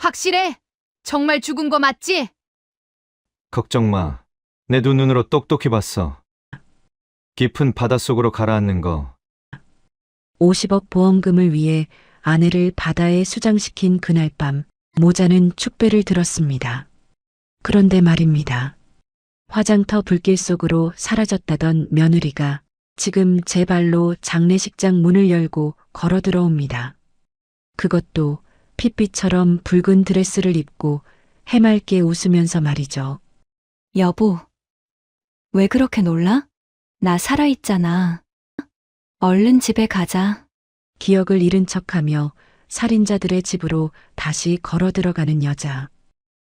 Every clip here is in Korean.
확실해? 정말 죽은 거 맞지? 걱정 마. 내 두 눈으로 똑똑히 봤어. 깊은 바닷속으로 가라앉는 거. 50억 보험금을 위해 아내를 바다에 수장시킨 그날 밤, 모자는 축배를 들었습니다. 그런데 말입니다. 화장터 불길 속으로 사라졌다던 며느리가 지금 제 발로 장례식장 문을 열고 걸어 들어옵니다. 그것도 핏빛처럼 붉은 드레스를 입고 해맑게 웃으면서 말이죠. 여보, 왜 그렇게 놀라? 나 살아있잖아. 얼른 집에 가자. 기억을 잃은 척하며 살인자들의 집으로 다시 걸어 들어가는 여자.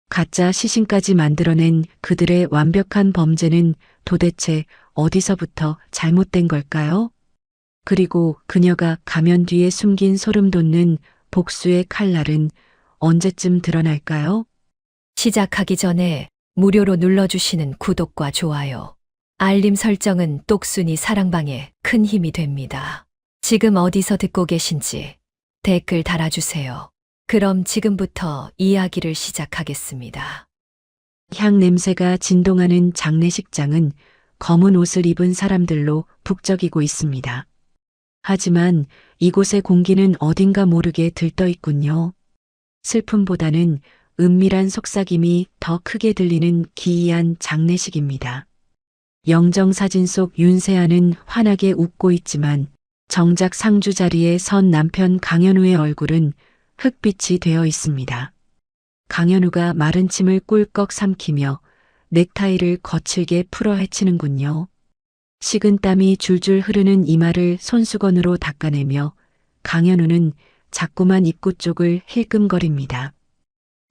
가짜 시신까지 만들어낸 그들의 완벽한 범죄는 도대체 어디서부터 잘못된 걸까요? 그리고 그녀가 가면 뒤에 숨긴 소름 돋는 복수의 칼날은 언제쯤 드러날까요? 시작하기 전에 무료로 눌러주시는 구독과 좋아요, 알림 설정은 똑순이 사랑방에 큰 힘이 됩니다. 지금 어디서 듣고 계신지 댓글 달아주세요. 그럼 지금부터 이야기를 시작하겠습니다. 향 냄새가 진동하는 장례식장은 검은 옷을 입은 사람들로 북적이고 있습니다. 하지만 이곳의 공기는 어딘가 모르게 들떠 있군요. 슬픔보다는 은밀한 속삭임이 더 크게 들리는 기이한 장례식입니다. 영정사진 속 윤세아는 환하게 웃고 있지만 정작 상주 자리에 선 남편 강현우의 얼굴은 흑빛이 되어 있습니다. 강현우가 마른 침을 꿀꺽 삼키며 넥타이를 거칠게 풀어 헤치는군요. 식은 땀이 줄줄 흐르는 이마를 손수건으로 닦아내며 강현우는 자꾸만 입구 쪽을 힐끔거립니다.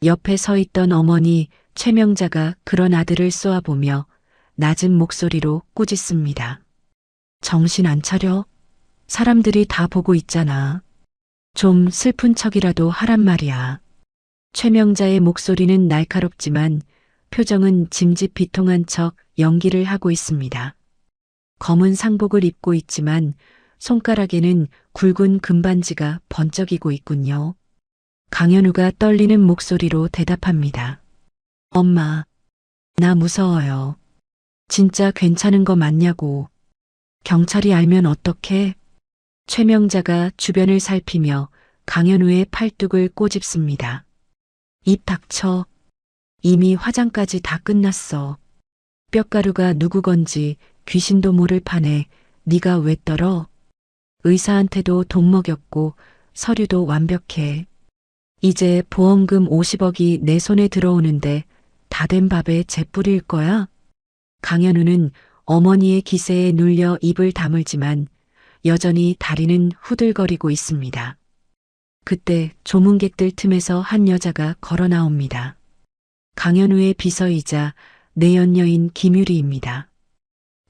옆에 서 있던 어머니 최명자가 그런 아들을 쏘아보며 낮은 목소리로 꾸짖습니다. 정신 안 차려? 사람들이 다 보고 있잖아. 좀 슬픈 척이라도 하란 말이야. 최명자의 목소리는 날카롭지만 표정은 짐짓 비통한 척 연기를 하고 있습니다. 검은 상복을 입고 있지만 손가락에는 굵은 금반지가 번쩍이고 있군요. 강현우가 떨리는 목소리로 대답합니다. 엄마, 나 무서워요. 진짜 괜찮은 거 맞냐고. 경찰이 알면 어떡해? 최명자가 주변을 살피며 강현우의 팔뚝을 꼬집습니다. 입 닥쳐. 이미 화장까지 다 끝났어. 뼈가루가 누구 건지 귀신도 모를 판에 네가 왜 떨어? 의사한테도 돈 먹였고 서류도 완벽해. 이제 보험금 50억이 내 손에 들어오는데 다 된 밥에 재 뿌릴 거야? 강현우는 어머니의 기세에 눌려 입을 다물지만 여전히 다리는 후들거리고 있습니다. 그때 조문객들 틈에서 한 여자가 걸어 나옵니다. 강현우의 비서이자 내연녀인 김유리입니다.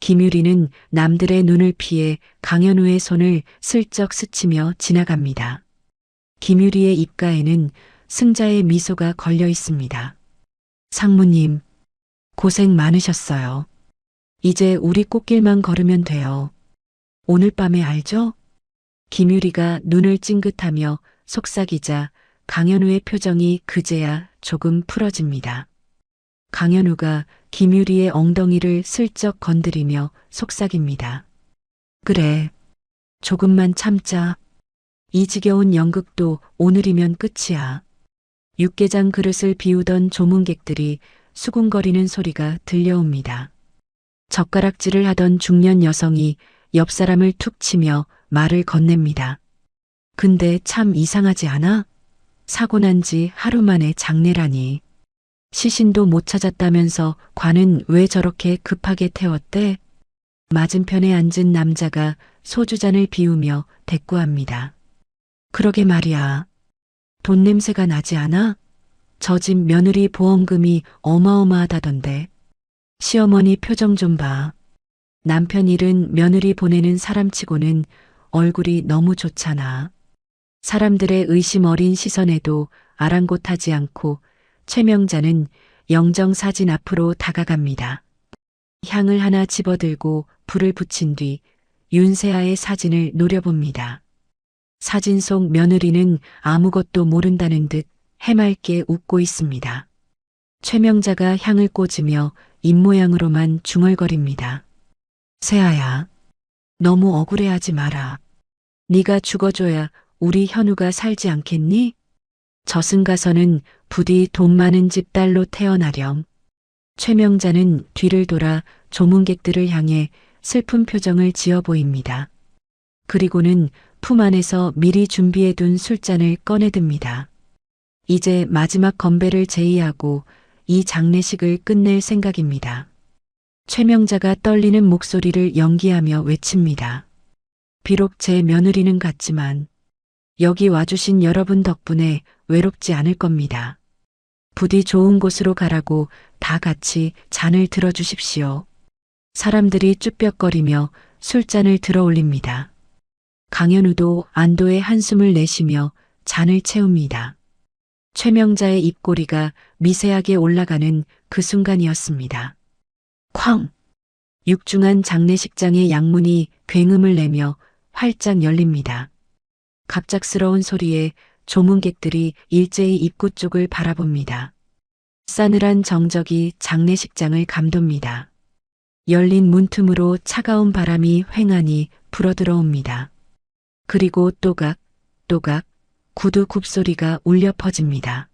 김유리는 남들의 눈을 피해 강현우의 손을 슬쩍 스치며 지나갑니다. 김유리의 입가에는 승자의 미소가 걸려 있습니다. 상무님, 고생 많으셨어요. 이제 우리 꽃길만 걸으면 돼요. 오늘 밤에 알죠? 김유리가 눈을 찡긋하며 속삭이자 강현우의 표정이 그제야 조금 풀어집니다. 강현우가 김유리의 엉덩이를 슬쩍 건드리며 속삭입니다. 그래, 조금만 참자. 이 지겨운 연극도 오늘이면 끝이야. 육개장 그릇을 비우던 조문객들이 수군거리는 소리가 들려옵니다. 젓가락질을 하던 중년 여성이 옆 사람을 툭 치며 말을 건넵니다. 근데 참 이상하지 않아? 사고 난 지 하루 만에 장례라니. 시신도 못 찾았다면서 관은 왜 저렇게 급하게 태웠대? 맞은편에 앉은 남자가 소주잔을 비우며 대꾸합니다. 그러게 말이야. 돈 냄새가 나지 않아? 저 집 며느리 보험금이 어마어마하다던데. 시어머니 표정 좀 봐. 남편 잃은 며느리 보내는 사람치고는 얼굴이 너무 좋잖아. 사람들의 의심 어린 시선에도 아랑곳하지 않고 최명자는 영정사진 앞으로 다가갑니다. 향을 하나 집어들고 불을 붙인 뒤 윤세아의 사진을 노려봅니다. 사진 속 며느리는 아무것도 모른다는 듯 해맑게 웃고 있습니다. 최명자가 향을 꽂으며 입모양으로만 중얼거립니다. 세아야, 너무 억울해하지 마라. 네가 죽어줘야 우리 현우가 살지 않겠니? 저승가서는 부디 돈 많은 집 딸로 태어나렴. 최명자는 뒤를 돌아 조문객들을 향해 슬픈 표정을 지어 보입니다. 그리고는 품 안에서 미리 준비해둔 술잔을 꺼내듭니다. 이제 마지막 건배를 제의하고 이 장례식을 끝낼 생각입니다. 최명자가 떨리는 목소리를 연기하며 외칩니다. 비록 제 며느리는 같지만 여기 와주신 여러분 덕분에 외롭지 않을 겁니다. 부디 좋은 곳으로 가라고 다 같이 잔을 들어주십시오. 사람들이 쭈뼛거리며 술잔을 들어 올립니다. 강현우도 안도의 한숨을 내쉬며 잔을 채웁니다. 최명자의 입꼬리가 미세하게 올라가는 그 순간이었습니다. 쾅! 육중한 장례식장의 양문이 굉음을 내며 활짝 열립니다. 갑작스러운 소리에 조문객들이 일제히 입구 쪽을 바라봅니다. 싸늘한 정적이 장례식장을 감돕니다. 열린 문틈으로 차가운 바람이 휑하니 불어들어옵니다. 그리고 또각, 또각, 구두 굽소리가 울려 퍼집니다.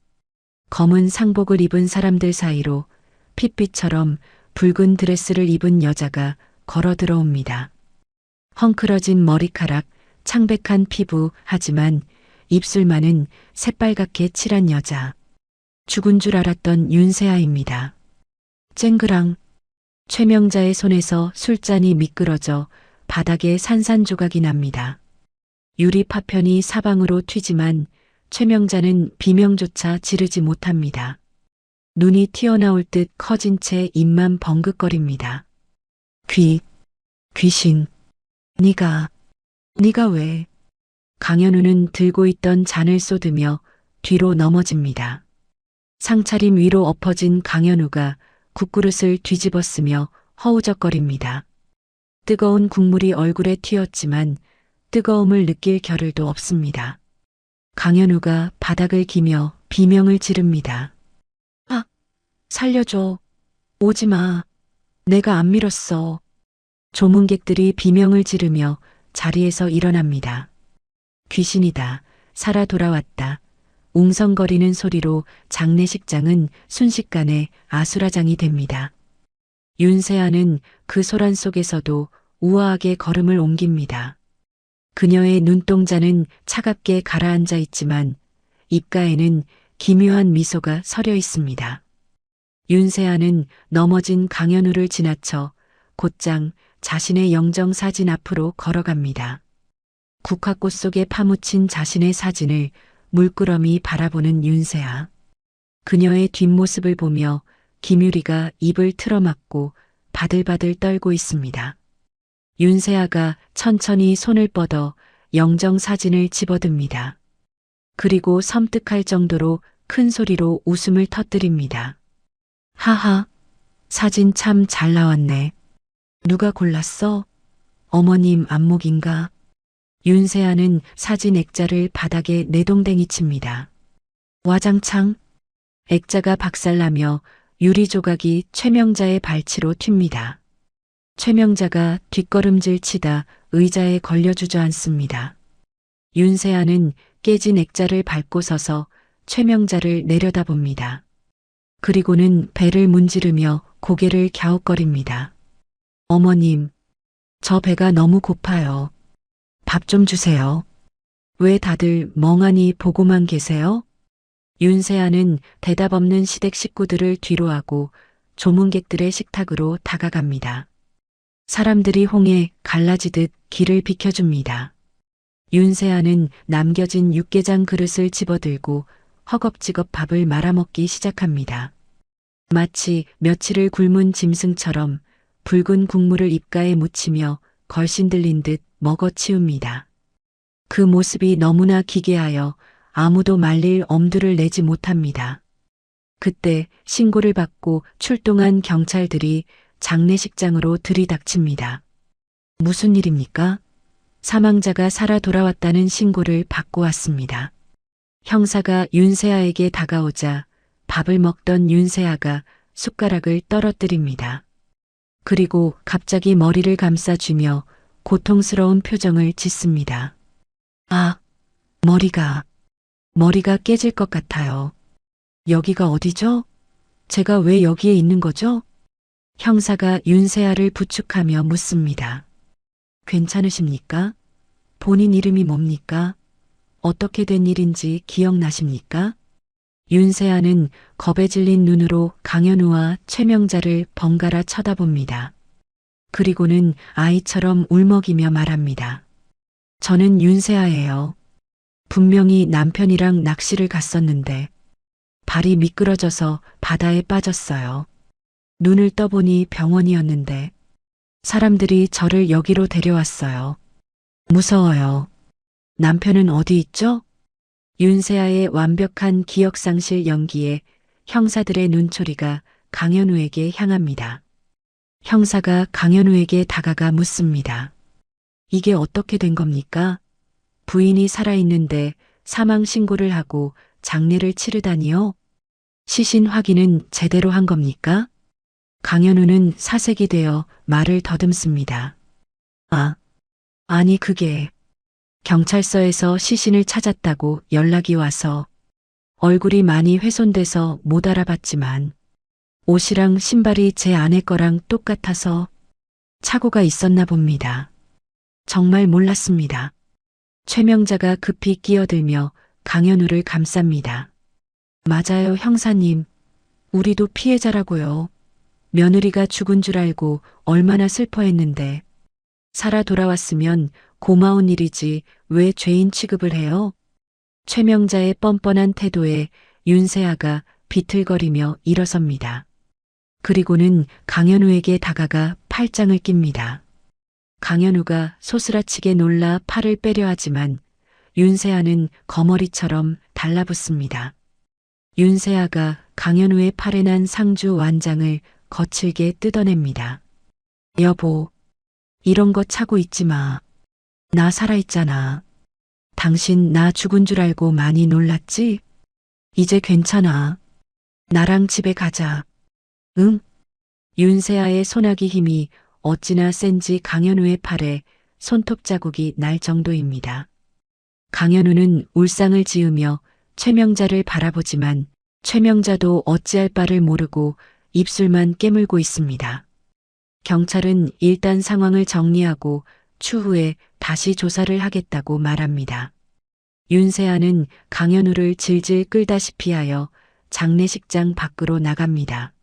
검은 상복을 입은 사람들 사이로 핏빛처럼 붉은 드레스를 입은 여자가 걸어 들어옵니다. 헝클어진 머리카락, 창백한 피부, 하지만 입술만은 새빨갛게 칠한 여자. 죽은 줄 알았던 윤세아입니다. 쨍그랑. 최명자의 손에서 술잔이 미끄러져 바닥에 산산조각이 납니다. 유리 파편이 사방으로 튀지만 최명자는 비명조차 지르지 못합니다. 눈이 튀어나올 듯 커진 채 입만 벙긋거립니다. 귀신. 네가 왜? 강현우는 들고 있던 잔을 쏟으며 뒤로 넘어집니다. 상차림 위로 엎어진 강현우가 국그릇을 뒤집어쓰며 허우적거립니다. 뜨거운 국물이 얼굴에 튀었지만 뜨거움을 느낄 겨를도 없습니다. 강현우가 바닥을 기며 비명을 지릅니다. 아, 살려줘. 오지마. 내가 안 밀었어. 조문객들이 비명을 지르며 자리에서 일어납니다. 귀신이다. 살아 돌아왔다. 웅성거리는 소리로 장례식장은 순식간에 아수라장이 됩니다. 윤세아는 그 소란 속에서도 우아하게 걸음을 옮깁니다. 그녀의 눈동자는 차갑게 가라앉아 있지만 입가에는 기묘한 미소가 서려 있습니다. 윤세아는 넘어진 강현우를 지나쳐 곧장 자신의 영정사진 앞으로 걸어갑니다. 국화꽃 속에 파묻힌 자신의 사진을 물끄러미 바라보는 윤세아. 그녀의 뒷모습을 보며 김유리가 입을 틀어막고 바들바들 떨고 있습니다. 윤세아가 천천히 손을 뻗어 영정사진을 집어듭니다. 그리고 섬뜩할 정도로 큰 소리로 웃음을 터뜨립니다. 하하, 사진 참 잘 나왔네. 누가 골랐어? 어머님 안목인가? 윤세아는 사진 액자를 바닥에 내동댕이 칩니다. 와장창. 액자가 박살나며 유리 조각이 최명자의 발치로 튑니다. 최명자가 뒷걸음질 치다 의자에 걸려 주저앉습니다. 윤세아는 깨진 액자를 밟고 서서 최명자를 내려다봅니다. 그리고는 배를 문지르며 고개를 갸웃거립니다. 어머님, 저 배가 너무 고파요. 밥 좀 주세요. 왜 다들 멍하니 보고만 계세요? 윤세아는 대답 없는 시댁 식구들을 뒤로하고 조문객들의 식탁으로 다가갑니다. 사람들이 홍해 갈라지듯 길을 비켜줍니다. 윤세아는 남겨진 육개장 그릇을 집어들고 허겁지겁 밥을 말아먹기 시작합니다. 마치 며칠을 굶은 짐승처럼 붉은 국물을 입가에 묻히며 걸신 들린 듯 먹어치웁니다. 그 모습이 너무나 기괴하여 아무도 말릴 엄두를 내지 못합니다. 그때 신고를 받고 출동한 경찰들이 장례식장으로 들이닥칩니다. 무슨 일입니까? 사망자가 살아 돌아왔다는 신고를 받고 왔습니다. 형사가 윤세아에게 다가오자 밥을 먹던 윤세아가 숟가락을 떨어뜨립니다. 그리고 갑자기 머리를 감싸쥐며 고통스러운 표정을 짓습니다. 아, 머리가 깨질 것 같아요. 여기가 어디죠? 제가 왜 여기에 있는 거죠? 형사가 윤세아를 부축하며 묻습니다. 괜찮으십니까? 본인 이름이 뭡니까? 어떻게 된 일인지 기억나십니까? 윤세아는 겁에 질린 눈으로 강현우와 최명자를 번갈아 쳐다봅니다. 그리고는 아이처럼 울먹이며 말합니다. 저는 윤세아예요. 분명히 남편이랑 낚시를 갔었는데 발이 미끄러져서 바다에 빠졌어요. 눈을 떠보니 병원이었는데 사람들이 저를 여기로 데려왔어요. 무서워요. 남편은 어디 있죠? 윤세아의 완벽한 기억상실 연기에 형사들의 눈초리가 강현우에게 향합니다. 형사가 강현우에게 다가가 묻습니다. 이게 어떻게 된 겁니까? 부인이 살아있는데 사망 신고를 하고 장례를 치르다니요? 시신 확인은 제대로 한 겁니까? 강현우는 사색이 되어 말을 더듬습니다. 아니 그게 경찰서에서 시신을 찾았다고 연락이 와서 얼굴이 많이 훼손돼서 못 알아봤지만 옷이랑 신발이 제 아내 거랑 똑같아서 착오가 있었나 봅니다. 정말 몰랐습니다. 최명자가 급히 끼어들며 강현우를 감쌉니다. 맞아요, 형사님. 우리도 피해자라고요. 며느리가 죽은 줄 알고 얼마나 슬퍼했는데 살아 돌아왔으면 고마운 일이지 왜 죄인 취급을 해요? 최명자의 뻔뻔한 태도에 윤세아가 비틀거리며 일어섭니다. 그리고는 강현우에게 다가가 팔짱을 낍니다. 강현우가 소스라치게 놀라 팔을 빼려 하지만 윤세아는 거머리처럼 달라붙습니다. 윤세아가 강현우의 팔에 난 상주 완장을 거칠게 뜯어냅니다. 여보, 이런 거 차고 있지 마. 나 살아있잖아. 당신 나 죽은 줄 알고 많이 놀랐지? 이제 괜찮아. 나랑 집에 가자. 응? 윤세아의 손아귀 힘이 어찌나 센지 강현우의 팔에 손톱 자국이 날 정도입니다. 강현우는 울상을 지으며 최명자를 바라보지만 최명자도 어찌할 바를 모르고 입술만 깨물고 있습니다. 경찰은 일단 상황을 정리하고 추후에 다시 조사를 하겠다고 말합니다. 윤세아는 강현우를 질질 끌다시피 하여 장례식장 밖으로 나갑니다.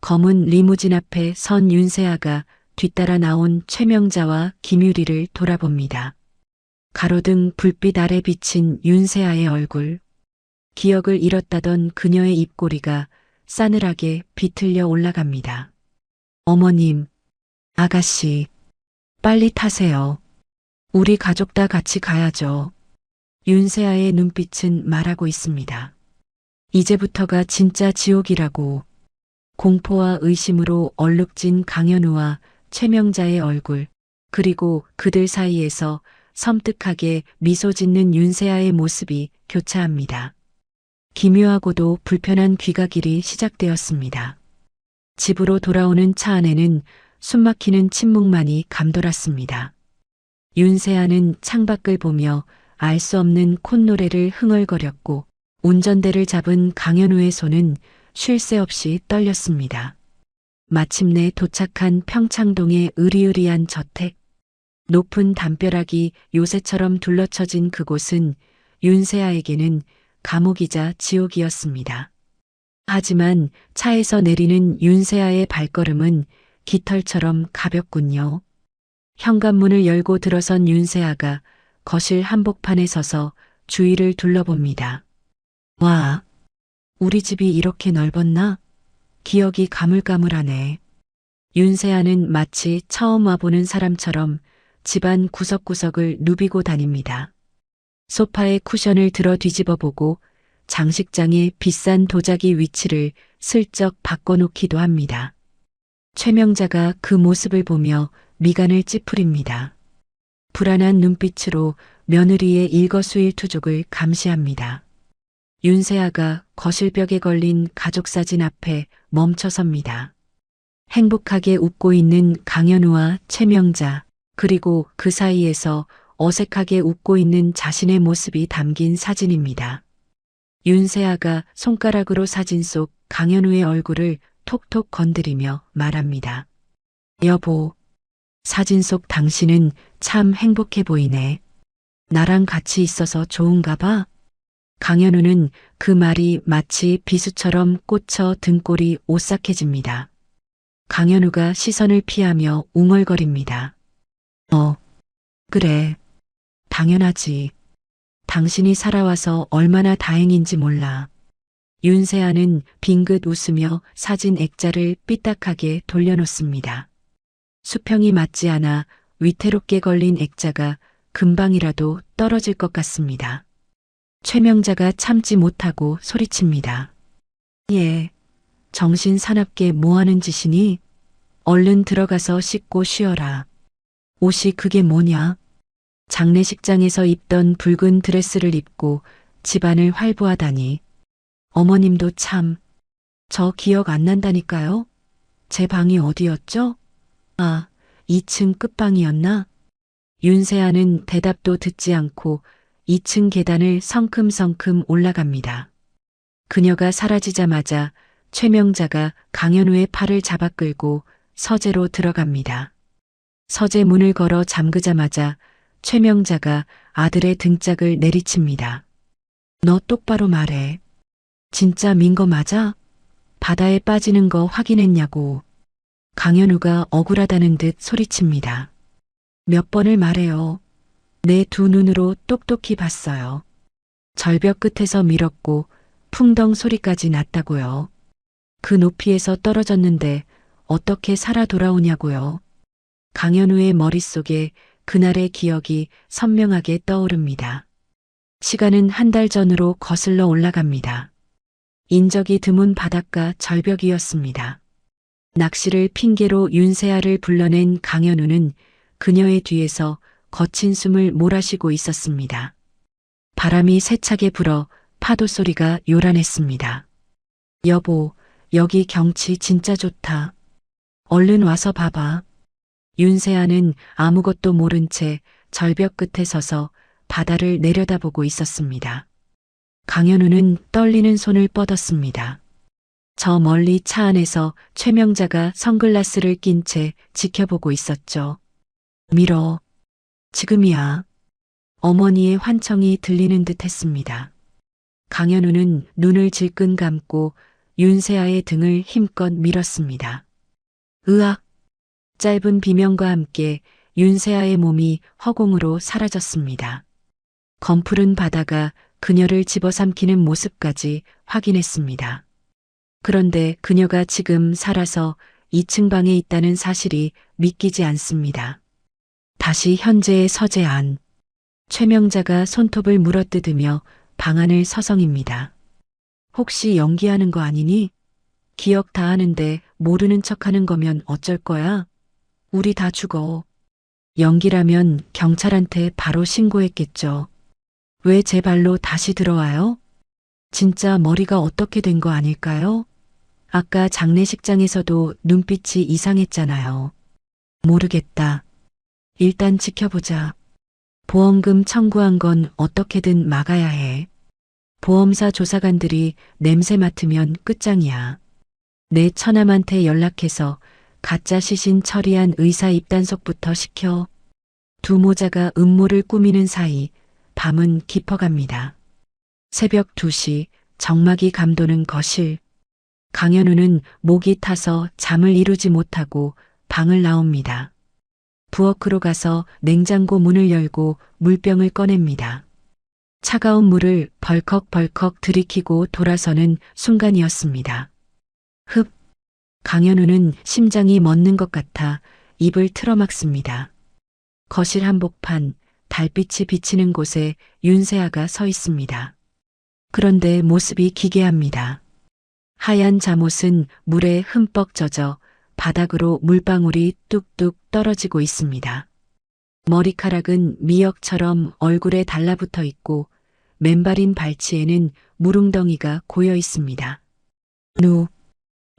검은 리무진 앞에 선 윤세아가 뒤따라 나온 최명자와 김유리를 돌아봅니다. 가로등 불빛 아래 비친 윤세아의 얼굴. 기억을 잃었다던 그녀의 입꼬리가 싸늘하게 비틀려 올라갑니다. 어머님, 아가씨, 빨리 타세요. 우리 가족 다 같이 가야죠. 윤세아의 눈빛은 말하고 있습니다. 이제부터가 진짜 지옥이라고. 공포와 의심으로 얼룩진 강현우와 최명자의 얼굴, 그리고 그들 사이에서 섬뜩하게 미소 짓는 윤세아의 모습이 교차합니다. 기묘하고도 불편한 귀가길이 시작되었습니다. 집으로 돌아오는 차 안에는 숨막히는 침묵만이 감돌았습니다. 윤세아는 창밖을 보며 알 수 없는 콧노래를 흥얼거렸고 운전대를 잡은 강현우의 손은 쉴 새 없이 떨렸습니다. 마침내 도착한 평창동의 으리으리한 저택. 높은 담벼락이 요새처럼 둘러쳐진 그곳은 윤세아에게는 감옥이자 지옥이었습니다. 하지만 차에서 내리는 윤세아의 발걸음은 깃털처럼 가볍군요. 현관문을 열고 들어선 윤세아가 거실 한복판에 서서 주위를 둘러봅니다. 와, 우리 집이 이렇게 넓었나? 기억이 가물가물하네. 윤세아는 마치 처음 와보는 사람처럼 집안 구석구석을 누비고 다닙니다. 소파의 쿠션을 들어 뒤집어 보고 장식장의 비싼 도자기 위치를 슬쩍 바꿔놓기도 합니다. 최명자가 그 모습을 보며 미간을 찌푸립니다. 불안한 눈빛으로 며느리의 일거수일투족을 감시합니다. 윤세아가 거실벽에 걸린 가족사진 앞에 멈춰섭니다. 행복하게 웃고 있는 강현우와 최명자, 그리고 그 사이에서 어색하게 웃고 있는 자신의 모습이 담긴 사진입니다. 윤세아가 손가락으로 사진 속 강현우의 얼굴을 톡톡 건드리며 말합니다. 여보, 사진 속 당신은 참 행복해 보이네. 나랑 같이 있어서 좋은가 봐. 강현우는 그 말이 마치 비수처럼 꽂혀 등골이 오싹해집니다. 강현우가 시선을 피하며 웅얼거립니다. 그래. 당연하지. 당신이 살아와서 얼마나 다행인지 몰라. 윤세아는 빙긋 웃으며 사진 액자를 삐딱하게 돌려놓습니다. 수평이 맞지 않아 위태롭게 걸린 액자가 금방이라도 떨어질 것 같습니다. 최명자가 참지 못하고 소리칩니다. 예, 정신 사납게 뭐하는 짓이니? 얼른 들어가서 씻고 쉬어라. 옷이 그게 뭐냐? 장례식장에서 입던 붉은 드레스를 입고 집안을 활보하다니. 어머님도 참, 저 기억 안 난다니까요? 제 방이 어디였죠? 아, 2층 끝방이었나? 윤세아는 대답도 듣지 않고 2층 계단을 성큼성큼 올라갑니다. 그녀가 사라지자마자 최명자가 강현우의 팔을 잡아 끌고 서재로 들어갑니다. 서재 문을 걸어 잠그자마자 최명자가 아들의 등짝을 내리칩니다. 너 똑바로 말해. 진짜 민 거 맞아? 바다에 빠지는 거 확인했냐고. 강현우가 억울하다는 듯 소리칩니다. 몇 번을 말해요. 내 두 눈으로 똑똑히 봤어요. 절벽 끝에서 밀었고 풍덩 소리까지 났다고요. 그 높이에서 떨어졌는데 어떻게 살아 돌아오냐고요. 강현우의 머릿속에 그날의 기억이 선명하게 떠오릅니다. 시간은 한 달 전으로 거슬러 올라갑니다. 인적이 드문 바닷가 절벽이었습니다. 낚시를 핑계로 윤세아를 불러낸 강현우는 그녀의 뒤에서 거친 숨을 몰아쉬고 있었습니다. 바람이 세차게 불어 파도 소리가 요란했습니다. 여보, 여기 경치 진짜 좋다. 얼른 와서 봐봐. 윤세아는 아무것도 모른 채 절벽 끝에 서서 바다를 내려다보고 있었습니다. 강현우는 떨리는 손을 뻗었습니다. 저 멀리 차 안에서 최명자가 선글라스를 낀 채 지켜보고 있었죠. 밀어. 지금이야. 어머니의 환청이 들리는 듯 했습니다. 강현우는 눈을 질끈 감고 윤세아의 등을 힘껏 밀었습니다. 으악! 짧은 비명과 함께 윤세아의 몸이 허공으로 사라졌습니다. 검푸른 바다가 그녀를 집어삼키는 모습까지 확인했습니다. 그런데 그녀가 지금 살아서 2층 방에 있다는 사실이 믿기지 않습니다. 다시 현재의 서재 안. 최명자가 손톱을 물어뜯으며 방 안을 서성입니다. 혹시 연기하는 거 아니니? 기억 다 하는데 모르는 척하는 거면 어쩔 거야? 우리 다 죽어. 연기라면 경찰한테 바로 신고했겠죠. 왜 제 발로 다시 들어와요? 진짜 머리가 어떻게 된 거 아닐까요? 아까 장례식장에서도 눈빛이 이상했잖아요. 모르겠다. 일단 지켜보자. 보험금 청구한 건 어떻게든 막아야 해. 보험사 조사관들이 냄새 맡으면 끝장이야. 내 처남한테 연락해서 가짜 시신 처리한 의사 입단속부터 시켜. 두 모자가 음모를 꾸미는 사이 밤은 깊어갑니다. 새벽 2시 정막이 감도는 거실. 강현우는 목이 타서 잠을 이루지 못하고 방을 나옵니다. 부엌으로 가서 냉장고 문을 열고 물병을 꺼냅니다. 차가운 물을 벌컥벌컥 들이키고 돌아서는 순간이었습니다. 흡! 강현우는 심장이 멎는 것 같아 입을 틀어막습니다. 거실 한복판, 달빛이 비치는 곳에 윤세아가 서 있습니다. 그런데 모습이 기괴합니다. 하얀 잠옷은 물에 흠뻑 젖어 바닥으로 물방울이 뚝뚝 떨어지고 있습니다. 머리카락은 미역처럼 얼굴에 달라붙어 있고 맨발인 발치에는 물웅덩이가 고여 있습니다.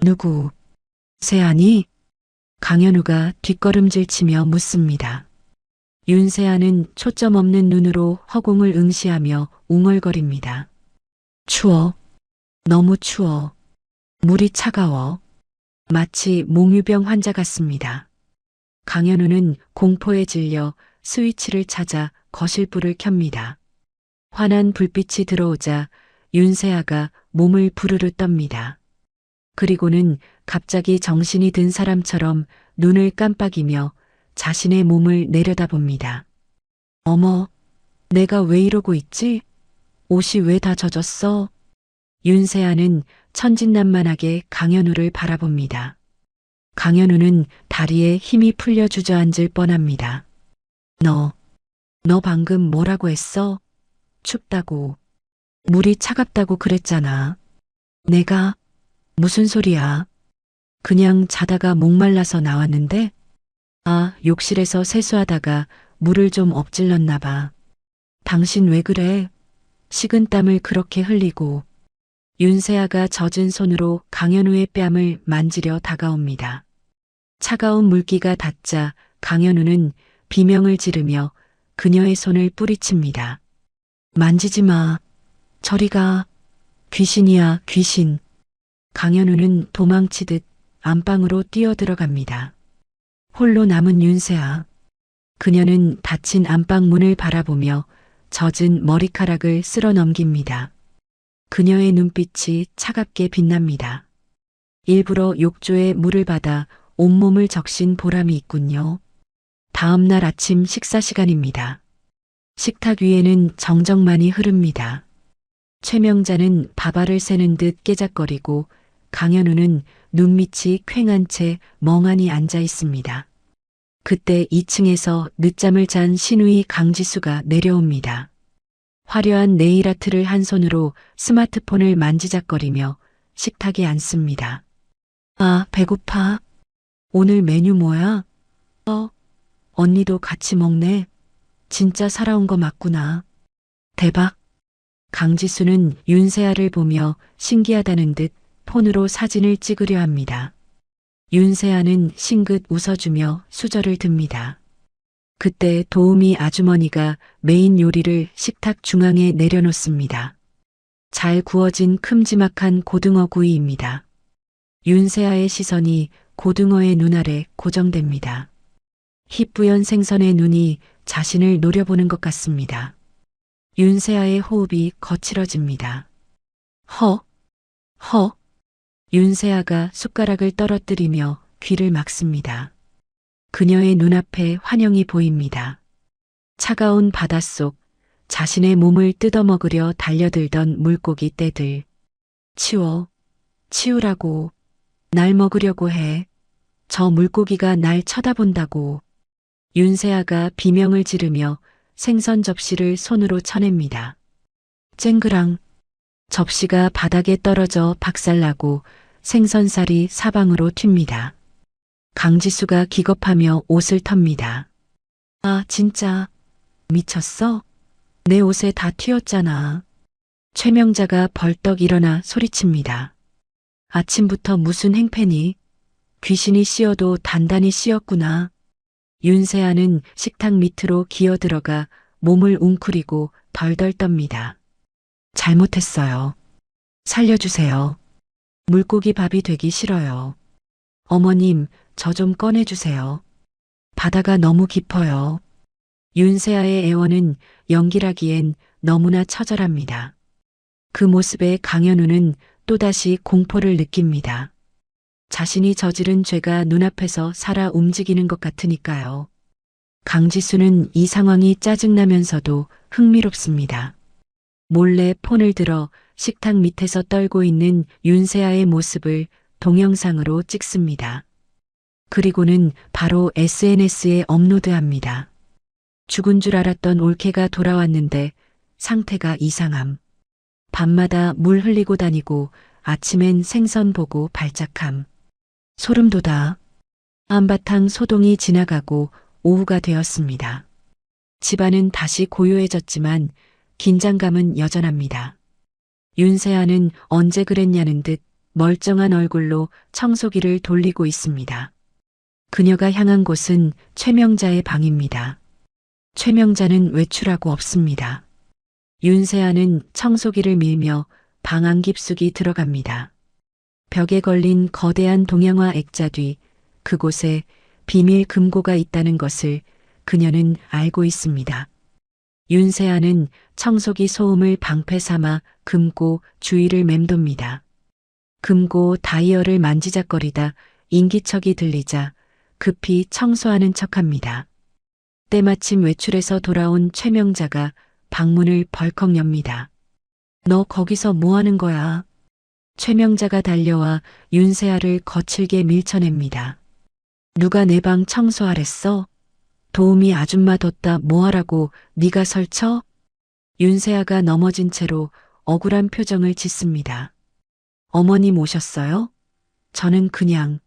누구? 세안이? 강현우가 뒷걸음질 치며 묻습니다. 윤세아는 초점 없는 눈으로 허공을 응시하며 웅얼거립니다. 추워. 너무 추워. 물이 차가워. 마치 몽유병 환자 같습니다. 강현우는 공포에 질려 스위치를 찾아 거실불을 켭니다. 환한 불빛이 들어오자 윤세아가 몸을 부르르 떱니다. 그리고는 갑자기 정신이 든 사람처럼 눈을 깜빡이며 자신의 몸을 내려다봅니다. 어머, 내가 왜 이러고 있지? 옷이 왜 다 젖었어? 윤세아는 천진난만하게 강현우를 바라봅니다. 강현우는 다리에 힘이 풀려 주저앉을 뻔합니다. 너 방금 뭐라고 했어? 춥다고. 물이 차갑다고 그랬잖아. 내가 무슨 소리야? 그냥 자다가 목말라서 나왔는데? 아, 욕실에서 세수하다가 물을 좀 엎질렀나 봐. 당신 왜 그래? 식은땀을 그렇게 흘리고. 윤세아가 젖은 손으로 강현우의 뺨을 만지려 다가옵니다. 차가운 물기가 닿자 강현우는 비명을 지르며 그녀의 손을 뿌리칩니다. 만지지 마. 저리 가. 귀신이야, 귀신. 강현우는 도망치듯 안방으로 뛰어들어갑니다. 홀로 남은 윤세아. 그녀는 닫힌 안방 문을 바라보며 젖은 머리카락을 쓸어 넘깁니다. 그녀의 눈빛이 차갑게 빛납니다. 일부러 욕조에 물을 받아 온몸을 적신 보람이 있군요. 다음 날 아침 식사 시간입니다. 식탁 위에는 정적만이 흐릅니다. 최명자는 밥알을 새는 듯 깨작거리고 강현우는 눈밑이 퀭한 채 멍하니 앉아 있습니다. 그때 2층에서 늦잠을 잔 신우이 강지수가 내려옵니다. 화려한 네일아트를 한 손으로 스마트폰을 만지작거리며 식탁에 앉습니다. 아, 배고파. 오늘 메뉴 뭐야? 언니도 같이 먹네. 진짜 살아온 거 맞구나. 대박. 강지수는 윤세아를 보며 신기하다는 듯 폰으로 사진을 찍으려 합니다. 윤세아는 싱긋 웃어주며 수저를 듭니다. 그때 도우미 아주머니가 메인 요리를 식탁 중앙에 내려놓습니다. 잘 구워진 큼지막한 고등어 구이입니다. 윤세아의 시선이 고등어의 눈 아래 고정됩니다. 희뿌연 생선의 눈이 자신을 노려보는 것 같습니다. 윤세아의 호흡이 거칠어집니다. 허. 윤세아가 숟가락을 떨어뜨리며 귀를 막습니다. 그녀의 눈앞에 환영이 보입니다. 차가운 바닷속, 자신의 몸을 뜯어먹으려 달려들던 물고기 떼들. 치우라고. 날 먹으려고 해. 저 물고기가 날 쳐다본다고. 윤세아가 비명을 지르며 생선 접시를 손으로 쳐냅니다. 쨍그랑. 접시가 바닥에 떨어져 박살나고 생선살이 사방으로 튑니다. 강지수가 기겁하며 옷을 텁니다. 아, 진짜. 미쳤어? 내 옷에 다 튀었잖아. 최명자가 벌떡 일어나 소리칩니다. 아침부터 무슨 행패니? 귀신이 씌어도 단단히 씌었구나. 윤세아는 식탁 밑으로 기어들어가 몸을 웅크리고 덜덜 떱니다. 잘못했어요. 살려주세요. 물고기 밥이 되기 싫어요. 어머님, 저 좀 꺼내주세요. 바다가 너무 깊어요. 윤세아의 애원은 연기라기엔 너무나 처절합니다. 그 모습에 강현우는 또다시 공포를 느낍니다. 자신이 저지른 죄가 눈앞에서 살아 움직이는 것 같으니까요. 강지수는 이 상황이 짜증나면서도 흥미롭습니다. 몰래 폰을 들어 식탁 밑에서 떨고 있는 윤세아의 모습을 동영상으로 찍습니다. 그리고는 바로 SNS에 업로드합니다. 죽은 줄 알았던 올케가 돌아왔는데 상태가 이상함. 밤마다 물 흘리고 다니고 아침엔 생선 보고 발작함. 소름 돋아. 한바탕 소동이 지나가고 오후가 되었습니다. 집안은 다시 고요해졌지만 긴장감은 여전합니다. 윤세아는 언제 그랬냐는 듯 멀쩡한 얼굴로 청소기를 돌리고 있습니다. 그녀가 향한 곳은 최명자의 방입니다. 최명자는 외출하고 없습니다. 윤세아는 청소기를 밀며 방 안 깊숙이 들어갑니다. 벽에 걸린 거대한 동양화 액자 뒤 그곳에 비밀 금고가 있다는 것을 그녀는 알고 있습니다. 윤세아는 청소기 소음을 방패 삼아 금고 주위를 맴돕니다. 금고 다이얼을 만지작거리다 인기척이 들리자 급히 청소하는 척합니다. 때마침 외출해서 돌아온 최명자가 방문을 벌컥 엽니다. 너 거기서 뭐 하는 거야? 최명자가 달려와 윤세아를 거칠게 밀쳐냅니다. 누가 내 방 청소하랬어? 도우미 아줌마 뒀다 뭐하라고 네가 설쳐? 윤세아가 넘어진 채로 억울한 표정을 짓습니다. 어머님 오셨어요? 저는 그냥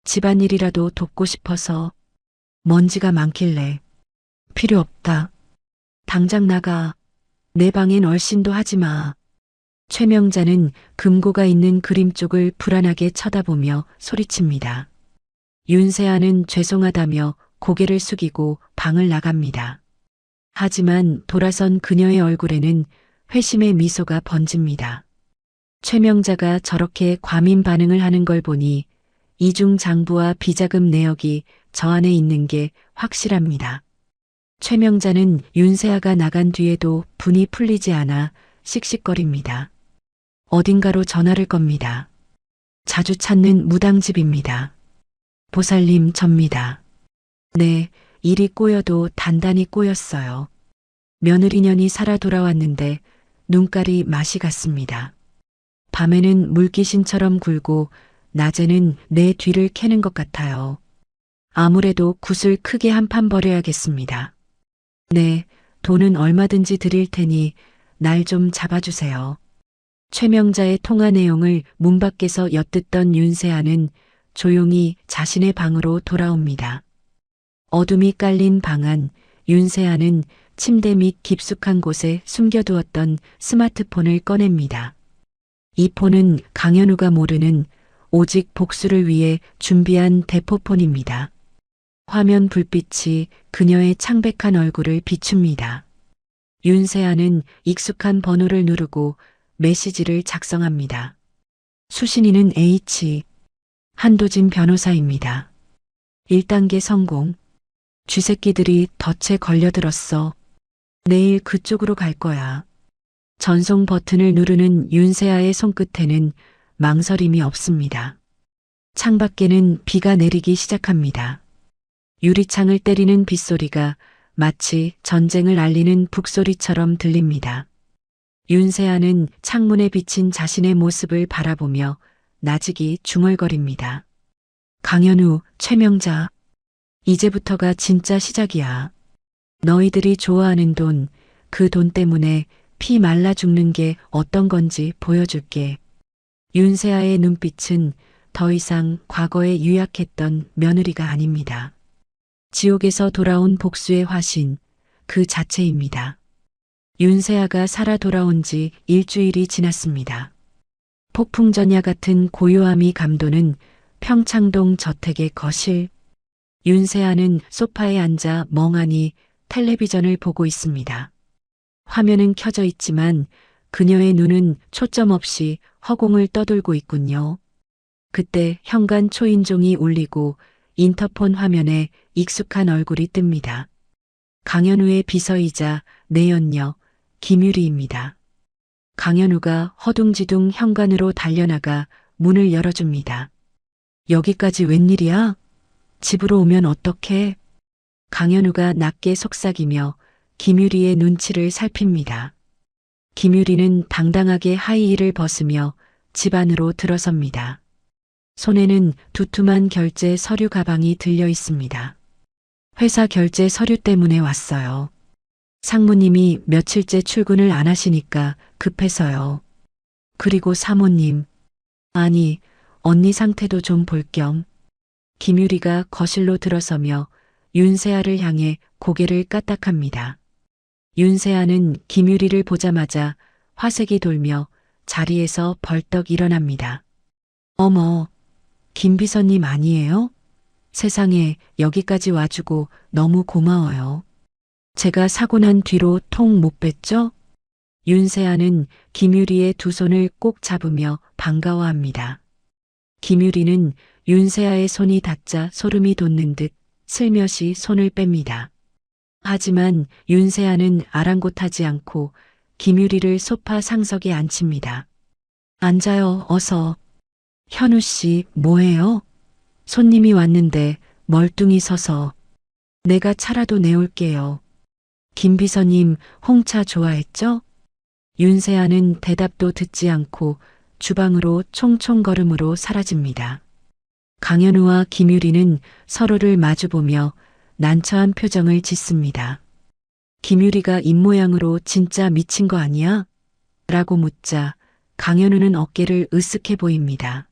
집안일이라도 돕고 싶어서. 먼지가 많길래. 필요 없다. 당장 나가. 내 방엔 얼씬도 하지 마. 최명자는 금고가 있는 그림 쪽을 불안하게 쳐다보며 소리칩니다. 윤세아는 죄송하다며 고개를 숙이고 방을 나갑니다. 하지만 돌아선 그녀의 얼굴에는 회심의 미소가 번집니다. 최명자가 저렇게 과민 반응을 하는 걸 보니 이중 장부와 비자금 내역이 저 안에 있는 게 확실합니다. 최명자는 윤세아가 나간 뒤에도 분이 풀리지 않아 씩씩거립니다. 어딘가로 전화를 겁니다. 자주 찾는 무당집입니다. 보살님 접니다. 네, 일이 꼬여도 단단히 꼬였어요. 며느리년이 살아 돌아왔는데 눈깔이 맛이 갔습니다. 밤에는 물귀신처럼 굴고 낮에는 내 뒤를 캐는 것 같아요. 아무래도 굿을 크게 한 판 벌여야겠습니다. 네, 돈은 얼마든지 드릴 테니 날 좀 잡아주세요. 최명자의 통화 내용을 문 밖에서 엿듣던 윤세아는 조용히 자신의 방으로 돌아옵니다. 어둠이 깔린 방 안 윤세아는 침대 밑 깊숙한 곳에 숨겨두었던 스마트폰을 꺼냅니다. 이 폰은 강현우가 모르는 오직 복수를 위해 준비한 대포폰입니다. 화면 불빛이 그녀의 창백한 얼굴을 비춥니다. 윤세아는 익숙한 번호를 누르고 메시지를 작성합니다. 수신인은 H. 한도진 변호사입니다. 1단계 성공. 쥐새끼들이 덫에 걸려들었어. 내일 그쪽으로 갈 거야. 전송 버튼을 누르는 윤세아의 손끝에는 망설임이 없습니다. 창밖에는 비가 내리기 시작합니다. 유리창을 때리는 빗소리가 마치 전쟁을 알리는 북소리처럼 들립니다. 윤세아는 창문에 비친 자신의 모습을 바라보며 나직이 중얼거립니다. 강현우, 최명자. 이제부터가 진짜 시작이야. 너희들이 좋아하는 돈, 그 돈 때문에 피 말라 죽는 게 어떤 건지 보여줄게. 윤세아의 눈빛은 더 이상 과거에 유약했던 며느리가 아닙니다. 지옥에서 돌아온 복수의 화신, 그 자체입니다. 윤세아가 살아 돌아온 지 일주일이 지났습니다. 폭풍전야 같은 고요함이 감도는 평창동 저택의 거실. 윤세아는 소파에 앉아 멍하니 텔레비전을 보고 있습니다. 화면은 켜져 있지만 그녀의 눈은 초점 없이 허공을 떠돌고 있군요. 그때 현관 초인종이 울리고 인터폰 화면에 익숙한 얼굴이 뜹니다. 강현우의 비서이자 내연녀 김유리입니다. 강현우가 허둥지둥 현관으로 달려나가 문을 열어줍니다. 여기까지 웬일이야? 집으로 오면 어떡해? 강현우가 낮게 속삭이며 김유리의 눈치를 살핍니다. 김유리는 당당하게 하이힐을 벗으며 집 안으로 들어섭니다. 손에는 두툼한 결제 서류 가방이 들려 있습니다. 회사 결제 서류 때문에 왔어요. 상무님이 며칠째 출근을 안 하시니까 급해서요. 그리고 사모님. 아니, 언니 상태도 좀 볼 겸. 김유리가 거실로 들어서며 윤세아를 향해 고개를 까딱합니다. 윤세아는 김유리를 보자마자 화색이 돌며 자리에서 벌떡 일어납니다. 어머, 김 비서님 아니에요? 세상에 여기까지 와주고 너무 고마워요. 제가 사고 난 뒤로 통 못 뵀죠? 윤세아는 김유리의 두 손을 꼭 잡으며 반가워합니다. 김유리는 윤세아의 손이 닿자 소름이 돋는 듯 슬며시 손을 뺍니다. 하지만 윤세아는 아랑곳하지 않고 김유리를 소파 상석에 앉힙니다. 앉아요, 어서. 현우 씨, 뭐해요? 손님이 왔는데 멀뚱히 서서. 내가 차라도 내올게요. 김 비서님, 홍차 좋아했죠? 윤세아는 대답도 듣지 않고 주방으로 총총 걸음으로 사라집니다. 강현우와 김유리는 서로를 마주보며 난처한 표정을 짓습니다. 김유리가 입모양으로 진짜 미친 거 아니야? 라고 묻자 강현우는 어깨를 으쓱해 보입니다.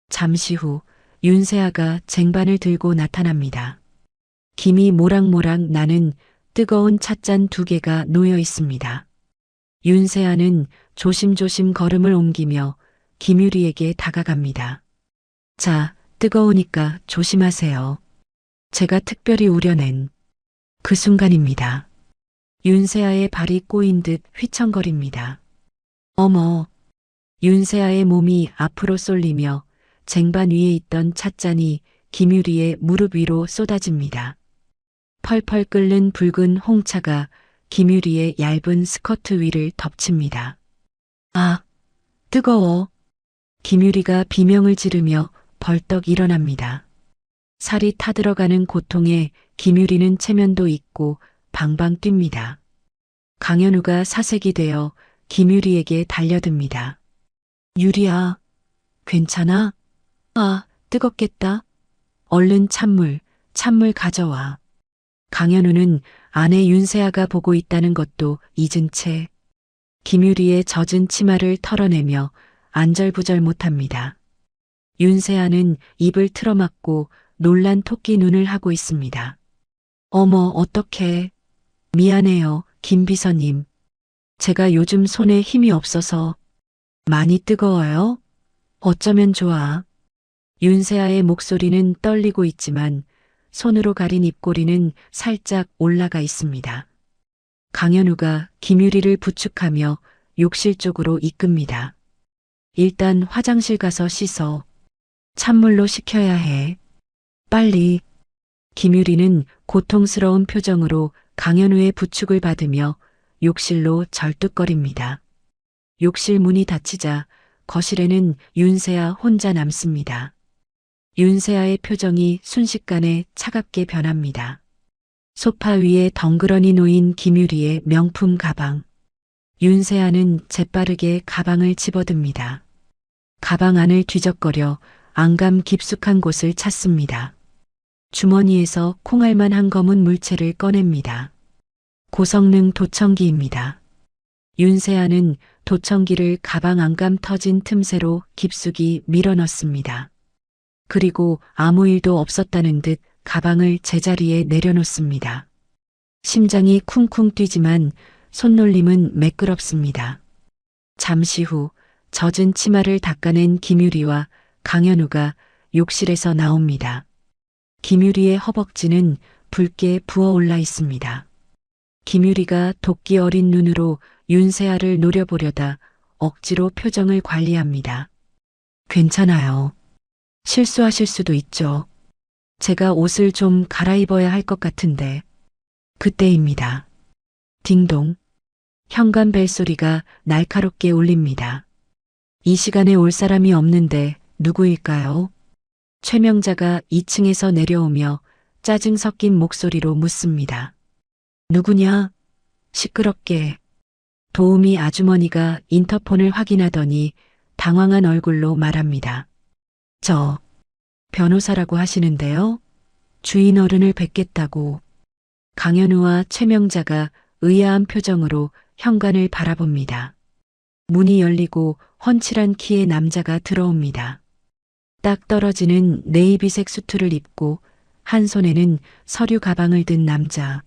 잠시 후 윤세아가 쟁반을 들고 나타납니다. 김이 모락모락 나는 뜨거운 찻잔 2개가 놓여 있습니다. 윤세아는 조심조심 걸음을 옮기며 김유리에게 다가갑니다. 자, 뜨거우니까 조심하세요. 제가 특별히 우려낸 그 순간입니다. 윤세아의 발이 꼬인 듯 휘청거립니다. 어머, 윤세아의 몸이 앞으로 쏠리며 쟁반 위에 있던 찻잔이 김유리의 무릎 위로 쏟아집니다. 펄펄 끓는 붉은 홍차가 김유리의 얇은 스커트 위를 덮칩니다. 아, 뜨거워. 김유리가 비명을 지르며 벌떡 일어납니다. 살이 타들어가는 고통에 김유리는 체면도 잊고 방방 뜁니다. 강현우가 사색이 되어 김유리에게 달려듭니다. 유리야, 괜찮아? 아, 뜨겁겠다. 얼른 찬물 가져와. 강현우는 아내 윤세아가 보고 있다는 것도 잊은 채 김유리의 젖은 치마를 털어내며 안절부절 못합니다. 윤세아는 입을 틀어막고 놀란 토끼 눈을 하고 있습니다. 어머, 어떡해. 미안해요, 김 비서님. 제가 요즘 손에 힘이 없어서. 많이 뜨거워요? 어쩌면 좋아. 윤세아의 목소리는 떨리고 있지만 손으로 가린 입꼬리는 살짝 올라가 있습니다. 강현우가 김유리를 부축하며 욕실 쪽으로 이끕니다. 일단 화장실 가서 씻어. 찬물로 식혀야 해. 빨리. 김유리는 고통스러운 표정으로 강현우의 부축을 받으며 욕실로 절뚝거립니다. 욕실 문이 닫히자 거실에는 윤세아 혼자 남습니다. 윤세아의 표정이 순식간에 차갑게 변합니다. 소파 위에 덩그러니 놓인 김유리의 명품 가방. 윤세아는 재빠르게 가방을 집어듭니다. 가방 안을 뒤적거려 안감 깊숙한 곳을 찾습니다. 주머니에서 콩알만 한 검은 물체를 꺼냅니다. 고성능 도청기입니다. 윤세아는 도청기를 가방 안감 터진 틈새로 깊숙이 밀어넣습니다. 그리고 아무 일도 없었다는 듯 가방을 제자리에 내려놓습니다. 심장이 쿵쿵 뛰지만 손놀림은 매끄럽습니다. 잠시 후 젖은 치마를 닦아낸 김유리와 강현우가 욕실에서 나옵니다. 김유리의 허벅지는 붉게 부어올라 있습니다. 김유리가 도끼 어린 눈으로 윤세아를 노려보려다 억지로 표정을 관리합니다. 괜찮아요. 실수하실 수도 있죠. 제가 옷을 좀 갈아입어야 할 것 같은데. 그때입니다. 딩동. 현관 벨소리가 날카롭게 울립니다. 이 시간에 올 사람이 없는데 누구일까요? 최명자가 2층에서 내려오며 짜증 섞인 목소리로 묻습니다. 누구냐? 시끄럽게. 도우미 아주머니가 인터폰을 확인하더니 당황한 얼굴로 말합니다. 저 변호사라고 하시는데요. 주인 어른을 뵙겠다고. 강현우와 최명자가 의아한 표정으로 현관을 바라봅니다. 문이 열리고 훤칠한 키의 남자가 들어옵니다. 딱 떨어지는 네이비색 수트를 입고 한 손에는 서류 가방을 든 남자.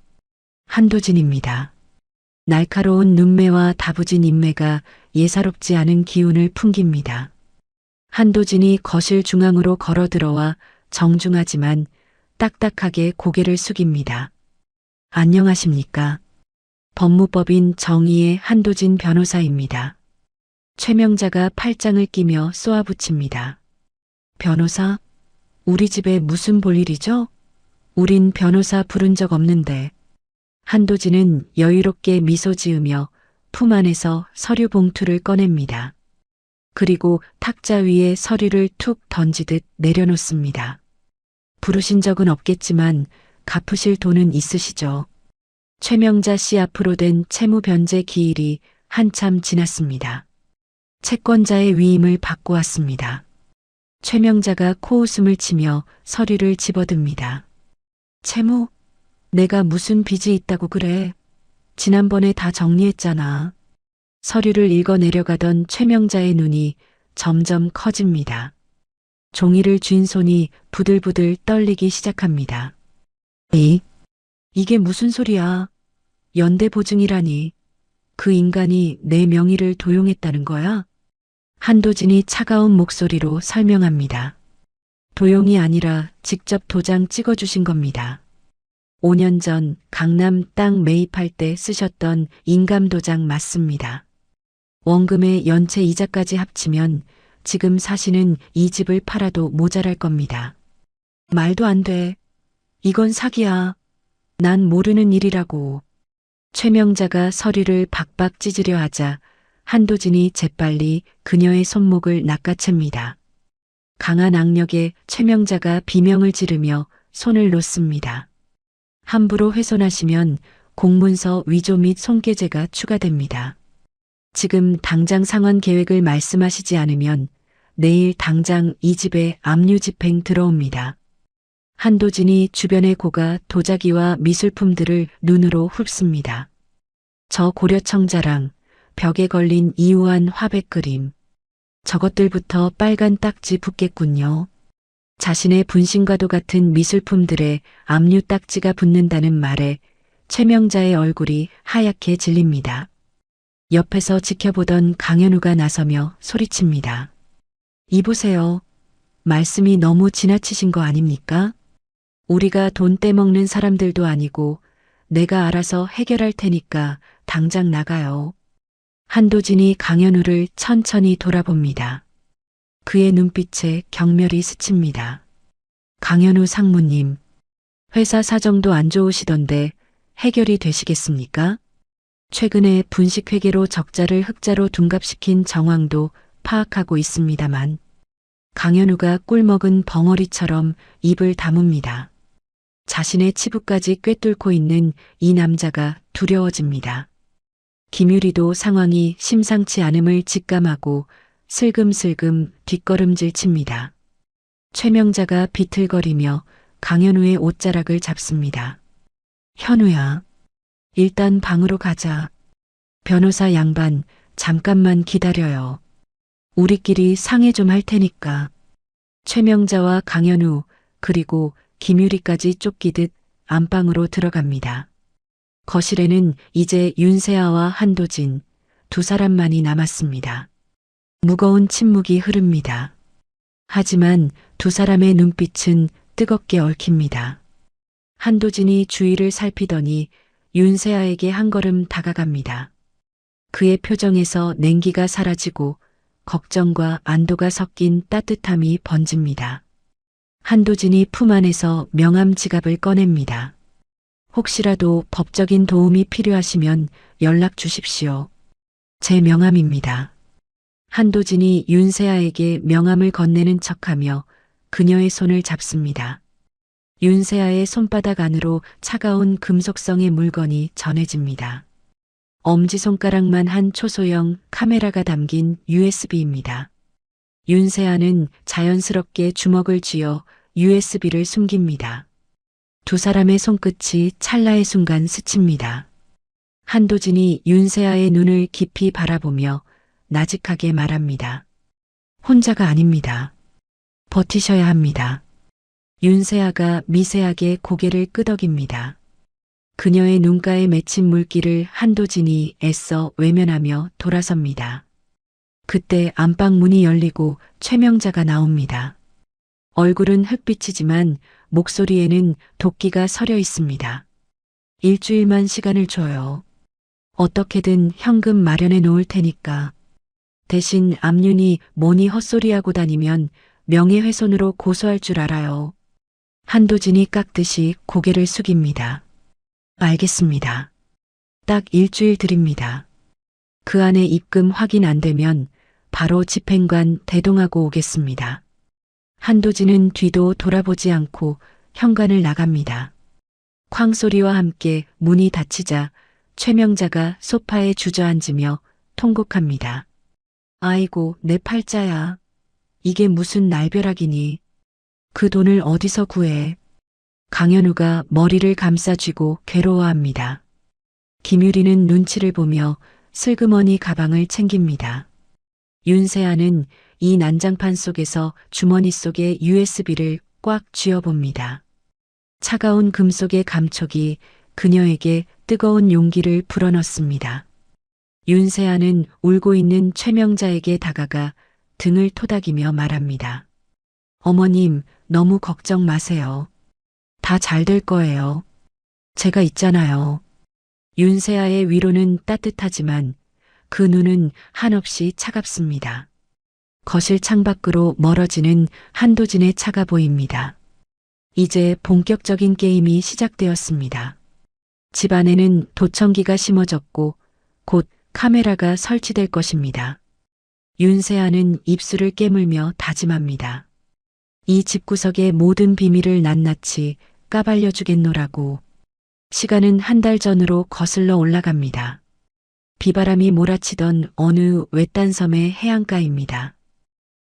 한도진입니다. 날카로운 눈매와 다부진 인매가 예사롭지 않은 기운을 풍깁니다. 한도진이 거실 중앙으로 걸어 들어와 정중하지만 딱딱하게 고개를 숙입니다. 안녕하십니까? 법무법인 정의의 한도진 변호사입니다. 최명자가 팔짱을 끼며 쏘아붙입니다. 변호사? 우리 집에 무슨 볼일이죠? 우린 변호사 부른 적 없는데. 한도진은 여유롭게 미소 지으며 품 안에서 서류 봉투를 꺼냅니다. 그리고 탁자 위에 서류를 툭 던지듯 내려놓습니다. 부르신 적은 없겠지만 갚으실 돈은 있으시죠? 최명자 씨 앞으로 된 채무 변제 기일이 한참 지났습니다. 채권자의 위임을 받고 왔습니다. 최명자가 코웃음을 치며 서류를 집어듭니다. 채무? 내가 무슨 빚이 있다고 그래? 지난번에 다 정리했잖아. 서류를 읽어 내려가던 최명자의 눈이 점점 커집니다. 종이를 쥔 손이 부들부들 떨리기 시작합니다. 이게 무슨 소리야? 연대보증이라니. 그 인간이 내 명의를 도용했다는 거야? 한도진이 차가운 목소리로 설명합니다. 도용이 아니라 직접 도장 찍어주신 겁니다. 5년 전 강남 땅 매입할 때 쓰셨던 인감도장 맞습니다. 원금의 연체 이자까지 합치면 지금 사시는 이 집을 팔아도 모자랄 겁니다. 말도 안 돼. 이건 사기야. 난 모르는 일이라고. 최명자가 서류를 박박 찢으려 하자 한도진이 재빨리 그녀의 손목을 낚아챕니다. 강한 악력에 최명자가 비명을 지르며 손을 놓습니다. 함부로 훼손하시면 공문서 위조 및 손괴죄가 추가됩니다. 지금 당장 상환 계획을 말씀하시지 않으면 내일 당장 이 집에 압류 집행 들어옵니다. 한도진이 주변의 고가 도자기와 미술품들을 눈으로 훑습니다. 저 고려청자랑 벽에 걸린 이우한 화백 그림. 저것들부터 빨간 딱지 붙겠군요. 자신의 분신과도 같은 미술품들에 압류 딱지가 붙는다는 말에 최명자의 얼굴이 하얗게 질립니다. 옆에서 지켜보던 강현우가 나서며 소리칩니다. 이보세요. 말씀이 너무 지나치신 거 아닙니까? 우리가 돈 떼먹는 사람들도 아니고 내가 알아서 해결할 테니까 당장 나가요. 한도진이 강현우를 천천히 돌아봅니다. 그의 눈빛에 경멸이 스칩니다. 강현우 상무님, 회사 사정도 안 좋으시던데 해결이 되시겠습니까? 최근에 분식회계로 적자를 흑자로 둔갑시킨 정황도 파악하고 있습니다만 강현우가 꿀먹은 벙어리처럼 입을 다뭅니다. 자신의 치부까지 꿰뚫고 있는 이 남자가 두려워집니다. 김유리도 상황이 심상치 않음을 직감하고 슬금슬금 뒷걸음질 칩니다. 최명자가 비틀거리며 강현우의 옷자락을 잡습니다. 현우야, 일단 방으로 가자. 변호사 양반, 잠깐만 기다려요. 우리끼리 상의 좀 할 테니까. 최명자와 강현우 그리고 김유리까지 쫓기듯 안방으로 들어갑니다. 거실에는 이제 윤세아와 한도진 두 사람만이 남았습니다. 무거운 침묵이 흐릅니다. 하지만 두 사람의 눈빛은 뜨겁게 얽힙니다. 한도진이 주위를 살피더니 윤세아에게 한 걸음 다가갑니다. 그의 표정에서 냉기가 사라지고 걱정과 안도가 섞인 따뜻함이 번집니다. 한도진이 품 안에서 명함 지갑을 꺼냅니다. 혹시라도 법적인 도움이 필요하시면 연락 주십시오. 제 명함입니다. 한도진이 윤세아에게 명함을 건네는 척하며 그녀의 손을 잡습니다. 윤세아의 손바닥 안으로 차가운 금속성의 물건이 전해집니다. 엄지손가락만 한 초소형 카메라가 담긴 USB입니다. 윤세아는 자연스럽게 주먹을 쥐어 USB를 숨깁니다. 두 사람의 손끝이 찰나의 순간 스칩니다. 한도진이 윤세아의 눈을 깊이 바라보며 나직하게 말합니다. 혼자가 아닙니다. 버티셔야 합니다. 윤세아가 미세하게 고개를 끄덕입니다. 그녀의 눈가에 맺힌 물기를 한도진이 애써 외면하며 돌아섭니다. 그때 안방 문이 열리고 최명자가 나옵니다. 얼굴은 흑빛이지만 목소리에는 도끼가 서려 있습니다. 일주일만 시간을 줘요. 어떻게든 현금 마련해 놓을 테니까. 대신 암윤이 뭐니 헛소리하고 다니면 명예훼손으로 고소할 줄 알아요. 한도진이 깎듯이 고개를 숙입니다. 알겠습니다. 딱 일주일 드립니다. 그 안에 입금 확인 안 되면 바로 집행관 대동하고 오겠습니다. 한도진은 뒤도 돌아보지 않고 현관을 나갑니다. 쾅소리와 함께 문이 닫히자 최명자가 소파에 주저앉으며 통곡합니다. 아이고, 내 팔자야. 이게 무슨 날벼락이니. 그 돈을 어디서 구해. 강현우가 머리를 감싸쥐고 괴로워합니다. 김유리는 눈치를 보며 슬그머니 가방을 챙깁니다. 윤세아는 이 난장판 속에서 주머니 속에 USB를 꽉 쥐어봅니다. 차가운 금속의 감촉이 그녀에게 뜨거운 용기를 불어넣습니다. 윤세아는 울고 있는 최명자에게 다가가 등을 토닥이며 말합니다. 어머님, 너무 걱정 마세요. 다 잘 될 거예요. 제가 있잖아요. 윤세아의 위로는 따뜻하지만 그 눈은 한없이 차갑습니다. 거실 창밖으로 멀어지는 한도진의 차가 보입니다. 이제 본격적인 게임이 시작되었습니다. 집 안에는 도청기가 심어졌고 곧 카메라가 설치될 것입니다. 윤세아는 입술을 깨물며 다짐합니다. 이 집구석의 모든 비밀을 낱낱이 까발려 주겠노라고. 시간은 한 달 전으로 거슬러 올라갑니다. 비바람이 몰아치던 어느 외딴 섬의 해안가입니다.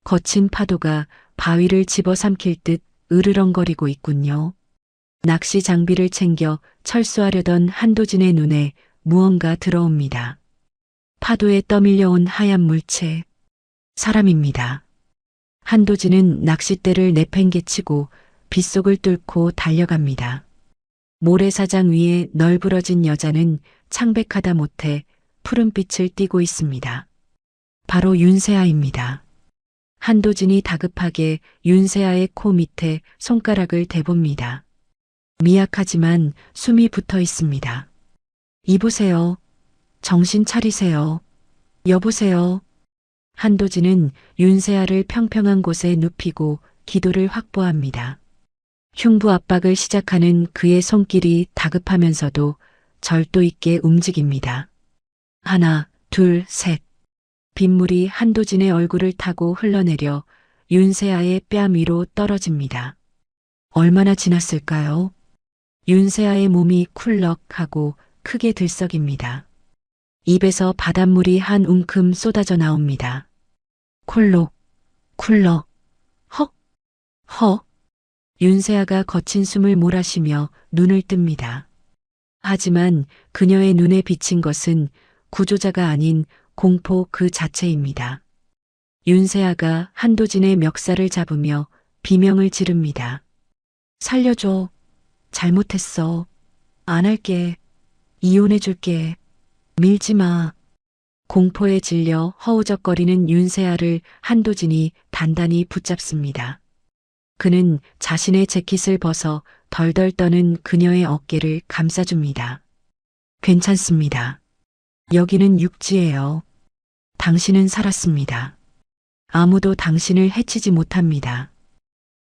거친 파도가 바위를 집어삼킬 듯 으르렁거리고 있군요. 낚시 장비를 챙겨 철수하려던 한도진의 눈에 무언가 들어옵니다. 파도에 떠밀려온 하얀 물체. 사람입니다. 한도진은 낚싯대를 내팽개치고 빗속을 뚫고 달려갑니다. 모래사장 위에 널브러진 여자는 창백하다 못해 푸른빛을 띠고 있습니다. 바로 윤세아입니다. 한도진이 다급하게 윤세아의 코 밑에 손가락을 대봅니다. 미약하지만 숨이 붙어 있습니다. 이보세요. 정신 차리세요. 여보세요. 한도진은 윤세아를 평평한 곳에 눕히고 기도를 확보합니다. 흉부 압박을 시작하는 그의 손길이 다급하면서도 절도 있게 움직입니다. 하나, 둘, 셋. 빗물이 한도진의 얼굴을 타고 흘러내려 윤세아의 뺨 위로 떨어집니다. 얼마나 지났을까요? 윤세아의 몸이 쿨럭하고 크게 들썩입니다. 입에서 바닷물이 한 움큼 쏟아져 나옵니다. 콜록, 쿨럭, 헉, 헉. 윤세아가 거친 숨을 몰아쉬며 눈을 뜹니다. 하지만 그녀의 눈에 비친 것은 구조자가 아닌 공포 그 자체입니다. 윤세아가 한도진의 멱살을 잡으며 비명을 지릅니다. 살려줘. 잘못했어. 안 할게. 이혼해줄게. 밀지 마. 공포에 질려 허우적거리는 윤세아를 한도진이 단단히 붙잡습니다. 그는 자신의 재킷을 벗어 덜덜 떠는 그녀의 어깨를 감싸줍니다. 괜찮습니다. 여기는 육지예요. 당신은 살았습니다. 아무도 당신을 해치지 못합니다.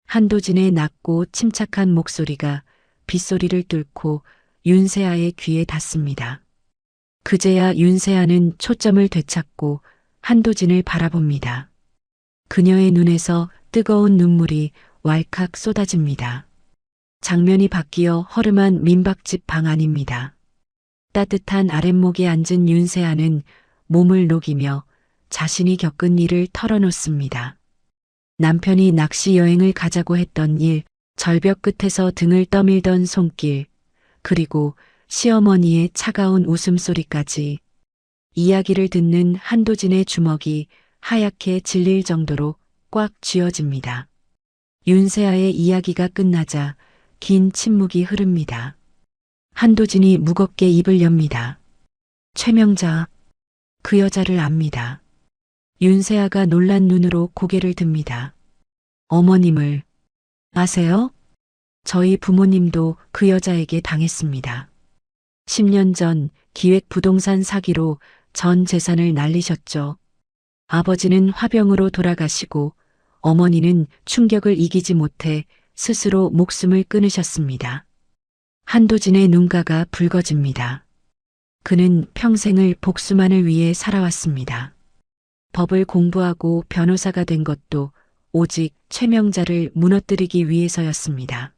한도진의 낮고 침착한 목소리가 빗소리를 뚫고 윤세아의 귀에 닿습니다. 그제야 윤세아는 초점을 되찾고 한도진을 바라봅니다. 그녀의 눈에서 뜨거운 눈물이 왈칵 쏟아집니다. 장면이 바뀌어 허름한 민박집 방 안입니다. 따뜻한 아랫목에 앉은 윤세아는 몸을 녹이며 자신이 겪은 일을 털어놓습니다. 남편이 낚시 여행을 가자고 했던 일, 절벽 끝에서 등을 떠밀던 손길, 그리고 시어머니의 차가운 웃음소리까지. 이야기를 듣는 한도진의 주먹이 하얗게 질릴 정도로 꽉 쥐어집니다. 윤세아의 이야기가 끝나자 긴 침묵이 흐릅니다. 한도진이 무겁게 입을 엽니다. 최명자, 그 여자를 압니다. 윤세아가 놀란 눈으로 고개를 듭니다. 어머님을 아세요? 저희 부모님도 그 여자에게 당했습니다. 10년 전 기획 부동산 사기로 전 재산을 날리셨죠. 아버지는 화병으로 돌아가시고 어머니는 충격을 이기지 못해 스스로 목숨을 끊으셨습니다. 한도진의 눈가가 붉어집니다. 그는 평생을 복수만을 위해 살아왔습니다. 법을 공부하고 변호사가 된 것도 오직 최명자를 무너뜨리기 위해서였습니다.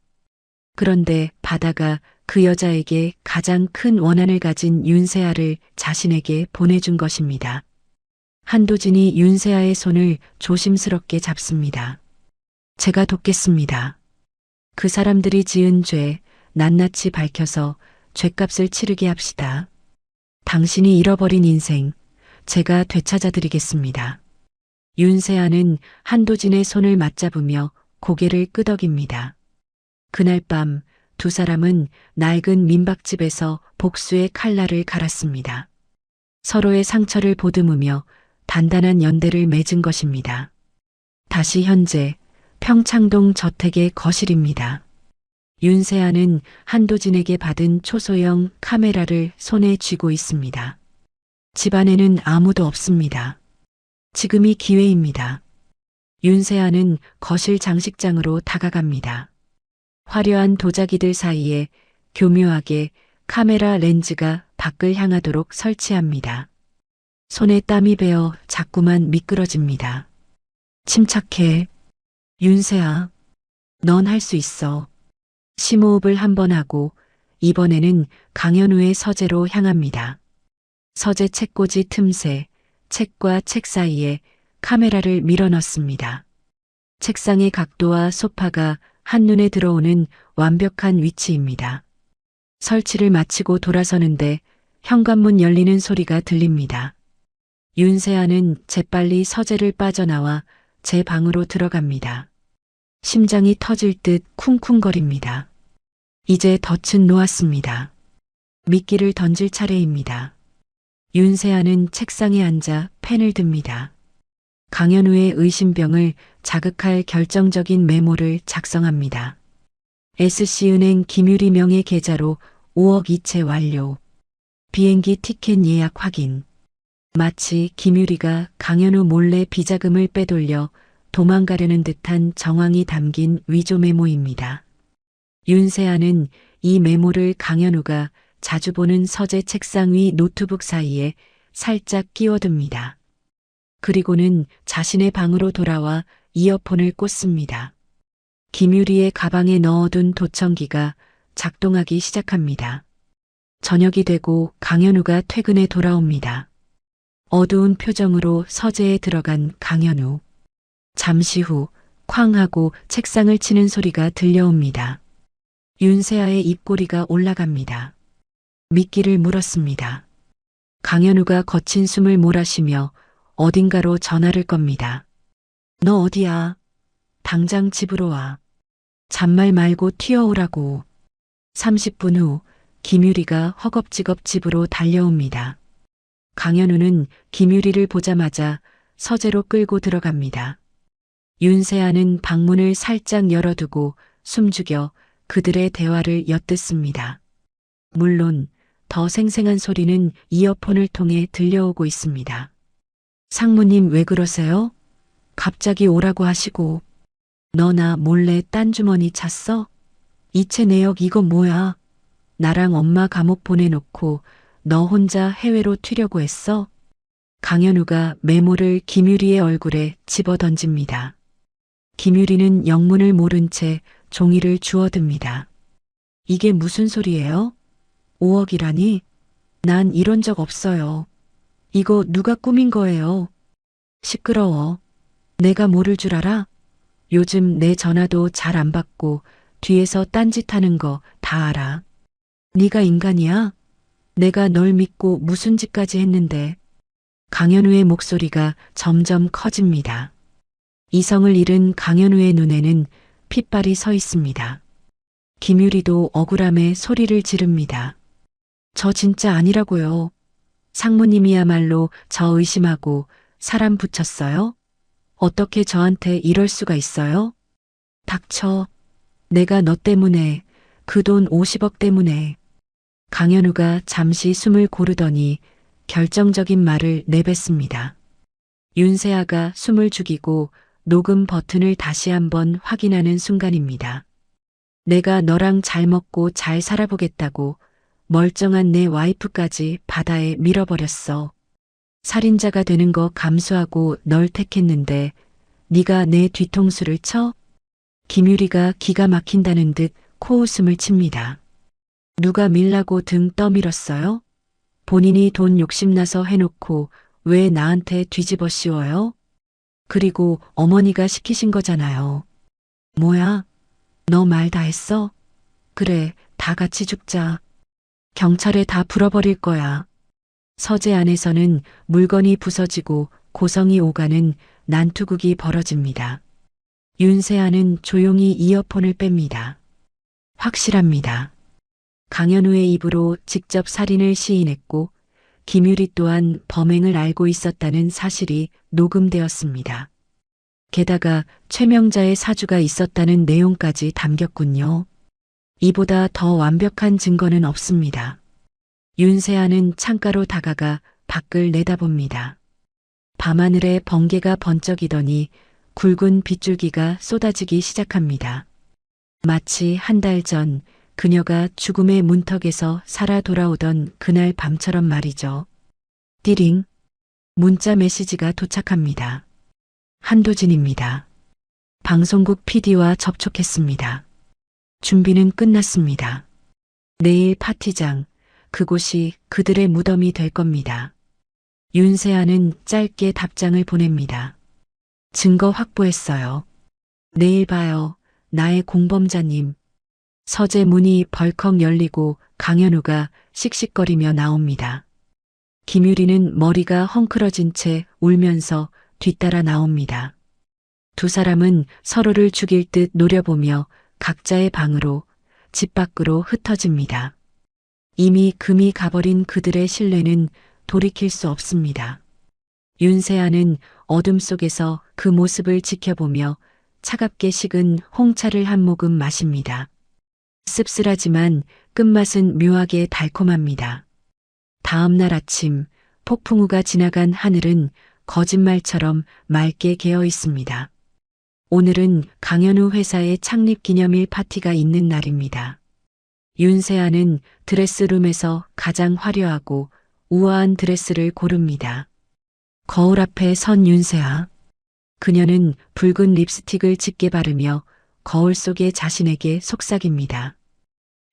그런데 바다가 그 여자에게 가장 큰 원한을 가진 윤세아를 자신에게 보내준 것입니다. 한도진이 윤세아의 손을 조심스럽게 잡습니다. 제가 돕겠습니다. 그 사람들이 지은 죄 낱낱이 밝혀서 죄값을 치르게 합시다. 당신이 잃어버린 인생 제가 되찾아드리겠습니다. 윤세아는 한도진의 손을 맞잡으며 고개를 끄덕입니다. 그날 밤 두 사람은 낡은 민박집에서 복수의 칼날을 갈았습니다. 서로의 상처를 보듬으며 단단한 연대를 맺은 것입니다. 다시 현재 평창동 저택의 거실입니다. 윤세아는 한도진에게 받은 초소형 카메라를 손에 쥐고 있습니다. 집안에는 아무도 없습니다. 지금이 기회입니다. 윤세아는 거실 장식장으로 다가갑니다. 화려한 도자기들 사이에 교묘하게 카메라 렌즈가 밖을 향하도록 설치합니다. 손에 땀이 배어 자꾸만 미끄러집니다. 침착해. 윤세아, 넌 할 수 있어. 심호흡을 한 번 하고 이번에는 강현우의 서재로 향합니다. 서재 책꽂이 틈새, 책과 책 사이에 카메라를 밀어넣습니다. 책상의 각도와 소파가 한눈에 들어오는 완벽한 위치입니다. 설치를 마치고 돌아서는데 현관문 열리는 소리가 들립니다. 윤세아는 재빨리 서재를 빠져나와 제 방으로 들어갑니다. 심장이 터질 듯 쿵쿵거립니다. 이제 덫은 놓았습니다. 미끼를 던질 차례입니다. 윤세아는 책상에 앉아 펜을 듭니다. 강현우의 의심병을 자극할 결정적인 메모를 작성합니다. SC은행 김유리 명의 계좌로 5억 이체 완료. 비행기 티켓 예약 확인. 마치 김유리가 강현우 몰래 비자금을 빼돌려 도망가려는 듯한 정황이 담긴 위조 메모입니다. 윤세아는 이 메모를 강현우가 자주 보는 서재 책상 위 노트북 사이에 살짝 끼워둡니다. 그리고는 자신의 방으로 돌아와 이어폰을 꽂습니다. 김유리의 가방에 넣어둔 도청기가 작동하기 시작합니다. 저녁이 되고 강현우가 퇴근해 돌아옵니다. 어두운 표정으로 서재에 들어간 강현우. 잠시 후 쾅 하고 책상을 치는 소리가 들려옵니다. 윤세아의 입꼬리가 올라갑니다. 미끼를 물었습니다. 강현우가 거친 숨을 몰아쉬며 어딘가로 전화를 겁니다. 너 어디야? 당장 집으로 와. 잔말 말고 튀어오라고. 30분 후 김유리가 허겁지겁 집으로 달려옵니다. 강현우는 김유리를 보자마자 서재로 끌고 들어갑니다. 윤세아는 방문을 살짝 열어두고 숨죽여 그들의 대화를 엿듣습니다. 물론 더 생생한 소리는 이어폰을 통해 들려오고 있습니다. 상무님 왜 그러세요? 갑자기 오라고 하시고. 너 나 몰래 딴 주머니 찼어? 이체 내역 이거 뭐야? 나랑 엄마 감옥 보내놓고 너 혼자 해외로 튀려고 했어? 강현우가 메모를 김유리의 얼굴에 집어던집니다. 김유리는 영문을 모른 채 종이를 주워듭니다. 이게 무슨 소리예요? 5억이라니? 난 이런 적 없어요. 이거 누가 꾸민 거예요? 시끄러워. 내가 모를 줄 알아? 요즘 내 전화도 잘 안 받고 뒤에서 딴짓하는 거 다 알아. 네가 인간이야? 내가 널 믿고 무슨 짓까지 했는데. 강현우의 목소리가 점점 커집니다. 이성을 잃은 강현우의 눈에는 핏발이 서 있습니다. 김유리도 억울함에 소리를 지릅니다. 저 진짜 아니라고요. 상무님이야말로 저 의심하고 사람 붙였어요? 어떻게 저한테 이럴 수가 있어요? 닥쳐. 내가 너 때문에, 그 돈 50억 때문에. 강현우가 잠시 숨을 고르더니 결정적인 말을 내뱉습니다. 윤세아가 숨을 죽이고 녹음 버튼을 다시 한번 확인하는 순간입니다. 내가 너랑 잘 먹고 잘 살아보겠다고 멀쩡한 내 와이프까지 바다에 밀어버렸어. 살인자가 되는 거 감수하고 널 택했는데 네가 내 뒤통수를 쳐? 김유리가 기가 막힌다는 듯 코웃음을 칩니다. 누가 밀라고 등 떠밀었어요? 본인이 돈 욕심나서 해놓고 왜 나한테 뒤집어 씌워요? 그리고 어머니가 시키신 거잖아요. 뭐야? 너 말 다 했어? 그래, 다 같이 죽자. 경찰에 다 불어버릴 거야. 서재 안에서는 물건이 부서지고 고성이 오가는 난투극이 벌어집니다. 윤세아는 조용히 이어폰을 뺍니다. 확실합니다. 강현우의 입으로 직접 살인을 시인했고 김유리 또한 범행을 알고 있었다는 사실이 녹음되었습니다. 게다가 최명자의 사주가 있었다는 내용까지 담겼군요. 이보다 더 완벽한 증거는 없습니다. 윤세아는 창가로 다가가 밖을 내다봅니다. 밤하늘에 번개가 번쩍이더니 굵은 빗줄기가 쏟아지기 시작합니다. 마치 한 달 전 그녀가 죽음의 문턱에서 살아 돌아오던 그날 밤처럼 말이죠. 띠링. 문자 메시지가 도착합니다. 한도진입니다. 방송국 PD와 접촉했습니다. 준비는 끝났습니다. 내일 파티장, 그곳이 그들의 무덤이 될 겁니다. 윤세아는 짧게 답장을 보냅니다. 증거 확보했어요. 내일 봐요. 나의 공범자님. 서재 문이 벌컥 열리고 강현우가 씩씩거리며 나옵니다. 김유리는 머리가 헝클어진 채 울면서 뒤따라 나옵니다. 두 사람은 서로를 죽일 듯 노려보며 각자의 방으로, 집 밖으로 흩어집니다. 이미 금이 가버린 그들의 신뢰는 돌이킬 수 없습니다. 윤세아는 어둠 속에서 그 모습을 지켜보며 차갑게 식은 홍차를 한 모금 마십니다. 씁쓸하지만 끝맛은 묘하게 달콤합니다. 다음 날 아침 폭풍우가 지나간 하늘은 거짓말처럼 맑게 개어 있습니다. 오늘은 강현우 회사의 창립 기념일 파티가 있는 날입니다. 윤세아는 드레스룸에서 가장 화려하고 우아한 드레스를 고릅니다. 거울 앞에 선 윤세아. 그녀는 붉은 립스틱을 짙게 바르며 거울 속의 자신에게 속삭입니다.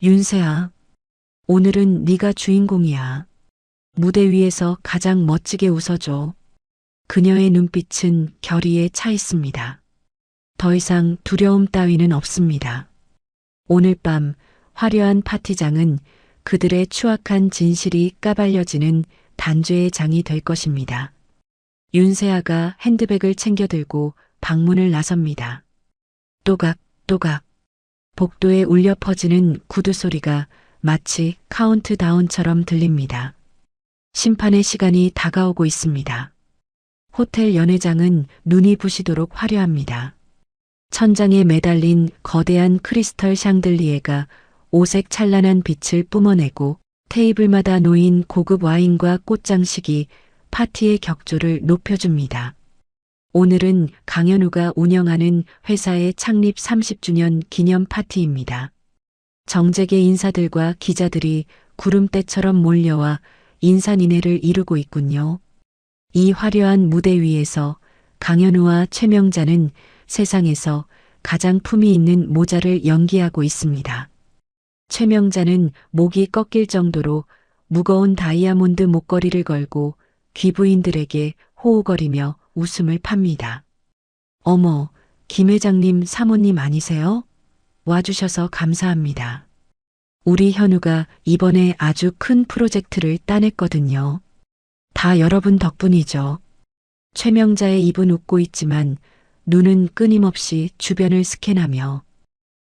윤세아, 오늘은 네가 주인공이야. 무대 위에서 가장 멋지게 웃어줘. 그녀의 눈빛은 결의에 차 있습니다. 더 이상 두려움 따위는 없습니다. 오늘 밤 화려한 파티장은 그들의 추악한 진실이 까발려지는 단죄의 장이 될 것입니다. 윤세아가 핸드백을 챙겨 들고 방문을 나섭니다. 또각또각 복도에 울려 퍼지는 구두 소리가 마치 카운트다운처럼 들립니다. 심판의 시간이 다가오고 있습니다. 호텔 연회장은 눈이 부시도록 화려합니다. 천장에 매달린 거대한 크리스털 샹들리에가 오색 찬란한 빛을 뿜어내고 테이블마다 놓인 고급 와인과 꽃장식이 파티의 격조를 높여줍니다. 오늘은 강현우가 운영하는 회사의 창립 30주년 기념 파티입니다. 정재계 인사들과 기자들이 구름대처럼 몰려와 인산인해를 이루고 있군요. 이 화려한 무대 위에서 강현우와 최명자는 세상에서 가장 품이 있는 모자를 연기하고 있습니다. 최명자는 목이 꺾일 정도로 무거운 다이아몬드 목걸이를 걸고 귀부인들에게 호호거리며 웃음을 팝니다. 어머, 김 회장님 사모님 아니세요? 와주셔서 감사합니다. 우리 현우가 이번에 아주 큰 프로젝트를 따냈거든요. 다 여러분 덕분이죠. 최명자의 입은 웃고 있지만 눈은 끊임없이 주변을 스캔하며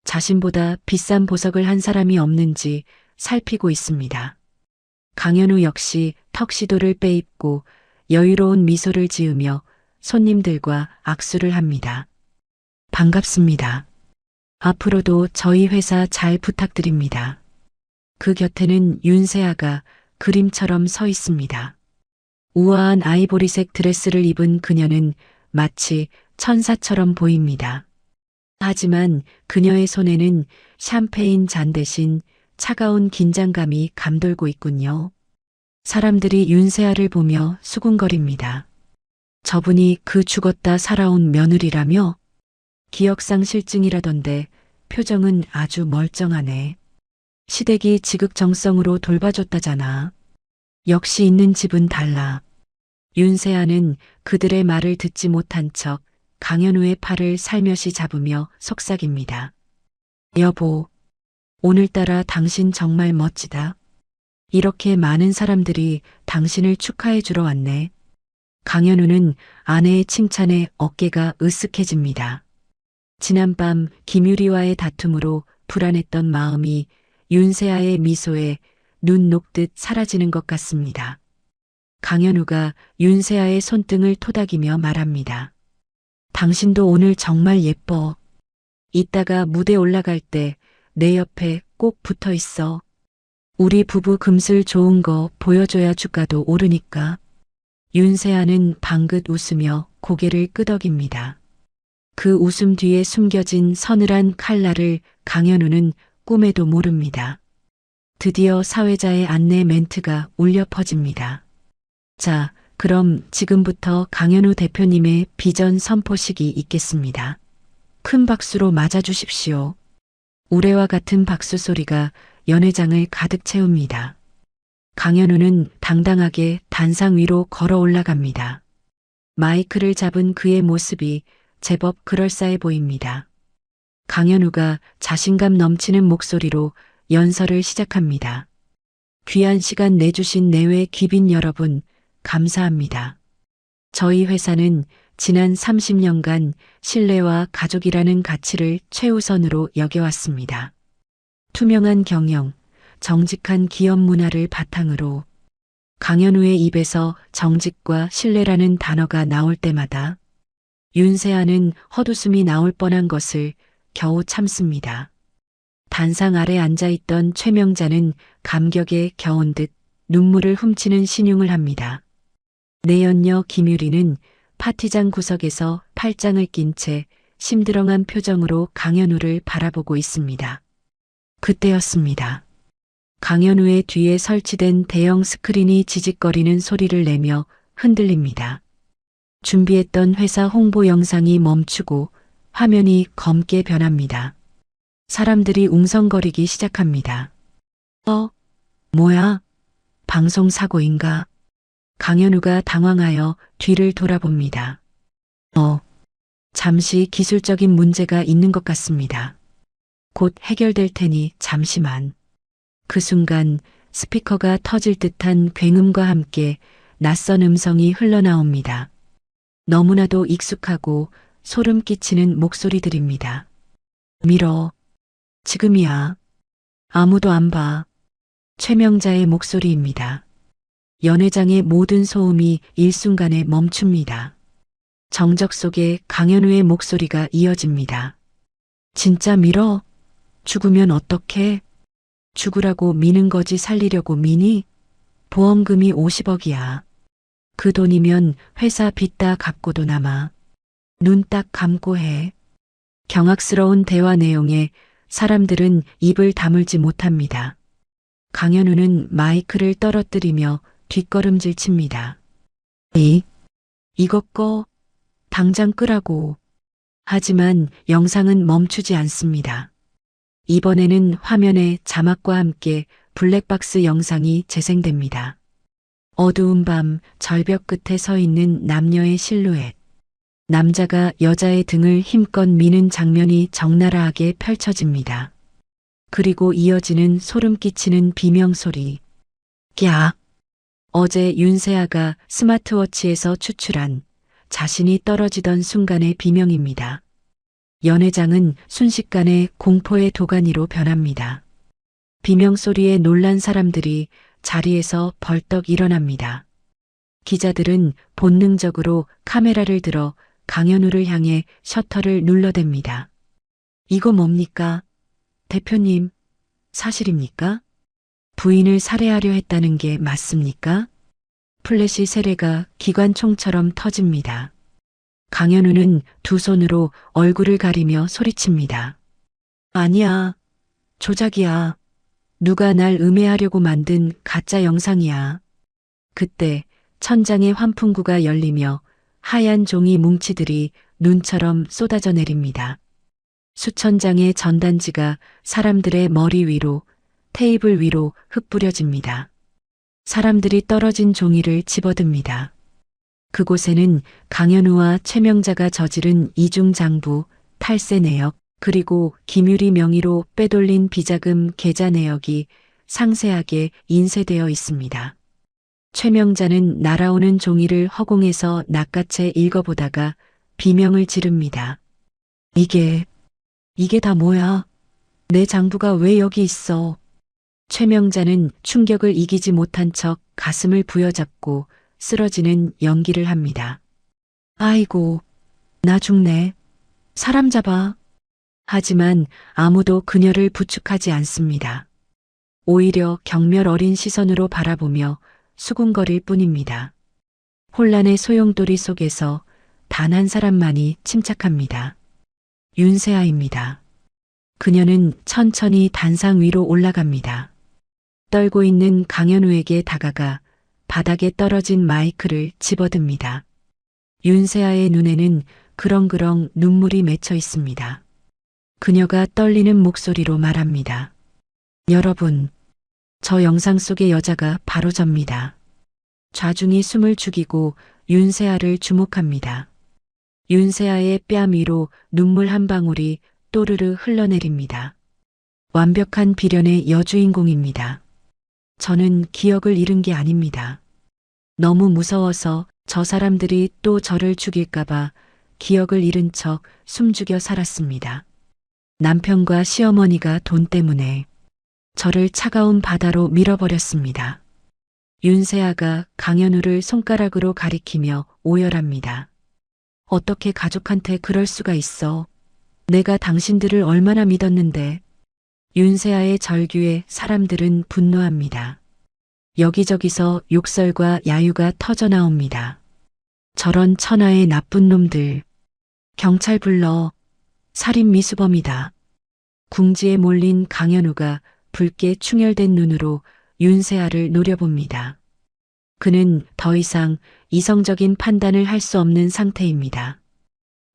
자신보다 비싼 보석을 한 사람이 없는지 살피고 있습니다. 강현우 역시 턱시도를 빼입고 여유로운 미소를 지으며 손님들과 악수를 합니다. 반갑습니다. 앞으로도 저희 회사 잘 부탁드립니다. 그 곁에는 윤세아가 그림처럼 서 있습니다. 우아한 아이보리색 드레스를 입은 그녀는 마치 천사처럼 보입니다. 하지만 그녀의 손에는 샴페인 잔 대신 차가운 긴장감이 감돌고 있군요. 사람들이 윤세아를 보며 수군거립니다. 저분이 그 죽었다 살아온 며느리라며? 기억상실증이라던데 표정은 아주 멀쩡하네. 시댁이 지극정성으로 돌봐줬다잖아. 역시 있는 집은 달라. 윤세아는 그들의 말을 듣지 못한 척 강현우의 팔을 살며시 잡으며 속삭입니다. 여보, 오늘따라 당신 정말 멋지다. 이렇게 많은 사람들이 당신을 축하해 주러 왔네. 강현우는 아내의 칭찬에 어깨가 으쓱해집니다. 지난밤 김유리와의 다툼으로 불안했던 마음이 윤세아의 미소에 눈 녹듯 사라지는 것 같습니다. 강현우가 윤세아의 손등을 토닥이며 말합니다. 당신도 오늘 정말 예뻐. 이따가 무대 올라갈 때 내 옆에 꼭 붙어 있어. 우리 부부 금슬 좋은 거 보여줘야 주가도 오르니까. 윤세아는 방긋 웃으며 고개를 끄덕입니다. 그 웃음 뒤에 숨겨진 서늘한 칼날을 강현우는 꿈에도 모릅니다. 드디어 사회자의 안내 멘트가 울려 퍼집니다. 자, 그럼 지금부터 강현우 대표님의 비전 선포식이 있겠습니다. 큰 박수로 맞아주십시오. 우레와 같은 박수 소리가 연회장을 가득 채웁니다. 강현우는 당당하게 단상 위로 걸어 올라갑니다. 마이크를 잡은 그의 모습이 제법 그럴싸해 보입니다. 강현우가 자신감 넘치는 목소리로 연설을 시작합니다. 귀한 시간 내주신 내외 귀빈 여러분, 감사합니다. 저희 회사는 지난 30년간 신뢰와 가족이라는 가치를 최우선으로 여겨왔습니다. 투명한 경영, 정직한 기업 문화를 바탕으로 강현우의 입에서 정직과 신뢰라는 단어가 나올 때마다 윤세아는 헛웃음이 나올 뻔한 것을 겨우 참습니다. 단상 아래 앉아있던 최명자는 감격에 겨운 듯 눈물을 훔치는 신용을 합니다. 내연녀 김유리는 파티장 구석에서 팔짱을 낀 채 심드렁한 표정으로 강현우를 바라보고 있습니다. 그때였습니다. 강현우의 뒤에 설치된 대형 스크린이 지직거리는 소리를 내며 흔들립니다. 준비했던 회사 홍보 영상이 멈추고 화면이 검게 변합니다. 사람들이 웅성거리기 시작합니다. 뭐야? 방송 사고인가? 강현우가 당황하여 뒤를 돌아봅니다. 잠시 기술적인 문제가 있는 것 같습니다. 곧 해결될 테니 잠시만. 그 순간 스피커가 터질 듯한 굉음과 함께 낯선 음성이 흘러나옵니다. 너무나도 익숙하고 소름 끼치는 목소리들입니다. 밀어. 지금이야. 아무도 안 봐. 최명자의 목소리입니다. 연회장의 모든 소음이 일순간에 멈춥니다. 정적 속에 강현우의 목소리가 이어집니다. 진짜 밀어? 죽으면 어떡해? 죽으라고 미는 거지 살리려고 미니? 보험금이 50억이야. 그 돈이면 회사 빚 다 갚고도 남아. 눈 딱 감고 해. 경악스러운 대화 내용에 사람들은 입을 다물지 못합니다. 강현우는 마이크를 떨어뜨리며 뒷걸음질 칩니다. 이것 꺼. 당장 끄라고. 하지만 영상은 멈추지 않습니다. 이번에는 화면에 자막과 함께 블랙박스 영상이 재생됩니다. 어두운 밤 절벽 끝에 서 있는 남녀의 실루엣. 남자가 여자의 등을 힘껏 미는 장면이 적나라하게 펼쳐집니다. 그리고 이어지는 소름 끼치는 비명소리. 야! 어제 윤세아가 스마트워치에서 추출한 자신이 떨어지던 순간의 비명입니다. 연회장은 순식간에 공포의 도가니로 변합니다. 비명소리에 놀란 사람들이 자리에서 벌떡 일어납니다. 기자들은 본능적으로 카메라를 들어 강현우를 향해 셔터를 눌러댑니다. 이거 뭡니까? 대표님, 사실입니까? 부인을 살해하려 했다는 게 맞습니까? 플래시 세례가 기관총처럼 터집니다. 강현우는 두 손으로 얼굴을 가리며 소리칩니다. 아니야. 조작이야. 누가 날 음해하려고 만든 가짜 영상이야. 그때 천장의 환풍구가 열리며 하얀 종이 뭉치들이 눈처럼 쏟아져 내립니다. 수천 장의 전단지가 사람들의 머리 위로, 테이블 위로 흩뿌려집니다. 사람들이 떨어진 종이를 집어듭니다. 그곳에는 강현우와 최명자가 저지른 이중장부, 탈세 내역, 그리고 김유리 명의로 빼돌린 비자금 계좌 내역이 상세하게 인쇄되어 있습니다. 최명자는 날아오는 종이를 허공에서 낚아채 읽어보다가 비명을 지릅니다. 이게 다 뭐야? 내 장부가 왜 여기 있어? 최명자는 충격을 이기지 못한 척 가슴을 부여잡고 쓰러지는 연기를 합니다. 아이고, 나 죽네. 사람 잡아. 하지만 아무도 그녀를 부축하지 않습니다. 오히려 경멸 어린 시선으로 바라보며 수군거릴 뿐입니다. 혼란의 소용돌이 속에서 단 한 사람만이 침착합니다. 윤세아입니다. 그녀는 천천히 단상 위로 올라갑니다. 떨고 있는 강현우에게 다가가 바닥에 떨어진 마이크를 집어듭니다. 윤세아의 눈에는 그렁그렁 눈물이 맺혀 있습니다. 그녀가 떨리는 목소리로 말합니다. 여러분, 저 영상 속의 여자가 바로 접니다. 좌중이 숨을 죽이고 윤세아를 주목합니다. 윤세아의 뺨 위로 눈물 한 방울이 또르르 흘러내립니다. 완벽한 비련의 여주인공입니다. 저는 기억을 잃은 게 아닙니다. 너무 무서워서 저 사람들이 또 저를 죽일까봐 기억을 잃은 척 숨죽여 살았습니다. 남편과 시어머니가 돈 때문에 저를 차가운 바다로 밀어버렸습니다. 윤세아가 강현우를 손가락으로 가리키며 오열합니다. 어떻게 가족한테 그럴 수가 있어? 내가 당신들을 얼마나 믿었는데. 윤세아의 절규에 사람들은 분노합니다. 여기저기서 욕설과 야유가 터져나옵니다. 저런 천하의 나쁜 놈들. 경찰 불러. 살인 미수범이다. 궁지에 몰린 강현우가 붉게 충혈된 눈으로 윤세아를 노려봅니다. 그는 더 이상 이성적인 판단을 할 수 없는 상태입니다.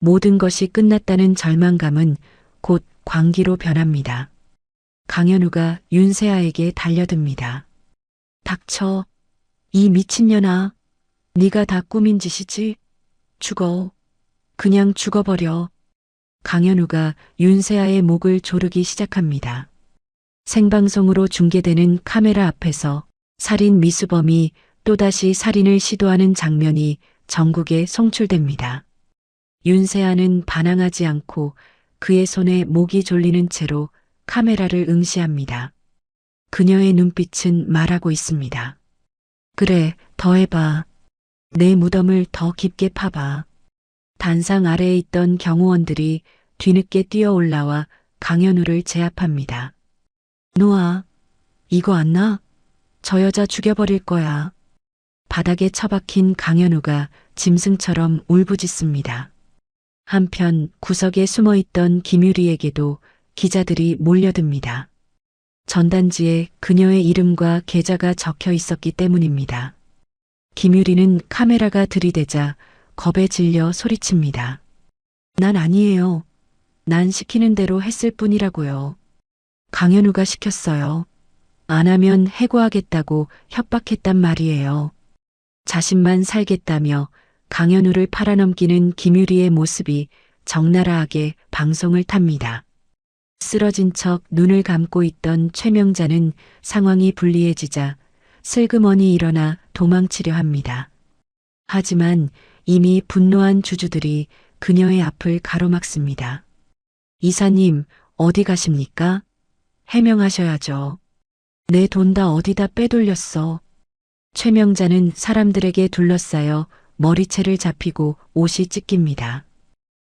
모든 것이 끝났다는 절망감은 곧 광기로 변합니다. 강현우가 윤세아에게 달려듭니다. 닥쳐. 이 미친년아. 네가 다 꾸민 짓이지? 죽어. 그냥 죽어버려. 강현우가 윤세아의 목을 조르기 시작합니다. 생방송으로 중계되는 카메라 앞에서 살인 미수범이 또다시 살인을 시도하는 장면이 전국에 송출됩니다. 윤세아는 반항하지 않고 그의 손에 목이 졸리는 채로 카메라를 응시합니다. 그녀의 눈빛은 말하고 있습니다. 그래, 더 해봐. 내 무덤을 더 깊게 파봐. 단상 아래에 있던 경호원들이 뒤늦게 뛰어 올라와 강현우를 제압합니다. 놓아. 이거 안 나? 저 여자 죽여버릴 거야. 바닥에 처박힌 강현우가 짐승처럼 울부짖습니다. 한편 구석에 숨어있던 김유리에게도 기자들이 몰려듭니다. 전단지에 그녀의 이름과 계좌가 적혀 있었기 때문입니다. 김유리는 카메라가 들이대자 겁에 질려 소리칩니다. 난 아니에요. 난 시키는 대로 했을 뿐이라고요. 강현우가 시켰어요. 안 하면 해고하겠다고 협박했단 말이에요. 자신만 살겠다며 강현우를 팔아넘기는 김유리의 모습이 적나라하게 방송을 탑니다. 쓰러진 척 눈을 감고 있던 최명자는 상황이 불리해지자 슬그머니 일어나 도망치려 합니다. 하지만 이미 분노한 주주들이 그녀의 앞을 가로막습니다. 이사님, 어디 가십니까? 해명하셔야죠. 내 돈 다 어디다 빼돌렸어. 최명자는 사람들에게 둘러싸여 머리채를 잡히고 옷이 찢깁니다.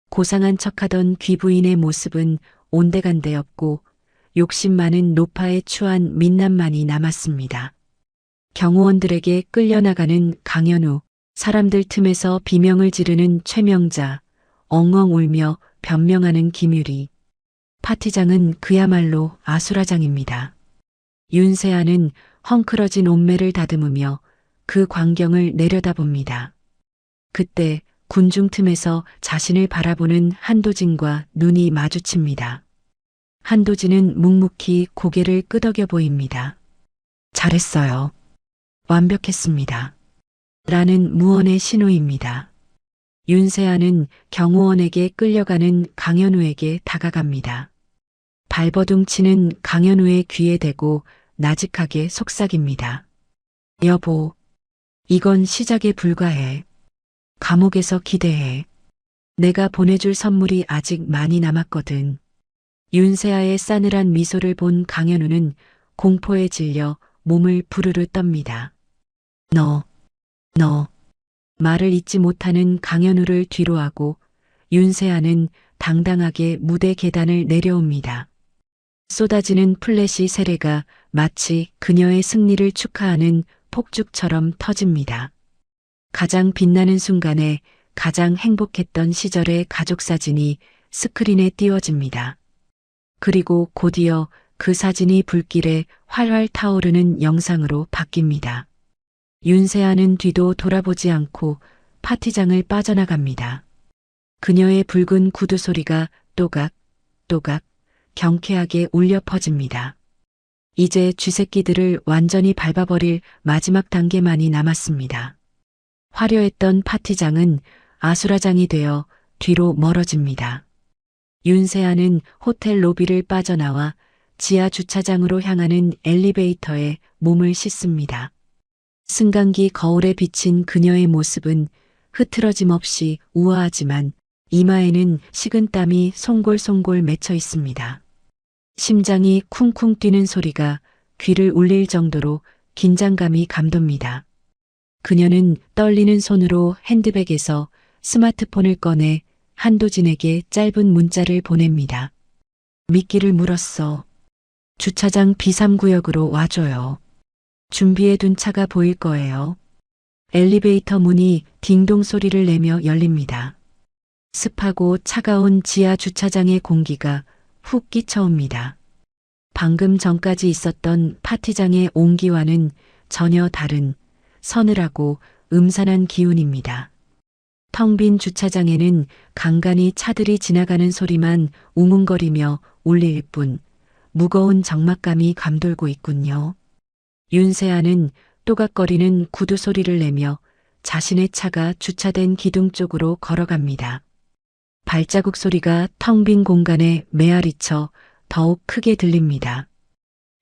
고상한 척하던 귀부인의 모습은 온데간데없고 욕심 많은 노파에 추한 민낯만이 남았습니다. 경호원들에게 끌려나가는 강현우, 사람들 틈에서 비명을 지르는 최명자, 엉엉 울며 변명하는 김유리. 파티장은 그야말로 아수라장입니다. 윤세아는 헝클어진 옷매를 다듬으며 그 광경을 내려다봅니다. 그때 군중 틈에서 자신을 바라보는 한도진과 눈이 마주칩니다. 한도진은 묵묵히 고개를 끄덕여 보입니다. 잘했어요. 완벽했습니다. 라는 무언의 신호입니다. 윤세아는 경호원에게 끌려가는 강현우에게 다가갑니다. 발버둥치는 강현우의 귀에 대고 나직하게 속삭입니다. 여보, 이건 시작에 불과해. 감옥에서 기대해. 내가 보내줄 선물이 아직 많이 남았거든. 윤세아의 싸늘한 미소를 본 강현우는 공포에 질려 몸을 부르르 떱니다. 너. 말을 잇지 못하는 강현우를 뒤로하고 윤세아는 당당하게 무대 계단을 내려옵니다. 쏟아지는 플래시 세례가 마치 그녀의 승리를 축하하는 폭죽처럼 터집니다. 가장 빛나는 순간에 가장 행복했던 시절의 가족사진이 스크린에 띄워집니다. 그리고 곧이어 그 사진이 불길에 활활 타오르는 영상으로 바뀝니다. 윤세아는 뒤도 돌아보지 않고 파티장을 빠져나갑니다. 그녀의 붉은 구두 소리가 또각또각 경쾌하게 울려 퍼집니다. 이제 쥐새끼들을 완전히 밟아버릴 마지막 단계만이 남았습니다. 화려했던 파티장은 아수라장이 되어 뒤로 멀어집니다. 윤세아는 호텔 로비를 빠져나와 지하 주차장으로 향하는 엘리베이터에 몸을 씻습니다. 승강기 거울에 비친 그녀의 모습은 흐트러짐 없이 우아하지만 이마에는 식은땀이 송골송골 맺혀 있습니다. 심장이 쿵쿵 뛰는 소리가 귀를 울릴 정도로 긴장감이 감돕니다. 그녀는 떨리는 손으로 핸드백에서 스마트폰을 꺼내 한도진에게 짧은 문자를 보냅니다. 미끼를 물었어. 주차장 B3구역으로 와줘요. 준비해둔 차가 보일 거예요. 엘리베이터 문이 딩동 소리를 내며 열립니다. 습하고 차가운 지하 주차장의 공기가 훅 끼쳐옵니다. 방금 전까지 있었던 파티장의 온기와는 전혀 다른 서늘하고 음산한 기운입니다. 텅 빈 주차장에는 간간히 차들이 지나가는 소리만 웅웅거리며 울릴 뿐 무거운 적막감이 감돌고 있군요. 윤세아는 또각거리는 구두 소리를 내며 자신의 차가 주차된 기둥 쪽으로 걸어갑니다. 발자국 소리가 텅 빈 공간에 메아리쳐 더욱 크게 들립니다.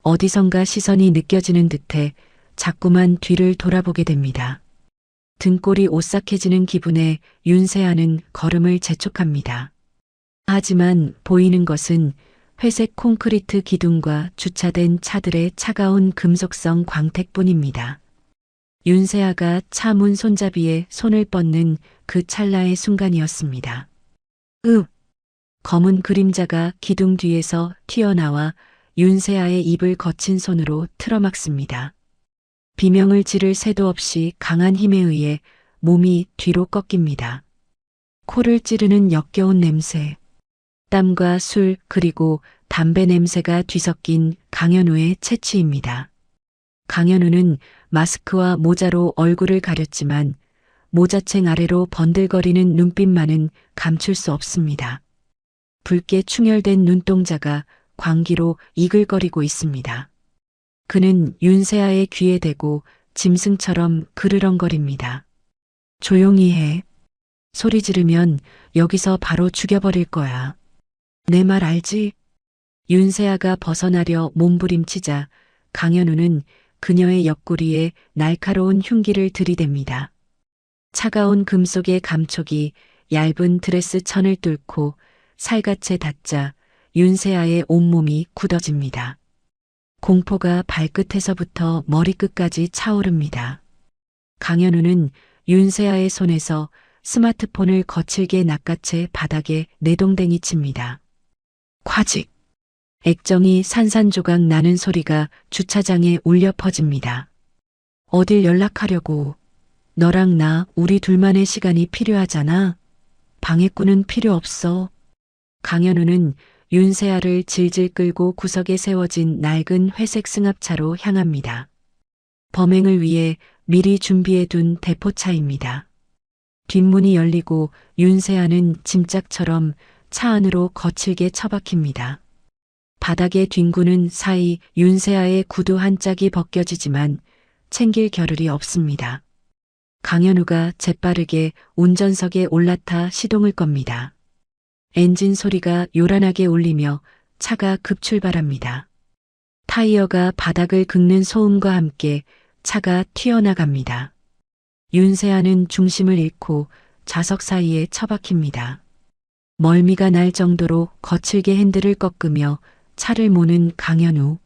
어디선가 시선이 느껴지는 듯해 자꾸만 뒤를 돌아보게 됩니다. 등골이 오싹해지는 기분에 윤세아는 걸음을 재촉합니다. 하지만 보이는 것은 회색 콘크리트 기둥과 주차된 차들의 차가운 금속성 광택뿐입니다. 윤세아가 차 문 손잡이에 손을 뻗는 그 찰나의 순간이었습니다. 검은 그림자가 기둥 뒤에서 튀어나와 윤세아의 입을 거친 손으로 틀어막습니다. 비명을 지를 새도 없이 강한 힘에 의해 몸이 뒤로 꺾입니다. 코를 찌르는 역겨운 냄새, 땀과 술 그리고 담배 냄새가 뒤섞인 강현우의 채취입니다. 강현우는 마스크와 모자로 얼굴을 가렸지만 모자챙 아래로 번들거리는 눈빛만은 감출 수 없습니다. 붉게 충혈된 눈동자가 광기로 이글거리고 있습니다. 그는 윤세아의 귀에 대고 짐승처럼 그르렁거립니다. 조용히 해. 소리 지르면 여기서 바로 죽여버릴 거야. 내 말 알지? 윤세아가 벗어나려 몸부림치자 강현우는 그녀의 옆구리에 날카로운 흉기를 들이댑니다. 차가운 금속의 감촉이 얇은 드레스 천을 뚫고 살갗에 닿자 윤세아의 온몸이 굳어집니다. 공포가 발끝에서부터 머리끝까지 차오릅니다. 강현우는 윤세아의 손에서 스마트폰을 거칠게 낚아채 바닥에 내동댕이 칩니다. 콰직! 액정이 산산조각 나는 소리가 주차장에 울려 퍼집니다. 어딜 연락하려고? 너랑 나 우리 둘만의 시간이 필요하잖아. 방해꾼은 필요 없어. 강현우는 윤세아를 질질 끌고 구석에 세워진 낡은 회색 승합차로 향합니다. 범행을 위해 미리 준비해둔 대포차입니다. 뒷문이 열리고 윤세아는 짐짝처럼 차 안으로 거칠게 처박힙니다. 바닥에 뒹구는 사이 윤세아의 구두 한 짝이 벗겨지지만 챙길 겨를이 없습니다. 강현우가 재빠르게 운전석에 올라타 시동을 겁니다. 엔진 소리가 요란하게 울리며 차가 급출발합니다. 타이어가 바닥을 긁는 소음과 함께 차가 튀어나갑니다. 윤세아는 중심을 잃고 좌석 사이에 처박힙니다. 멀미가 날 정도로 거칠게 핸들을 꺾으며 차를 모는 강현우.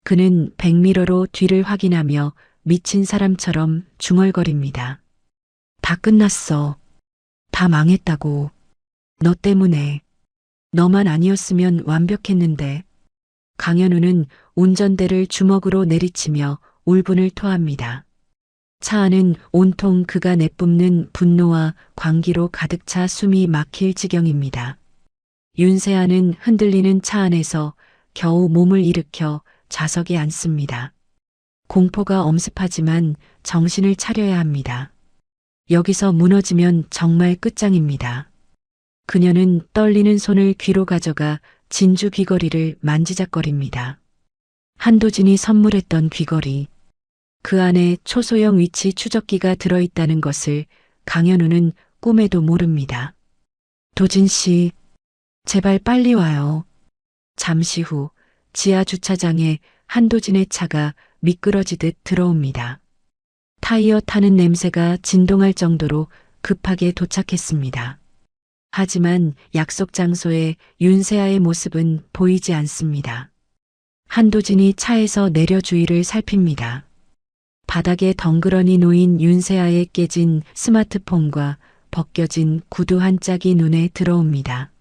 그는 백미러로 뒤를 확인하며 미친 사람처럼 중얼거립니다. 다 끝났어. 다 망했다고. 너 때문에. 너만 아니었으면 완벽했는데. 강현우는 운전대를 주먹으로 내리치며 울분을 토합니다. 차 안은 온통 그가 내뿜는 분노와 광기로 가득 차 숨이 막힐 지경입니다. 윤세아는 흔들리는 차 안에서 겨우 몸을 일으켜 좌석에 앉습니다. 공포가 엄습하지만 정신을 차려야 합니다. 여기서 무너지면 정말 끝장입니다. 그녀는 떨리는 손을 귀로 가져가 진주 귀걸이를 만지작거립니다. 한도진이 선물했던 귀걸이. 그 안에 초소형 위치 추적기가 들어있다는 것을 강현우는 꿈에도 모릅니다. 도진 씨, 제발 빨리 와요. 잠시 후 지하 주차장에 한도진의 차가 미끄러지듯 들어옵니다. 타이어 타는 냄새가 진동할 정도로 급하게 도착했습니다. 하지만 약속 장소에 윤세아의 모습은 보이지 않습니다. 한도진이 차에서 내려 주위를 살핍니다. 바닥에 덩그러니 놓인 윤세아의 깨진 스마트폰과 벗겨진 구두 한 짝이 눈에 들어옵니다.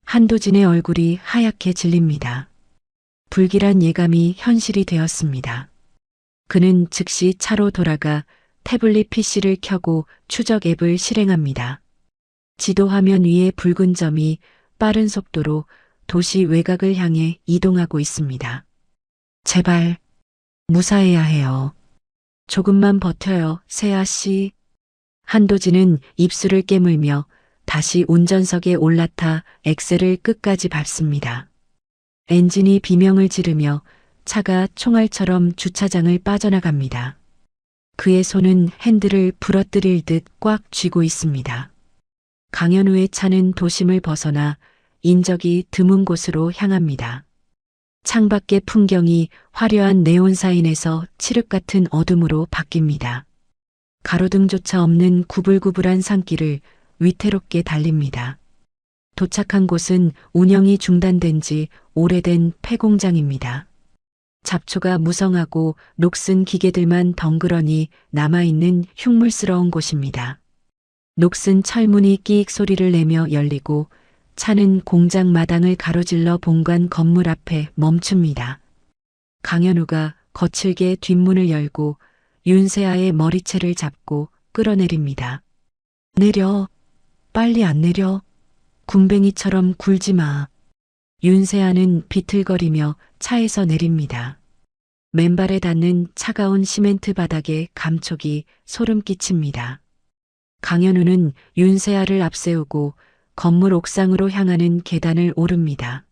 한도진의 얼굴이 하얗게 질립니다. 불길한 예감이 현실이 되었습니다. 그는 즉시 차로 돌아가 태블릿 PC를 켜고 추적 앱을 실행합니다. 지도 화면 위의 붉은 점이 빠른 속도로 도시 외곽을 향해 이동하고 있습니다. 제발 무사해야 해요. 조금만 버텨요, 세아 씨. 한도진은 입술을 깨물며 다시 운전석에 올라타 엑셀을 끝까지 밟습니다. 엔진이 비명을 지르며 차가 총알처럼 주차장을 빠져나갑니다. 그의 손은 핸들을 부러뜨릴 듯 꽉 쥐고 있습니다. 강현우의 차는 도심을 벗어나 인적이 드문 곳으로 향합니다. 창밖의 풍경이 화려한 네온 사인에서 칠흑 같은 어둠으로 바뀝니다. 가로등조차 없는 구불구불한 산길을 위태롭게 달립니다. 도착한 곳은 운영이 중단된 지 오래된 폐공장입니다. 잡초가 무성하고 녹슨 기계들만 덩그러니 남아있는 흉물스러운 곳입니다. 녹슨 철문이 끼익 소리를 내며 열리고 차는 공장 마당을 가로질러 본관 건물 앞에 멈춥니다. 강현우가 거칠게 뒷문을 열고 윤세아의 머리채를 잡고 끌어내립니다. 내려. 빨리 안 내려. 군뱅이처럼 굴지 마. 윤세아는 비틀거리며 차에서 내립니다. 맨발에 닿는 차가운 시멘트 바닥에 감촉이 소름 끼칩니다. 강현우는 윤세아를 앞세우고 건물 옥상으로 향하는 계단을 오릅니다.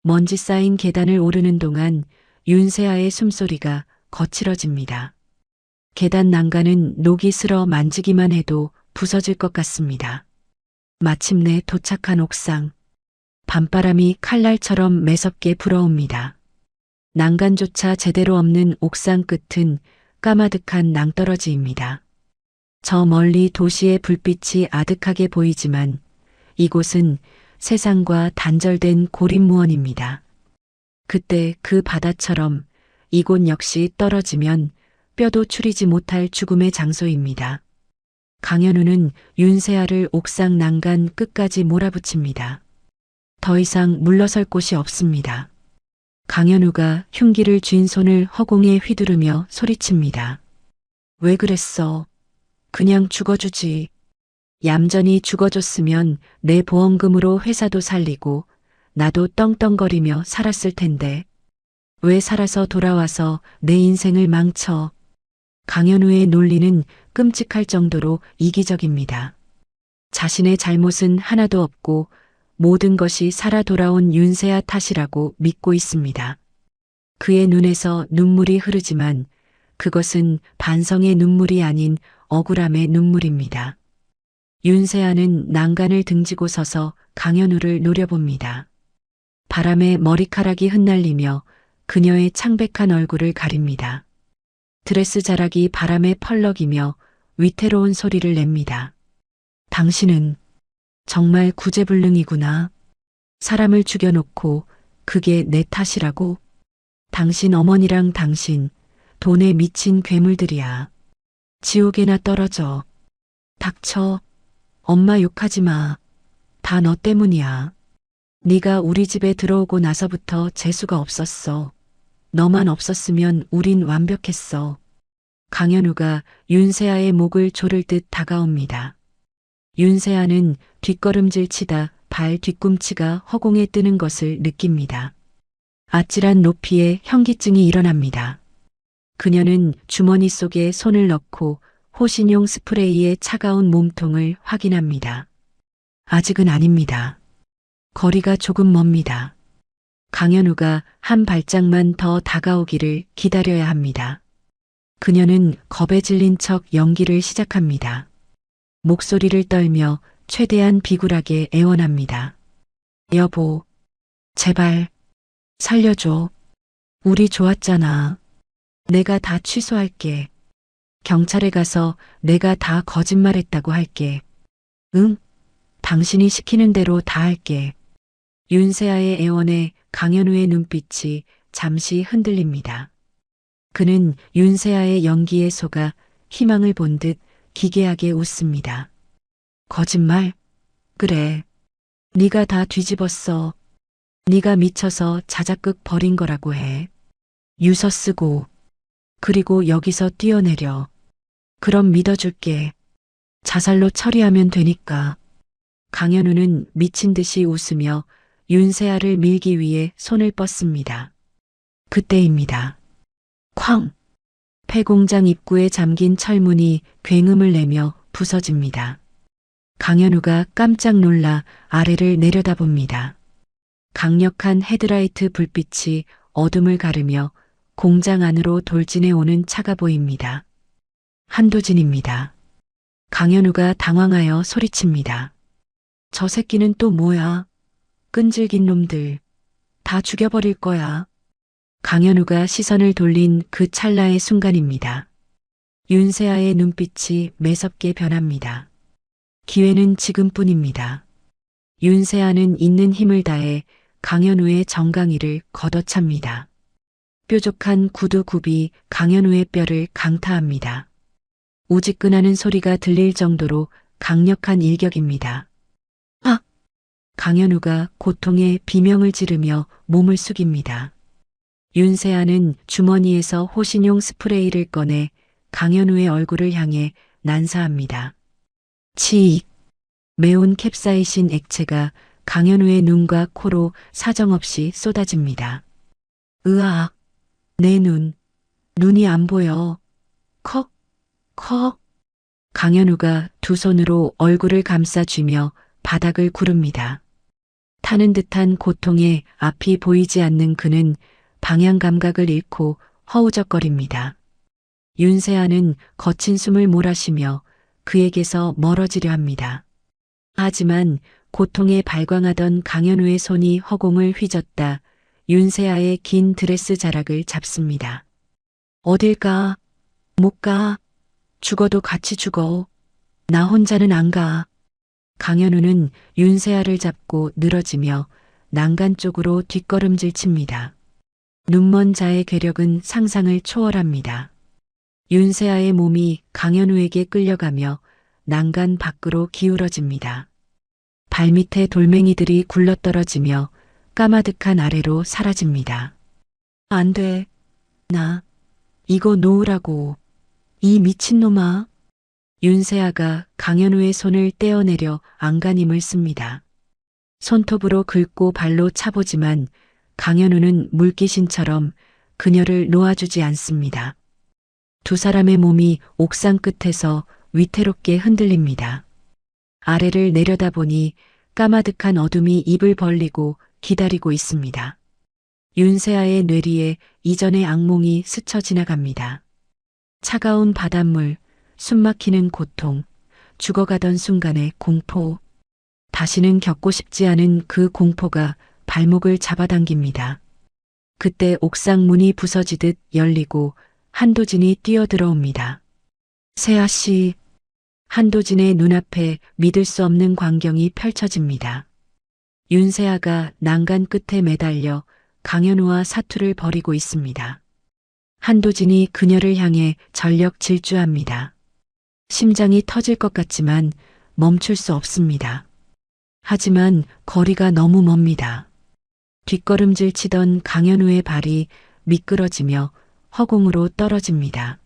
먼지 쌓인 계단을 오르는 동안 윤세아의 숨소리가 거칠어집니다. 계단 난간은 녹이 슬어 만지기만 해도 부서질 것 같습니다. 마침내 도착한 옥상. 밤바람이 칼날처럼 매섭게 불어옵니다. 난간조차 제대로 없는 옥상 끝은 까마득한 낭떠러지입니다. 저 멀리 도시의 불빛이 아득하게 보이지만 이곳은 세상과 단절된 고립무원입니다. 그때 그 바다처럼 이곳 역시 떨어지면 뼈도 추리지 못할 죽음의 장소입니다. 강현우는 윤세아를 옥상 난간 끝까지 몰아붙입니다. 더 이상 물러설 곳이 없습니다. 강현우가 흉기를 쥔 손을 허공에 휘두르며 소리칩니다. 왜 그랬어? 그냥 죽어주지. 얌전히 죽어줬으면 내 보험금으로 회사도 살리고 나도 떵떵거리며 살았을 텐데. 왜 살아서 돌아와서 내 인생을 망쳐? 강현우의 논리는 끔찍할 정도로 이기적입니다. 자신의 잘못은 하나도 없고 모든 것이 살아 돌아온 윤세아 탓이라고 믿고 있습니다. 그의 눈에서 눈물이 흐르지만 그것은 반성의 눈물이 아닌 억울함의 눈물입니다. 윤세아는 난간을 등지고 서서 강현우를 노려봅니다. 바람에 머리카락이 흩날리며 그녀의 창백한 얼굴을 가립니다. 드레스 자락이 바람에 펄럭이며 위태로운 소리를 냅니다. 당신은 정말 구제불능이구나. 사람을 죽여놓고 그게 내 탓이라고? 당신 어머니랑 당신 돈에 미친 괴물들이야. 지옥에나 떨어져. 닥쳐. 엄마 욕하지 마. 다 너 때문이야. 네가 우리 집에 들어오고 나서부터 재수가 없었어. 너만 없었으면 우린 완벽했어. 강현우가 윤세아의 목을 조를 듯 다가옵니다. 윤세아는 뒷걸음질 치다 발 뒤꿈치가 허공에 뜨는 것을 느낍니다. 아찔한 높이에 현기증이 일어납니다. 그녀는 주머니 속에 손을 넣고 호신용 스프레이의 차가운 몸통을 확인합니다. 아직은 아닙니다. 거리가 조금 멉니다. 강현우가 한 발짝만 더 다가오기를 기다려야 합니다. 그녀는 겁에 질린 척 연기를 시작합니다. 목소리를 떨며 최대한 비굴하게 애원합니다. 여보, 제발, 살려줘. 우리 좋았잖아. 내가 다 취소할게. 경찰에 가서 내가 다 거짓말했다고 할게. 응? 당신이 시키는 대로 다 할게. 윤세아의 애원에 강현우의 눈빛이 잠시 흔들립니다. 그는 윤세아의 연기에 속아 희망을 본 듯 기괴하게 웃습니다. 거짓말? 그래. 네가 다 뒤집었어. 네가 미쳐서 자작극 벌인 거라고 해. 유서 쓰고 그리고 여기서 뛰어내려. 그럼 믿어줄게. 자살로 처리하면 되니까. 강현우는 미친 듯이 웃으며 윤세아를 밀기 위해 손을 뻗습니다. 그때입니다. 쾅! 폐공장 입구에 잠긴 철문이 굉음을 내며 부서집니다. 강현우가 깜짝 놀라 아래를 내려다봅니다. 강력한 헤드라이트 불빛이 어둠을 가르며 공장 안으로 돌진해 오는 차가 보입니다. 한도진입니다. 강현우가 당황하여 소리칩니다. 저 새끼는 또 뭐야? 끈질긴 놈들. 다 죽여버릴 거야. 강현우가 시선을 돌린 그 찰나의 순간입니다. 윤세아의 눈빛이 매섭게 변합니다. 기회는 지금뿐입니다. 윤세아는 있는 힘을 다해 강현우의 정강이를 걷어찹니다. 뾰족한 구두굽이 강현우의 뼈를 강타합니다. 우지끈하는 소리가 들릴 정도로 강력한 일격입니다. 아! 강현우가 고통에 비명을 지르며 몸을 숙입니다. 윤세아는 주머니에서 호신용 스프레이를 꺼내 강현우의 얼굴을 향해 난사합니다. 치익! 매운 캡사이신 액체가 강현우의 눈과 코로 사정없이 쏟아집니다. 으악! 내 눈이 안 보여. 컥! 컥! 강현우가 두 손으로 얼굴을 감싸쥐며 바닥을 구릅니다. 타는 듯한 고통에 앞이 보이지 않는 그는 방향 감각을 잃고 허우적거립니다. 윤세아는 거친 숨을 몰아쉬며 그에게서 멀어지려 합니다. 하지만 고통에 발광하던 강현우의 손이 허공을 휘젓다 윤세아의 긴 드레스 자락을 잡습니다. 어딜 가? 못 가. 죽어도 같이 죽어. 나 혼자는 안 가. 강현우는 윤세아를 잡고 늘어지며 난간 쪽으로 뒷걸음질 칩니다. 눈먼 자의 괴력은 상상을 초월합니다. 윤세아의 몸이 강현우에게 끌려가며 난간 밖으로 기울어집니다. 발밑에 돌멩이들이 굴러떨어지며 까마득한 아래로 사라집니다. 안 돼. 나 이거 놓으라고. 이 미친놈아. 윤세아가 강현우의 손을 떼어내려 안간힘을 씁니다. 손톱으로 긁고 발로 차보지만 강현우는 물귀신처럼 그녀를 놓아주지 않습니다. 두 사람의 몸이 옥상 끝에서 위태롭게 흔들립니다. 아래를 내려다보니 까마득한 어둠이 입을 벌리고 기다리고 있습니다. 윤세아의 뇌리에 이전의 악몽이 스쳐 지나갑니다. 차가운 바닷물, 숨막히는 고통, 죽어가던 순간의 공포. 다시는 겪고 싶지 않은 그 공포가 발목을 잡아당깁니다. 그때 옥상 문이 부서지듯 열리고 한도진이 뛰어들어옵니다. 세아 씨. 한도진의 눈앞에 믿을 수 없는 광경이 펼쳐집니다. 윤세아가 난간 끝에 매달려 강현우와 사투를 벌이고 있습니다. 한도진이 그녀를 향해 전력 질주합니다. 심장이 터질 것 같지만 멈출 수 없습니다. 하지만 거리가 너무 멉니다. 뒷걸음질 치던 강현우의 발이 미끄러지며 허공으로 떨어집니다.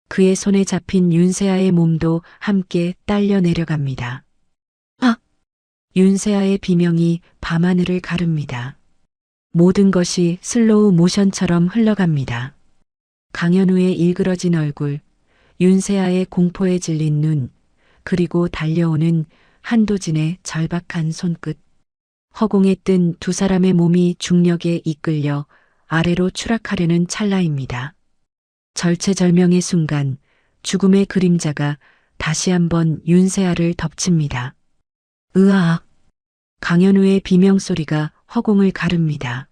그의 손에 잡힌 윤세아의 몸도 함께 딸려 내려갑니다. 아! 윤세아의 비명이 밤하늘을 가릅니다. 모든 것이 슬로우 모션처럼 흘러갑니다. 강현우의 일그러진 얼굴, 윤세아의 공포에 질린 눈, 그리고 달려오는 한도진의 절박한 손끝. 허공에 뜬 두 사람의 몸이 중력에 이끌려 아래로 추락하려는 찰나입니다. 절체절명의 순간 죽음의 그림자가 다시 한번 윤세아를 덮칩니다. 으악! 강현우의 비명소리가 허공을 가릅니다.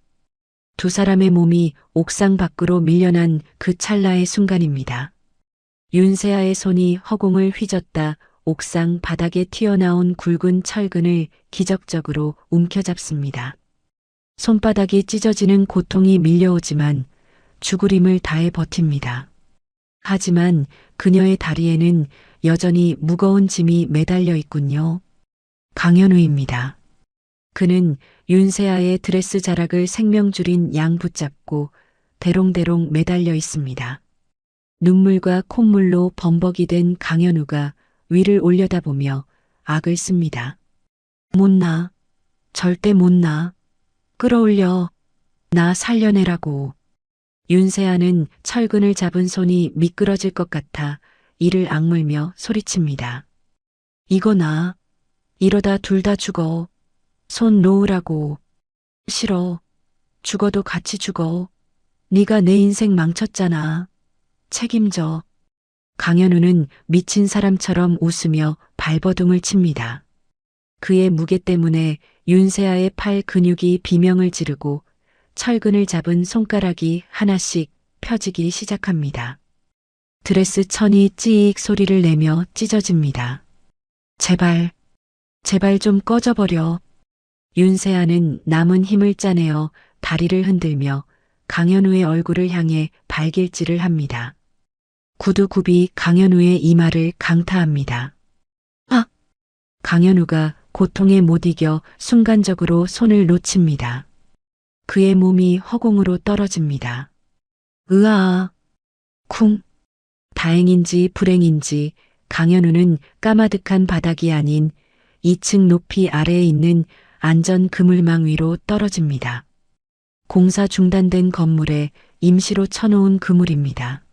두 사람의 몸이 옥상 밖으로 밀려난 그 찰나의 순간입니다. 윤세아의 손이 허공을 휘젓다 옥상 바닥에 튀어나온 굵은 철근을 기적적으로 움켜잡습니다. 손바닥이 찢어지는 고통이 밀려오지만 죽을 힘을 다해 버팁니다. 하지만 그녀의 다리에는 여전히 무거운 짐이 매달려 있군요. 강현우입니다. 그는 윤세아의 드레스 자락을 생명줄인 양 붙잡고 대롱대롱 매달려 있습니다. 눈물과 콧물로 범벅이 된 강현우가 위를 올려다보며 악을 씁니다. 못 나. 절대 못 나. 끌어올려. 나 살려내라고. 윤세아는 철근을 잡은 손이 미끄러질 것 같아 이를 악물며 소리칩니다. 이거 나. 이러다 둘 다 죽어. 손 놓으라고. 싫어. 죽어도 같이 죽어. 네가 내 인생 망쳤잖아. 책임져. 강현우는 미친 사람처럼 웃으며 발버둥을 칩니다. 그의 무게 때문에 윤세아의 팔 근육이 비명을 지르고 철근을 잡은 손가락이 하나씩 펴지기 시작합니다. 드레스 천이 찌익 소리를 내며 찢어집니다. 제발, 제발 좀 꺼져버려. 윤세아는 남은 힘을 짜내어 다리를 흔들며 강현우의 얼굴을 향해 발길질을 합니다. 구두굽이 강현우의 이마를 강타합니다. 아! 강현우가 고통에 못 이겨 순간적으로 손을 놓칩니다. 그의 몸이 허공으로 떨어집니다. 으아! 쿵! 다행인지 불행인지 강현우는 까마득한 바닥이 아닌 2층 높이 아래에 있는 안전 그물망 위로 떨어집니다. 공사 중단된 건물에 임시로 쳐놓은 그물입니다.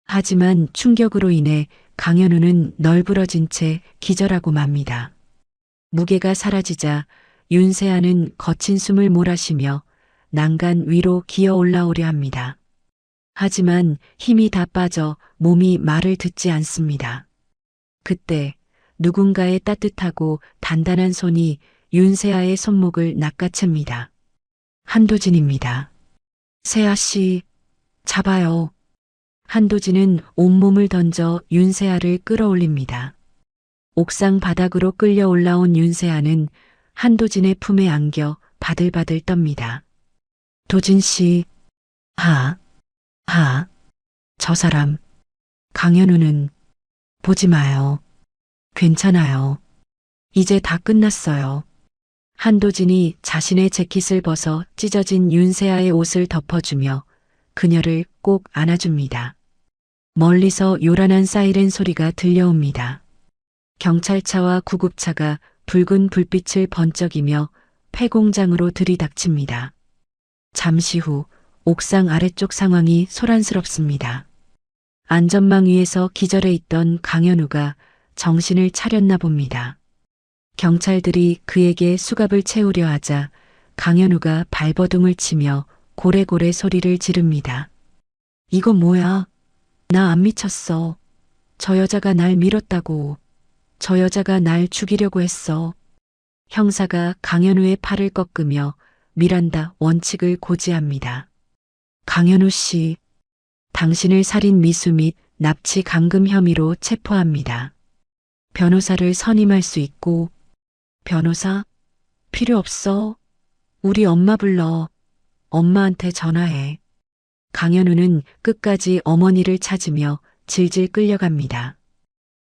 하지만 충격으로 인해 강현우는 널브러진 채 기절하고 맙니다. 무게가 사라지자 윤세아는 거친 숨을 몰아쉬며 난간 위로 기어 올라오려 합니다. 하지만 힘이 다 빠져 몸이 말을 듣지 않습니다. 그때 누군가의 따뜻하고 단단한 손이 윤세아의 손목을 낚아챕니다. 한도진입니다. 세아 씨, 잡아요. 한도진은 온몸을 던져 윤세아를 끌어올립니다. 옥상 바닥으로 끌려 올라온 윤세아는 한도진의 품에 안겨 바들바들 떱니다. 도진 씨, 저 사람, 강현우는 보지 마요. 괜찮아요. 이제 다 끝났어요. 한도진이 자신의 재킷을 벗어 찢어진 윤세아의 옷을 덮어주며 그녀를 꼭 안아줍니다. 멀리서 요란한 사이렌 소리가 들려옵니다. 경찰차와 구급차가 붉은 불빛을 번쩍이며 폐공장으로 들이닥칩니다. 잠시 후 옥상 아래쪽 상황이 소란스럽습니다. 안전망 위에서 기절해 있던 강현우가 정신을 차렸나 봅니다. 경찰들이 그에게 수갑을 채우려 하자 강현우가 발버둥을 치며 고래고래 소리를 지릅니다. 이거 뭐야? 나 안 미쳤어. 저 여자가 날 밀었다고. 저 여자가 날 죽이려고 했어. 형사가 강현우의 팔을 꺾으며 미란다 원칙을 고지합니다. 강현우 씨, 당신을 살인 미수 및 납치 감금 혐의로 체포합니다. 변호사를 선임할 수 있고, 변호사? 필요 없어. 우리 엄마 불러. 엄마한테 전화해. 강현우는 끝까지 어머니를 찾으며 질질 끌려갑니다.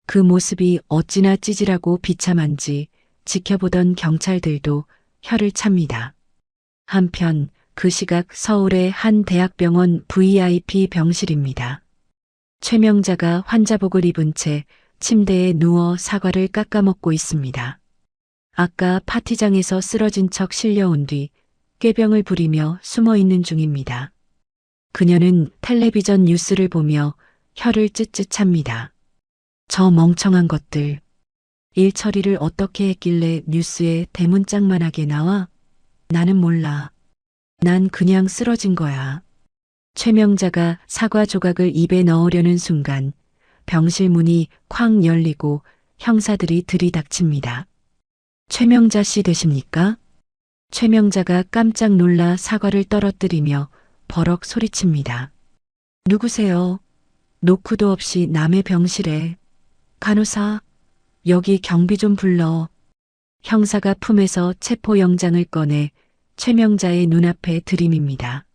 그 모습이 어찌나 찌질하고 비참한지 지켜보던 경찰들도 혀를 찹니다. 한편 그 시각 서울의 한 대학병원 VIP 병실입니다. 최명자가 환자복을 입은 채 침대에 누워 사과를 깎아먹고 있습니다. 아까 파티장에서 쓰러진 척 실려온 뒤 꾀병을 부리며 숨어 있는 중입니다. 그녀는 텔레비전 뉴스를 보며 혀를 쯧쯧 찹니다. 저 멍청한 것들. 일 처리를 어떻게 했길래 뉴스에 대문짝만하게 나와? 나는 몰라. 난 그냥 쓰러진 거야. 최명자가 사과 조각을 입에 넣으려는 순간 병실 문이 쾅 열리고 형사들이 들이닥칩니다. 최명자 씨 되십니까? 최명자가 깜짝 놀라 사과를 떨어뜨리며 버럭 소리칩니다. 누구세요? 노크도 없이 남의 병실에. 간호사, 여기 경비 좀 불러. 형사가 품에서 체포영장을 꺼내 최명자의 눈앞에 들이밉니다.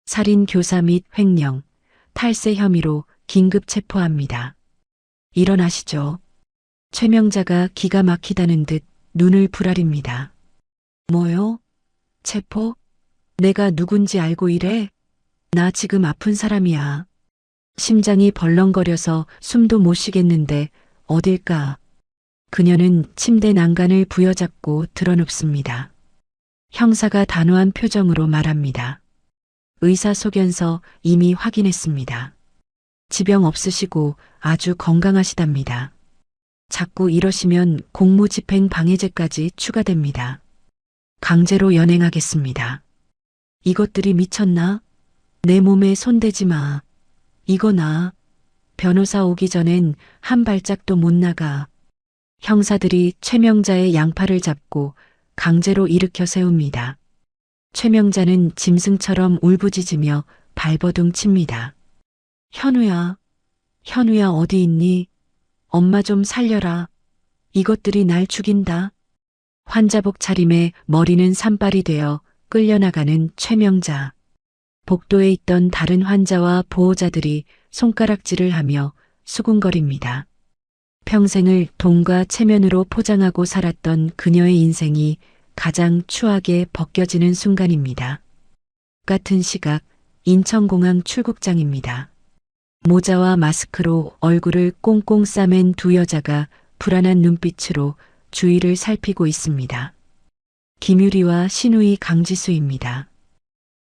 살인 교사 및 횡령, 탈세 혐의로 긴급 체포합니다. 일어나시죠. 최명자가 기가 막히다는 듯 눈을 부라립니다. 뭐요? 체포? 내가 누군지 알고 이래? 나 지금 아픈 사람이야. 심장이 벌렁거려서 숨도 못 쉬겠는데 어딜까? 그녀는 침대 난간을 부여잡고 드러눕습니다. 형사가 단호한 표정으로 말합니다. 의사소견서 이미 확인했습니다. 지병 없으시고 아주 건강하시답니다. 자꾸 이러시면 공무집행 방해죄까지 추가됩니다. 강제로 연행하겠습니다. 이것들이 미쳤나? 내 몸에 손대지 마. 이거 나. 변호사 오기 전엔 한 발짝도 못 나가. 형사들이 최명자의 양팔을 잡고 강제로 일으켜 세웁니다. 최명자는 짐승처럼 울부짖으며 발버둥 칩니다. 현우야, 현우야 어디 있니? 엄마 좀 살려라. 이것들이 날 죽인다. 환자복 차림에 머리는 산발이 되어 끌려나가는 최명자. 복도에 있던 다른 환자와 보호자들이 손가락질을 하며 수군거립니다. 평생을 돈과 체면으로 포장하고 살았던 그녀의 인생이 가장 추하게 벗겨지는 순간입니다. 같은 시각 인천공항 출국장입니다. 모자와 마스크로 얼굴을 꽁꽁 싸맨 두 여자가 불안한 눈빛으로 주위를 살피고 있습니다. 김유리와 신우이 강지수입니다.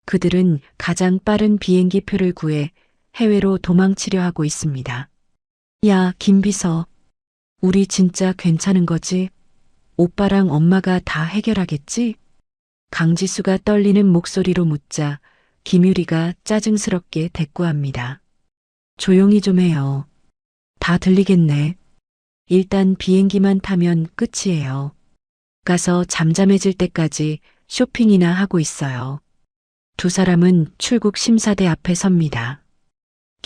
그들은 가장 빠른 비행기 표를 구해 해외로 도망치려 하고 있습니다. 야, 김비서. 우리 진짜 괜찮은 거지? 오빠랑 엄마가 다 해결하겠지? 강지수가 떨리는 목소리로 묻자 김유리가 짜증스럽게 대꾸합니다. 조용히 좀 해요. 다 들리겠네. 일단 비행기만 타면 끝이에요. 가서 잠잠해질 때까지 쇼핑이나 하고 있어요. 두 사람은 출국 심사대 앞에 섭니다.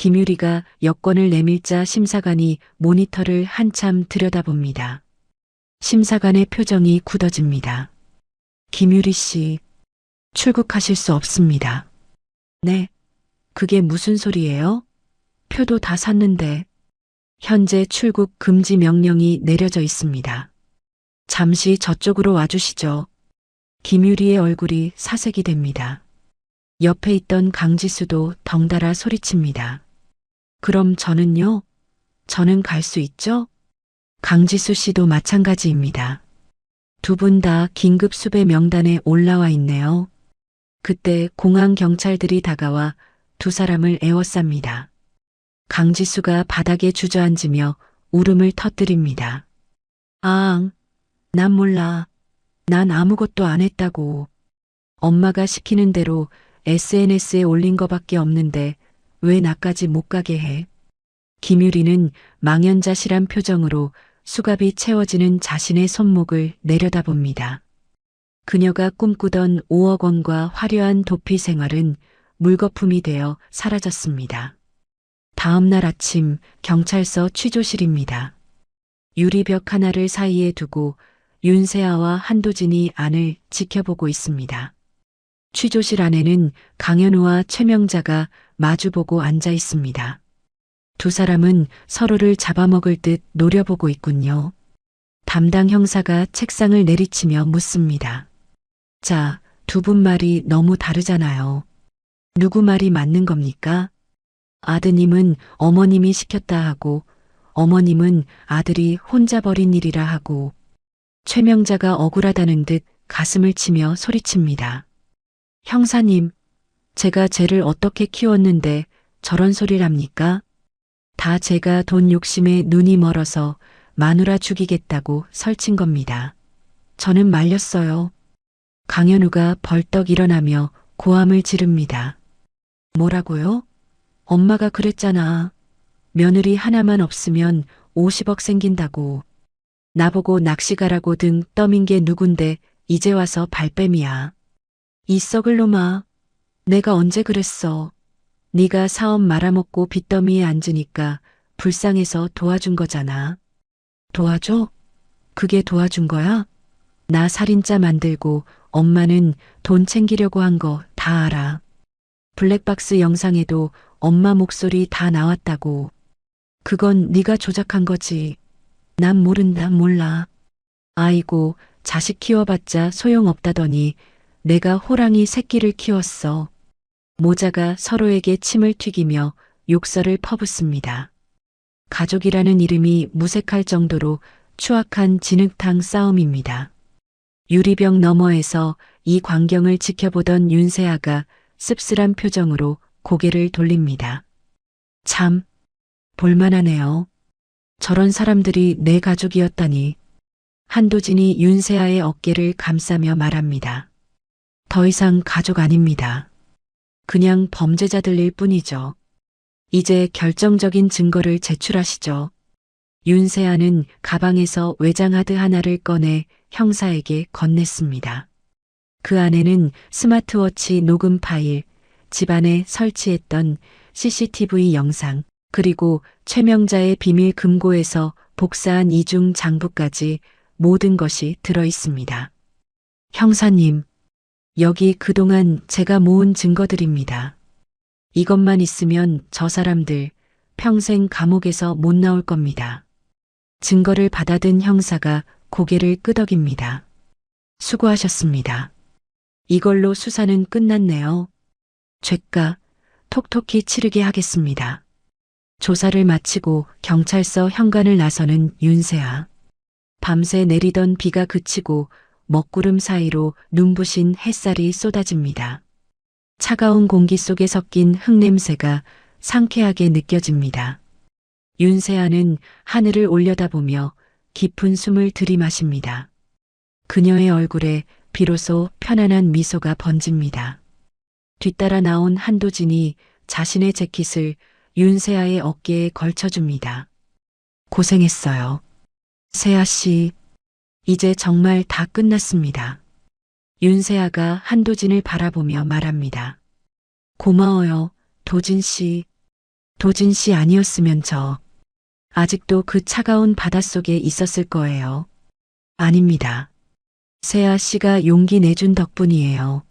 김유리가 여권을 내밀자 심사관이 모니터를 한참 들여다봅니다. 심사관의 표정이 굳어집니다. 김유리 씨, 출국하실 수 없습니다. 네, 그게 무슨 소리예요? 표도 다 샀는데. 현재 출국 금지 명령이 내려져 있습니다. 잠시 저쪽으로 와주시죠. 김유리의 얼굴이 사색이 됩니다. 옆에 있던 강지수도 덩달아 소리칩니다. 그럼 저는요? 저는 갈 수 있죠? 강지수 씨도 마찬가지입니다. 두 분 다 긴급 수배 명단에 올라와 있네요. 그때 공항 경찰들이 다가와 두 사람을 에워쌉니다. 강지수가 바닥에 주저앉으며 울음을 터뜨립니다. 아, 난 몰라. 난 아무것도 안 했다고. 엄마가 시키는 대로 SNS에 올린 거밖에 없는데 왜 나까지 못 가게 해? 김유리는 망연자실한 표정으로 수갑이 채워지는 자신의 손목을 내려다봅니다. 그녀가 꿈꾸던 5억 원과 화려한 도피 생활은 물거품이 되어 사라졌습니다. 다음 날 아침 경찰서 취조실입니다. 유리벽 하나를 사이에 두고 윤세아와 한도진이 안을 지켜보고 있습니다. 취조실 안에는 강현우와 최명자가 마주보고 앉아 있습니다. 두 사람은 서로를 잡아먹을 듯 노려보고 있군요. 담당 형사가 책상을 내리치며 묻습니다. 자, 두 분 말이 너무 다르잖아요. 누구 말이 맞는 겁니까? 아드님은 어머님이 시켰다 하고 어머님은 아들이 혼자 벌인 일이라 하고 최명자가 억울하다는 듯 가슴을 치며 소리칩니다. 형사님, 제가 쟤를 어떻게 키웠는데 저런 소리랍니까? 다 제가 돈 욕심에 눈이 멀어서 마누라 죽이겠다고 설친 겁니다. 저는 말렸어요. 강현우가 벌떡 일어나며 고함을 지릅니다. 뭐라고요? 엄마가 그랬잖아. 며느리 하나만 없으면 50억 생긴다고. 나보고 낚시 가라고 등 떠민 게 누군데 이제 와서 발뺌이야. 이 썩을 놈아. 내가 언제 그랬어. 네가 사업 말아먹고 빚더미에 앉으니까 불쌍해서 도와준 거잖아. 도와줘? 그게 도와준 거야? 나 살인자 만들고 엄마는 돈 챙기려고 한 거 다 알아. 블랙박스 영상에도 엄마 목소리 다 나왔다고. 그건 네가 조작한 거지. 난 모른다 몰라. 아이고 자식 키워봤자 소용없다더니 내가 호랑이 새끼를 키웠어. 모자가 서로에게 침을 튀기며 욕설을 퍼붓습니다. 가족이라는 이름이 무색할 정도로 추악한 진흙탕 싸움입니다. 유리병 너머에서 이 광경을 지켜보던 윤세아가 씁쓸한 표정으로 고개를 돌립니다. 참, 볼만하네요. 저런 사람들이 내 가족이었다니. 한도진이 윤세아의 어깨를 감싸며 말합니다. 더 이상 가족 아닙니다. 그냥 범죄자들일 뿐이죠. 이제 결정적인 증거를 제출하시죠. 윤세아는 가방에서 외장하드 하나를 꺼내 형사에게 건넸습니다. 그 안에는 스마트워치 녹음 파일, 집안에 설치했던 CCTV 영상, 그리고 최명자의 비밀 금고에서 복사한 이중 장부까지 모든 것이 들어 있습니다. 형사님, 여기 그동안 제가 모은 증거들입니다. 이것만 있으면 저 사람들 평생 감옥에서 못 나올 겁니다. 증거를 받아든 형사가 고개를 끄덕입니다. 수고하셨습니다. 이걸로 수사는 끝났네요. 죄가 톡톡히 치르게 하겠습니다. 조사를 마치고 경찰서 현관을 나서는 윤세아. 밤새 내리던 비가 그치고 먹구름 사이로 눈부신 햇살이 쏟아집니다. 차가운 공기 속에 섞인 흙냄새가 상쾌하게 느껴집니다. 윤세아는 하늘을 올려다보며 깊은 숨을 들이마십니다. 그녀의 얼굴에 비로소 편안한 미소가 번집니다. 뒤따라 나온 한도진이 자신의 재킷을 윤세아의 어깨에 걸쳐줍니다. 고생했어요. 세아 씨, 이제 정말 다 끝났습니다. 윤세아가 한도진을 바라보며 말합니다. 고마워요, 도진 씨. 도진 씨 아니었으면 저 아직도 그 차가운 바닷속에 있었을 거예요. 아닙니다. 세아 씨가 용기 내준 덕분이에요.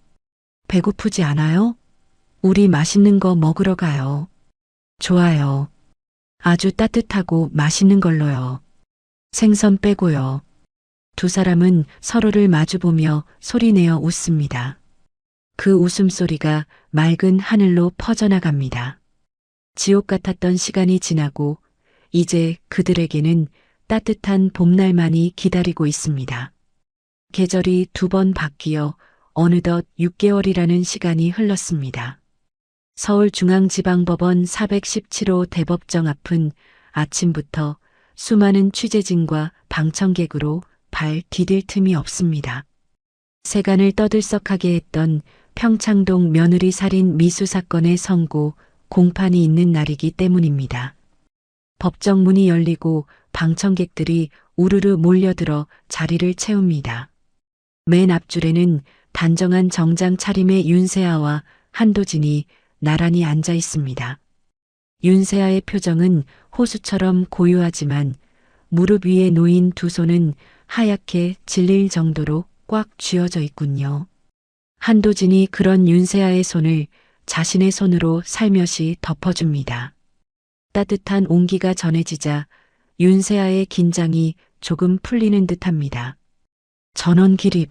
배고프지 않아요? 우리 맛있는 거 먹으러 가요. 좋아요. 아주 따뜻하고 맛있는 걸로요. 생선 빼고요. 두 사람은 서로를 마주보며 소리내어 웃습니다. 그 웃음소리가 맑은 하늘로 퍼져나갑니다. 지옥 같았던 시간이 지나고 이제 그들에게는 따뜻한 봄날만이 기다리고 있습니다. 계절이 두 번 바뀌어 어느덧 6개월이라는 시간이 흘렀습니다. 서울중앙지방법원 417호 대법정 앞은 아침부터 수많은 취재진과 방청객으로 발 디딜 틈이 없습니다. 세간을 떠들썩하게 했던 평창동 며느리 살인 미수 사건의 선고 공판이 있는 날이기 때문입니다. 법정 문이 열리고 방청객들이 우르르 몰려들어 자리를 채웁니다. 맨 앞줄에는 단정한 정장 차림의 윤세아와 한도진이 나란히 앉아 있습니다. 윤세아의 표정은 호수처럼 고요하지만 무릎 위에 놓인 두 손은 하얗게 질릴 정도로 꽉 쥐어져 있군요. 한도진이 그런 윤세아의 손을 자신의 손으로 살며시 덮어줍니다. 따뜻한 온기가 전해지자 윤세아의 긴장이 조금 풀리는 듯합니다. 전원 기립.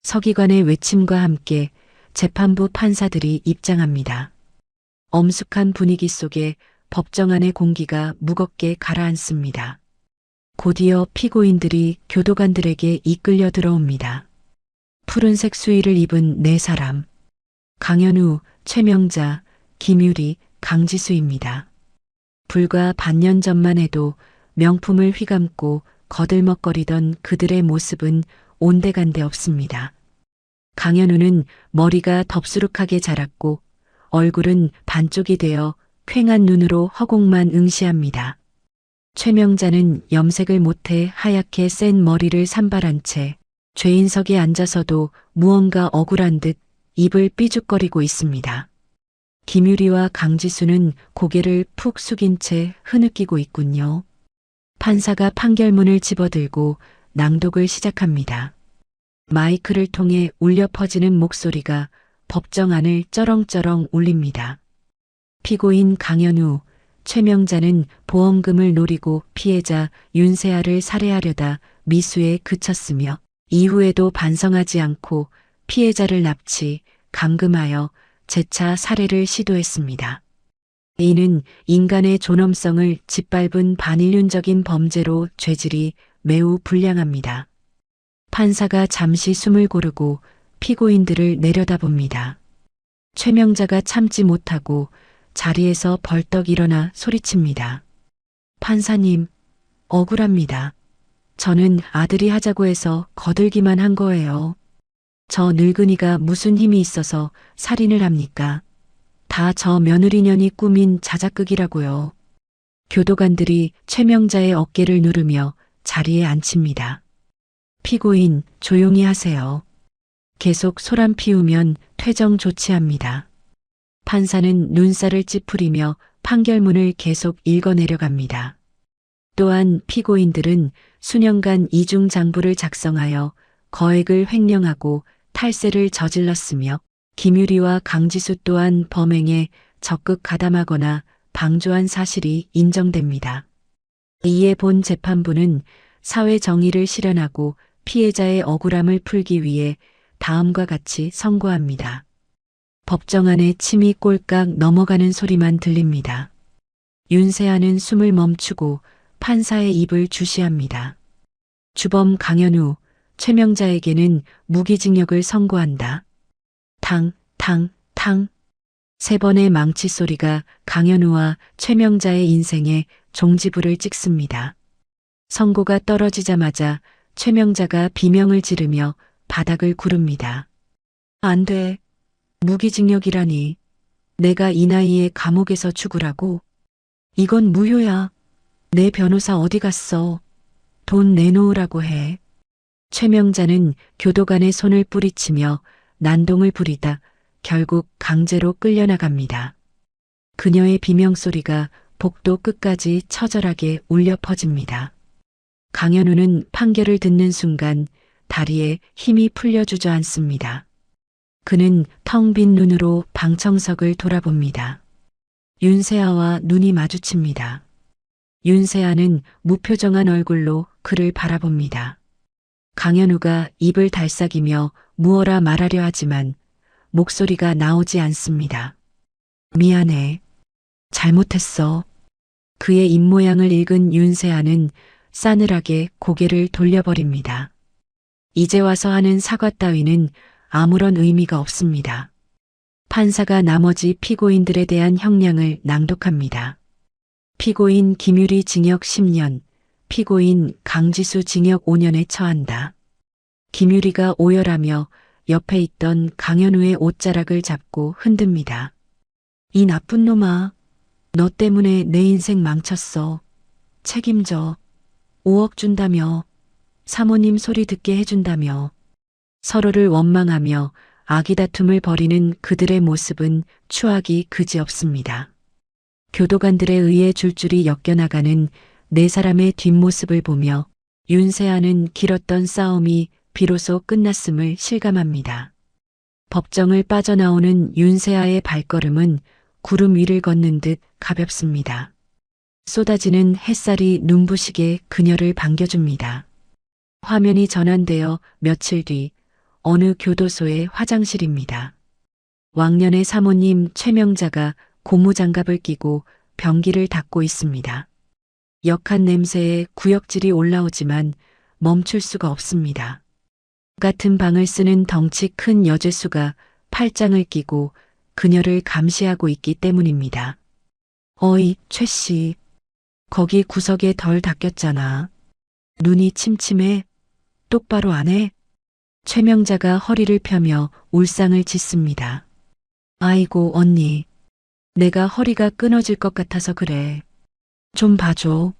서기관의 외침과 함께 재판부 판사들이 입장합니다. 엄숙한 분위기 속에 법정 안의 공기가 무겁게 가라앉습니다. 곧이어 피고인들이 교도관들에게 이끌려 들어옵니다. 푸른색 수의를 입은 네 사람. 강현우, 최명자, 김유리, 강지수입니다. 불과 반년 전만 해도 명품을 휘감고 거들먹거리던 그들의 모습은 온데간데 없습니다. 강현우는 머리가 덥수룩하게 자랐고 얼굴은 반쪽이 되어 퀭한 눈으로 허공만 응시합니다. 최명자는 염색을 못해 하얗게 센 머리를 산발한 채 죄인석에 앉아서도 무언가 억울한 듯 입을 삐죽거리고 있습니다. 김유리와 강지수는 고개를 푹 숙인 채 흐느끼고 있군요. 판사가 판결문을 집어들고 낭독을 시작합니다. 마이크를 통해 울려 퍼지는 목소리가 법정 안을 쩌렁쩌렁 울립니다. 피고인 강현우, 최명자는 보험금을 노리고 피해자 윤세아를 살해하려다 미수에 그쳤으며 이후에도 반성하지 않고 피해자를 납치, 감금하여 재차 살해를 시도했습니다. 이는 인간의 존엄성을 짓밟은 반인륜적인 범죄로 죄질이 매우 불량합니다. 판사가 잠시 숨을 고르고 피고인들을 내려다봅니다. 최명자가 참지 못하고 자리에서 벌떡 일어나 소리칩니다. 판사님, 억울합니다. 저는 아들이 하자고 해서 거들기만 한 거예요. 저 늙은이가 무슨 힘이 있어서 살인을 합니까? 다 저 며느리년이 꾸민 자작극이라고요. 교도관들이 최명자의 어깨를 누르며 자리에 앉힙니다. 피고인, 조용히 하세요. 계속 소란 피우면 퇴정 조치합니다. 판사는 눈살을 찌푸리며 판결문을 계속 읽어내려갑니다. 또한 피고인들은 수년간 이중장부를 작성하여 거액을 횡령하고 탈세를 저질렀으며 김유리와 강지수 또한 범행에 적극 가담하거나 방조한 사실이 인정됩니다. 이에 본 재판부는 사회 정의를 실현하고 피해자의 억울함을 풀기 위해 다음과 같이 선고합니다. 법정 안에 침이 꼴깍 넘어가는 소리만 들립니다. 윤세아는 숨을 멈추고 판사의 입을 주시합니다. 주범 강현우, 최명자에게는 무기징역을 선고한다. 탕, 탕, 탕. 세 번의 망치 소리가 강현우와 최명자의 인생에 종지부를 찍습니다. 선고가 떨어지자마자 최명자가 비명을 지르며 바닥을 구릅니다. 안 돼. 무기징역이라니. 내가 이 나이에 감옥에서 죽으라고? 이건 무효야. 내 변호사 어디 갔어? 돈 내놓으라고 해. 최명자는 교도관의 손을 뿌리치며 난동을 부리다 결국 강제로 끌려나갑니다. 그녀의 비명소리가 복도 끝까지 처절하게 울려 퍼집니다. 강현우는 판결을 듣는 순간 다리에 힘이 풀려 주저앉습니다. 그는 텅 빈 눈으로 방청석을 돌아봅니다. 윤세아와 눈이 마주칩니다. 윤세아는 무표정한 얼굴로 그를 바라봅니다. 강현우가 입을 달싹이며 무어라 말하려 하지만 목소리가 나오지 않습니다. 미안해. 잘못했어. 그의 입모양을 읽은 윤세아는 싸늘하게 고개를 돌려버립니다. 이제 와서 하는 사과 따위는 아무런 의미가 없습니다. 판사가 나머지 피고인들에 대한 형량을 낭독합니다. 피고인 김유리 징역 10년, 피고인 강지수 징역 5년에 처한다. 김유리가 오열하며 옆에 있던 강현우의 옷자락을 잡고 흔듭니다. 이 나쁜 놈아, 너 때문에 내 인생 망쳤어. 책임져. 5억 준다며. 사모님 소리 듣게 해준다며. 서로를 원망하며 아기다툼을 벌이는 그들의 모습은 추하기 그지없습니다. 교도관들에 의해 줄줄이 엮여나가는 네 사람의 뒷모습을 보며 윤세아는 길었던 싸움이 비로소 끝났음을 실감합니다. 법정을 빠져나오는 윤세아의 발걸음은 구름 위를 걷는 듯 가볍습니다. 쏟아지는 햇살이 눈부시게 그녀를 반겨줍니다. 화면이 전환되어 며칠 뒤 어느 교도소의 화장실입니다. 왕년의 사모님 최명자가 고무장갑을 끼고 변기를 닦고 있습니다. 역한 냄새에 구역질이 올라오지만 멈출 수가 없습니다. 같은 방을 쓰는 덩치 큰 여죄수가 팔짱을 끼고 그녀를 감시하고 있기 때문입니다. 어이, 최 씨. 거기 구석에 덜 닦였잖아. 눈이 침침해. 똑바로 안 해? 최명자가 허리를 펴며 울상을 짓습니다. 아이고, 언니. 내가 허리가 끊어질 것 같아서 그래. 좀 봐줘.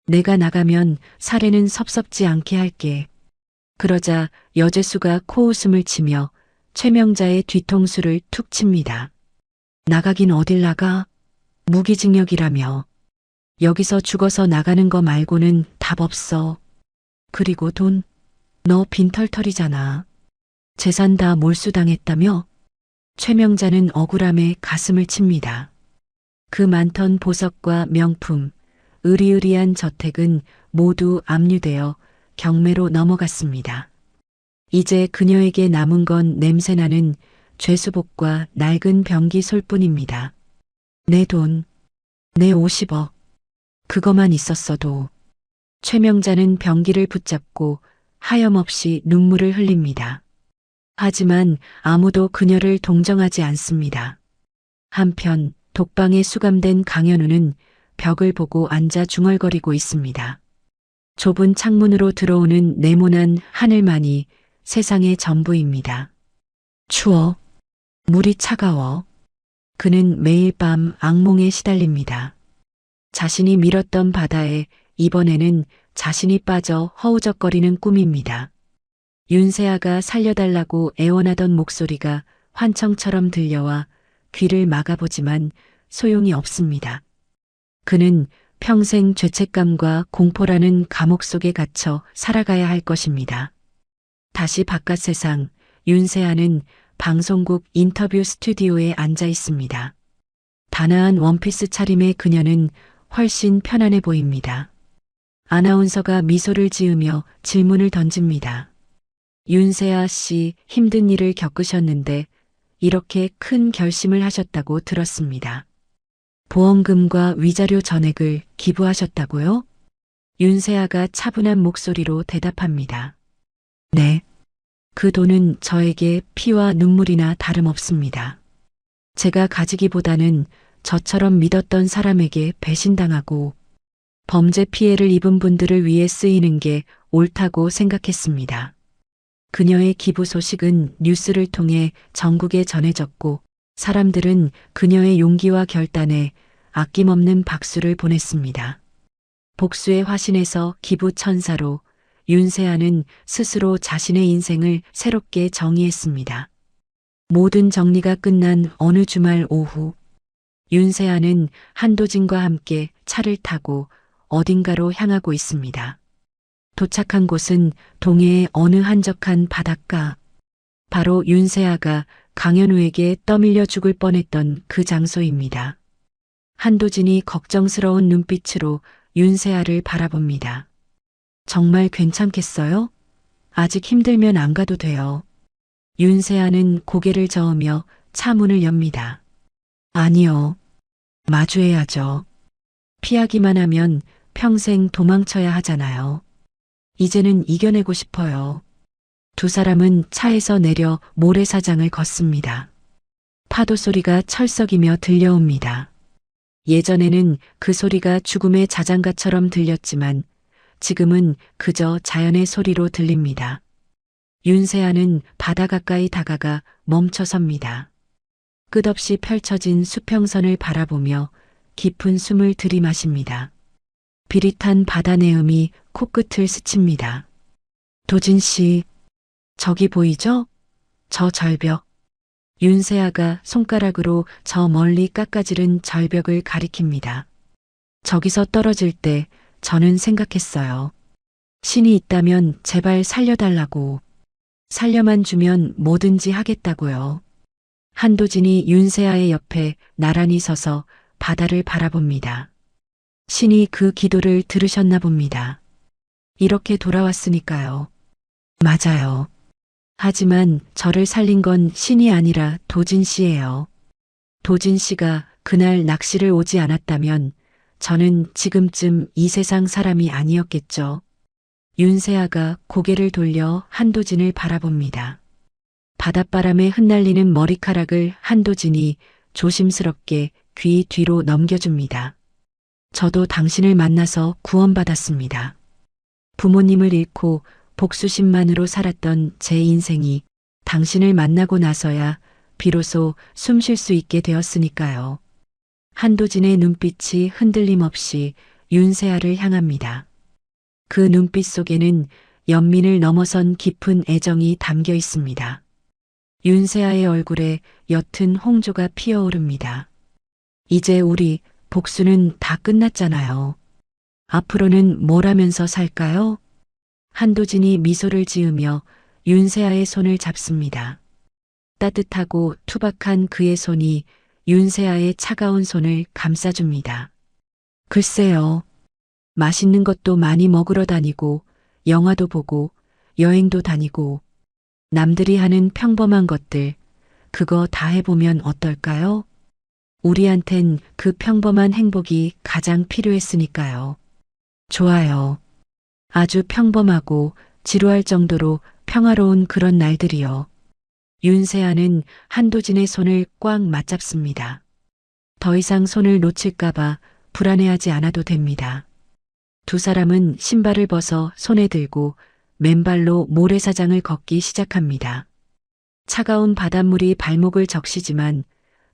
내가 나가면 사례는 섭섭지 않게 할게. 그러자 여죄수가 코웃음을 치며 최명자의 뒤통수를 툭 칩니다. 나가긴 어딜 나가? 무기징역이라며. 여기서 죽어서 나가는 거 말고는 답 없어. 그리고 돈? 너 빈털털이잖아. 재산 다 몰수당했다며? 최명자는 억울함에 가슴을 칩니다. 그 많던 보석과 명품, 으리으리한 저택은 모두 압류되어 경매로 넘어갔습니다. 이제 그녀에게 남은 건 냄새나는 죄수복과 낡은 변기 솔뿐입니다. 내 돈, 내 50억. 그거만 있었어도. 최명자는 변기를 붙잡고 하염없이 눈물을 흘립니다. 하지만 아무도 그녀를 동정하지 않습니다. 한편 독방에 수감된 강현우는 벽을 보고 앉아 중얼거리고 있습니다. 좁은 창문으로 들어오는 네모난 하늘만이 세상의 전부입니다. 추워. 물이 차가워. 그는 매일 밤 악몽에 시달립니다. 자신이 밀었던 바다에 이번에는 자신이 빠져 허우적거리는 꿈입니다. 윤세아가 살려달라고 애원하던 목소리가 환청처럼 들려와 귀를 막아보지만 소용이 없습니다. 그는 평생 죄책감과 공포라는 감옥 속에 갇혀 살아가야 할 것입니다. 다시 바깥 세상, 윤세아는 방송국 인터뷰 스튜디오에 앉아 있습니다. 단아한 원피스 차림의 그녀는 훨씬 편안해 보입니다. 아나운서가 미소를 지으며 질문을 던집니다. 윤세아 씨, 힘든 일을 겪으셨는데 이렇게 큰 결심을 하셨다고 들었습니다. 보험금과 위자료 전액을 기부하셨다고요? 윤세아가 차분한 목소리로 대답합니다. 네. 그 돈은 저에게 피와 눈물이나 다름없습니다. 제가 가지기보다는 저처럼 믿었던 사람에게 배신당하고 범죄 피해를 입은 분들을 위해 쓰이는 게 옳다고 생각했습니다. 그녀의 기부 소식은 뉴스를 통해 전국에 전해졌고 사람들은 그녀의 용기와 결단에 아낌없는 박수를 보냈습니다. 복수의 화신에서 기부 천사로 윤세아는 스스로 자신의 인생을 새롭게 정의했습니다. 모든 정리가 끝난 어느 주말 오후 윤세아는 한도진과 함께 차를 타고 어딘가로 향하고 있습니다. 도착한 곳은 동해의 어느 한적한 바닷가. 바로 윤세아가 강현우에게 떠밀려 죽을 뻔했던 그 장소입니다. 한도진이 걱정스러운 눈빛으로 윤세아를 바라봅니다. 정말 괜찮겠어요? 아직 힘들면 안 가도 돼요. 윤세아는 고개를 저으며 차 문을 엽니다. 아니요. 마주해야죠. 피하기만 하면 평생 도망쳐야 하잖아요. 이제는 이겨내고 싶어요. 두 사람은 차에서 내려 모래사장을 걷습니다. 파도 소리가 철썩이며 들려옵니다. 예전에는 그 소리가 죽음의 자장가처럼 들렸지만 지금은 그저 자연의 소리로 들립니다. 윤세아는 바다 가까이 다가가 멈춰섭니다. 끝없이 펼쳐진 수평선을 바라보며 깊은 숨을 들이마십니다. 비릿한 바다 내음이 코끝을 스칩니다. 도진 씨, 저기 보이죠? 저 절벽. 윤세아가 손가락으로 저 멀리 깎아지른 절벽을 가리킵니다. 저기서 떨어질 때 저는 생각했어요. 신이 있다면 제발 살려달라고. 살려만 주면 뭐든지 하겠다고요. 한도진이 윤세아의 옆에 나란히 서서 바다를 바라봅니다. 신이 그 기도를 들으셨나 봅니다. 이렇게 돌아왔으니까요. 맞아요. 하지만 저를 살린 건 신이 아니라 도진 씨예요. 도진 씨가 그날 낚시를 오지 않았다면 저는 지금쯤 이 세상 사람이 아니었겠죠. 윤세아가 고개를 돌려 한도진을 바라봅니다. 바닷바람에 흩날리는 머리카락을 한도진이 조심스럽게 귀 뒤로 넘겨줍니다. 저도 당신을 만나서 구원받았습니다. 부모님을 잃고 복수심만으로 살았던 제 인생이 당신을 만나고 나서야 비로소 숨 쉴 수 있게 되었으니까요. 한도진의 눈빛이 흔들림 없이 윤세아를 향합니다. 그 눈빛 속에는 연민을 넘어선 깊은 애정이 담겨 있습니다. 윤세아의 얼굴에 옅은 홍조가 피어오릅니다. 이제 우리 복수는 다 끝났잖아요. 앞으로는 뭘 하면서 살까요? 한도진이 미소를 지으며 윤세아의 손을 잡습니다. 따뜻하고 투박한 그의 손이 윤세아의 차가운 손을 감싸줍니다. 글쎄요. 맛있는 것도 많이 먹으러 다니고, 영화도 보고, 여행도 다니고, 남들이 하는 평범한 것들, 그거 다 해보면 어떨까요? 우리한텐 그 평범한 행복이 가장 필요했으니까요. 좋아요. 아주 평범하고 지루할 정도로 평화로운 그런 날들이요. 윤세아는 한도진의 손을 꽉 맞잡습니다. 더 이상 손을 놓칠까봐 불안해하지 않아도 됩니다. 두 사람은 신발을 벗어 손에 들고 맨발로 모래사장을 걷기 시작합니다. 차가운 바닷물이 발목을 적시지만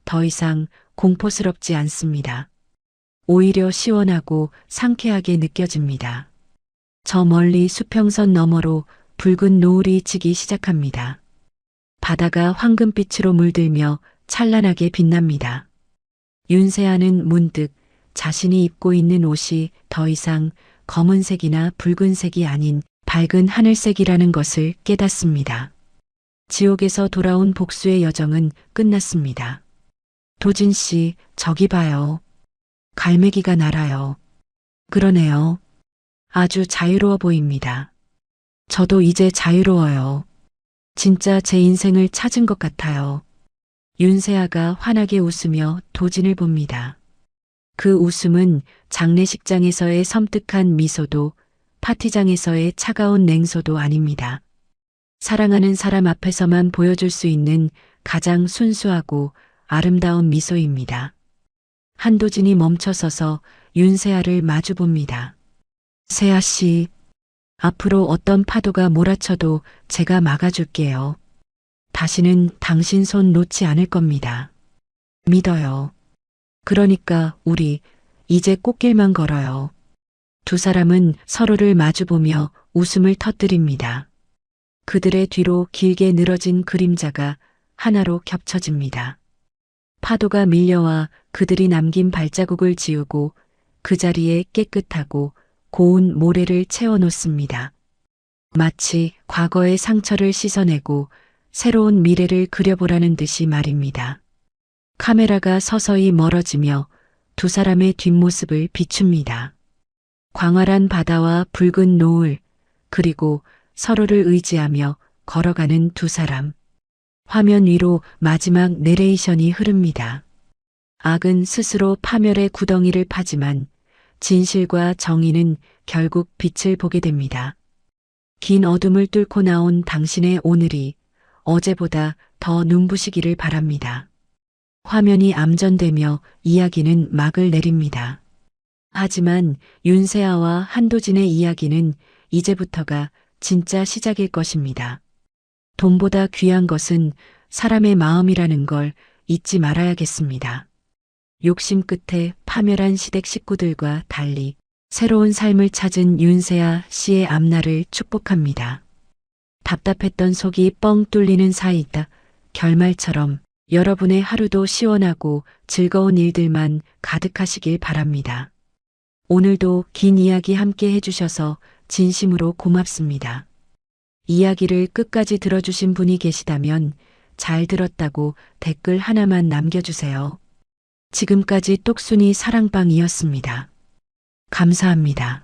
더 이상 공포스럽지 않습니다. 오히려 시원하고 상쾌하게 느껴집니다. 저 멀리 수평선 너머로 붉은 노을이 지기 시작합니다. 바다가 황금빛으로 물들며 찬란하게 빛납니다. 윤세아는 문득 자신이 입고 있는 옷이 더 이상 검은색이나 붉은색이 아닌 밝은 하늘색이라는 것을 깨닫습니다. 지옥에서 돌아온 복수의 여정은 끝났습니다. 도진 씨, 저기 봐요. 갈매기가 날아요. 그러네요. 아주 자유로워 보입니다. 저도 이제 자유로워요. 진짜 제 인생을 찾은 것 같아요. 윤세아가 환하게 웃으며 도진을 봅니다. 그 웃음은 장례식장에서의 섬뜩한 미소도 파티장에서의 차가운 냉소도 아닙니다. 사랑하는 사람 앞에서만 보여줄 수 있는 가장 순수하고 아름다운 미소입니다. 한도진이 멈춰서서 윤세아를 마주봅니다. 세아 씨, 앞으로 어떤 파도가 몰아쳐도 제가 막아줄게요. 다시는 당신 손 놓지 않을 겁니다. 믿어요. 그러니까 우리 이제 꽃길만 걸어요. 두 사람은 서로를 마주보며 웃음을 터뜨립니다. 그들의 뒤로 길게 늘어진 그림자가 하나로 겹쳐집니다. 파도가 밀려와 그들이 남긴 발자국을 지우고 그 자리에 깨끗하고 고운 모래를 채워놓습니다. 마치 과거의 상처를 씻어내고 새로운 미래를 그려보라는 듯이 말입니다. 카메라가 서서히 멀어지며 두 사람의 뒷모습을 비춥니다. 광활한 바다와 붉은 노을, 그리고 서로를 의지하며 걸어가는 두 사람. 화면 위로 마지막 내레이션이 흐릅니다. 악은 스스로 파멸의 구덩이를 파지만 진실과 정의는 결국 빛을 보게 됩니다. 긴 어둠을 뚫고 나온 당신의 오늘이 어제보다 더 눈부시기를 바랍니다. 화면이 암전되며 이야기는 막을 내립니다. 하지만 윤세아와 한도진의 이야기는 이제부터가 진짜 시작일 것입니다. 돈보다 귀한 것은 사람의 마음이라는 걸 잊지 말아야겠습니다. 욕심 끝에 파멸한 시댁 식구들과 달리 새로운 삶을 찾은 윤세아 씨의 앞날을 축복합니다. 답답했던 속이 뻥 뚫리는 사이다. 결말처럼 여러분의 하루도 시원하고 즐거운 일들만 가득하시길 바랍니다. 오늘도 긴 이야기 함께 해주셔서 진심으로 고맙습니다. 이야기를 끝까지 들어주신 분이 계시다면 잘 들었다고 댓글 하나만 남겨주세요. 지금까지 똑순이 사랑방이었습니다. 감사합니다.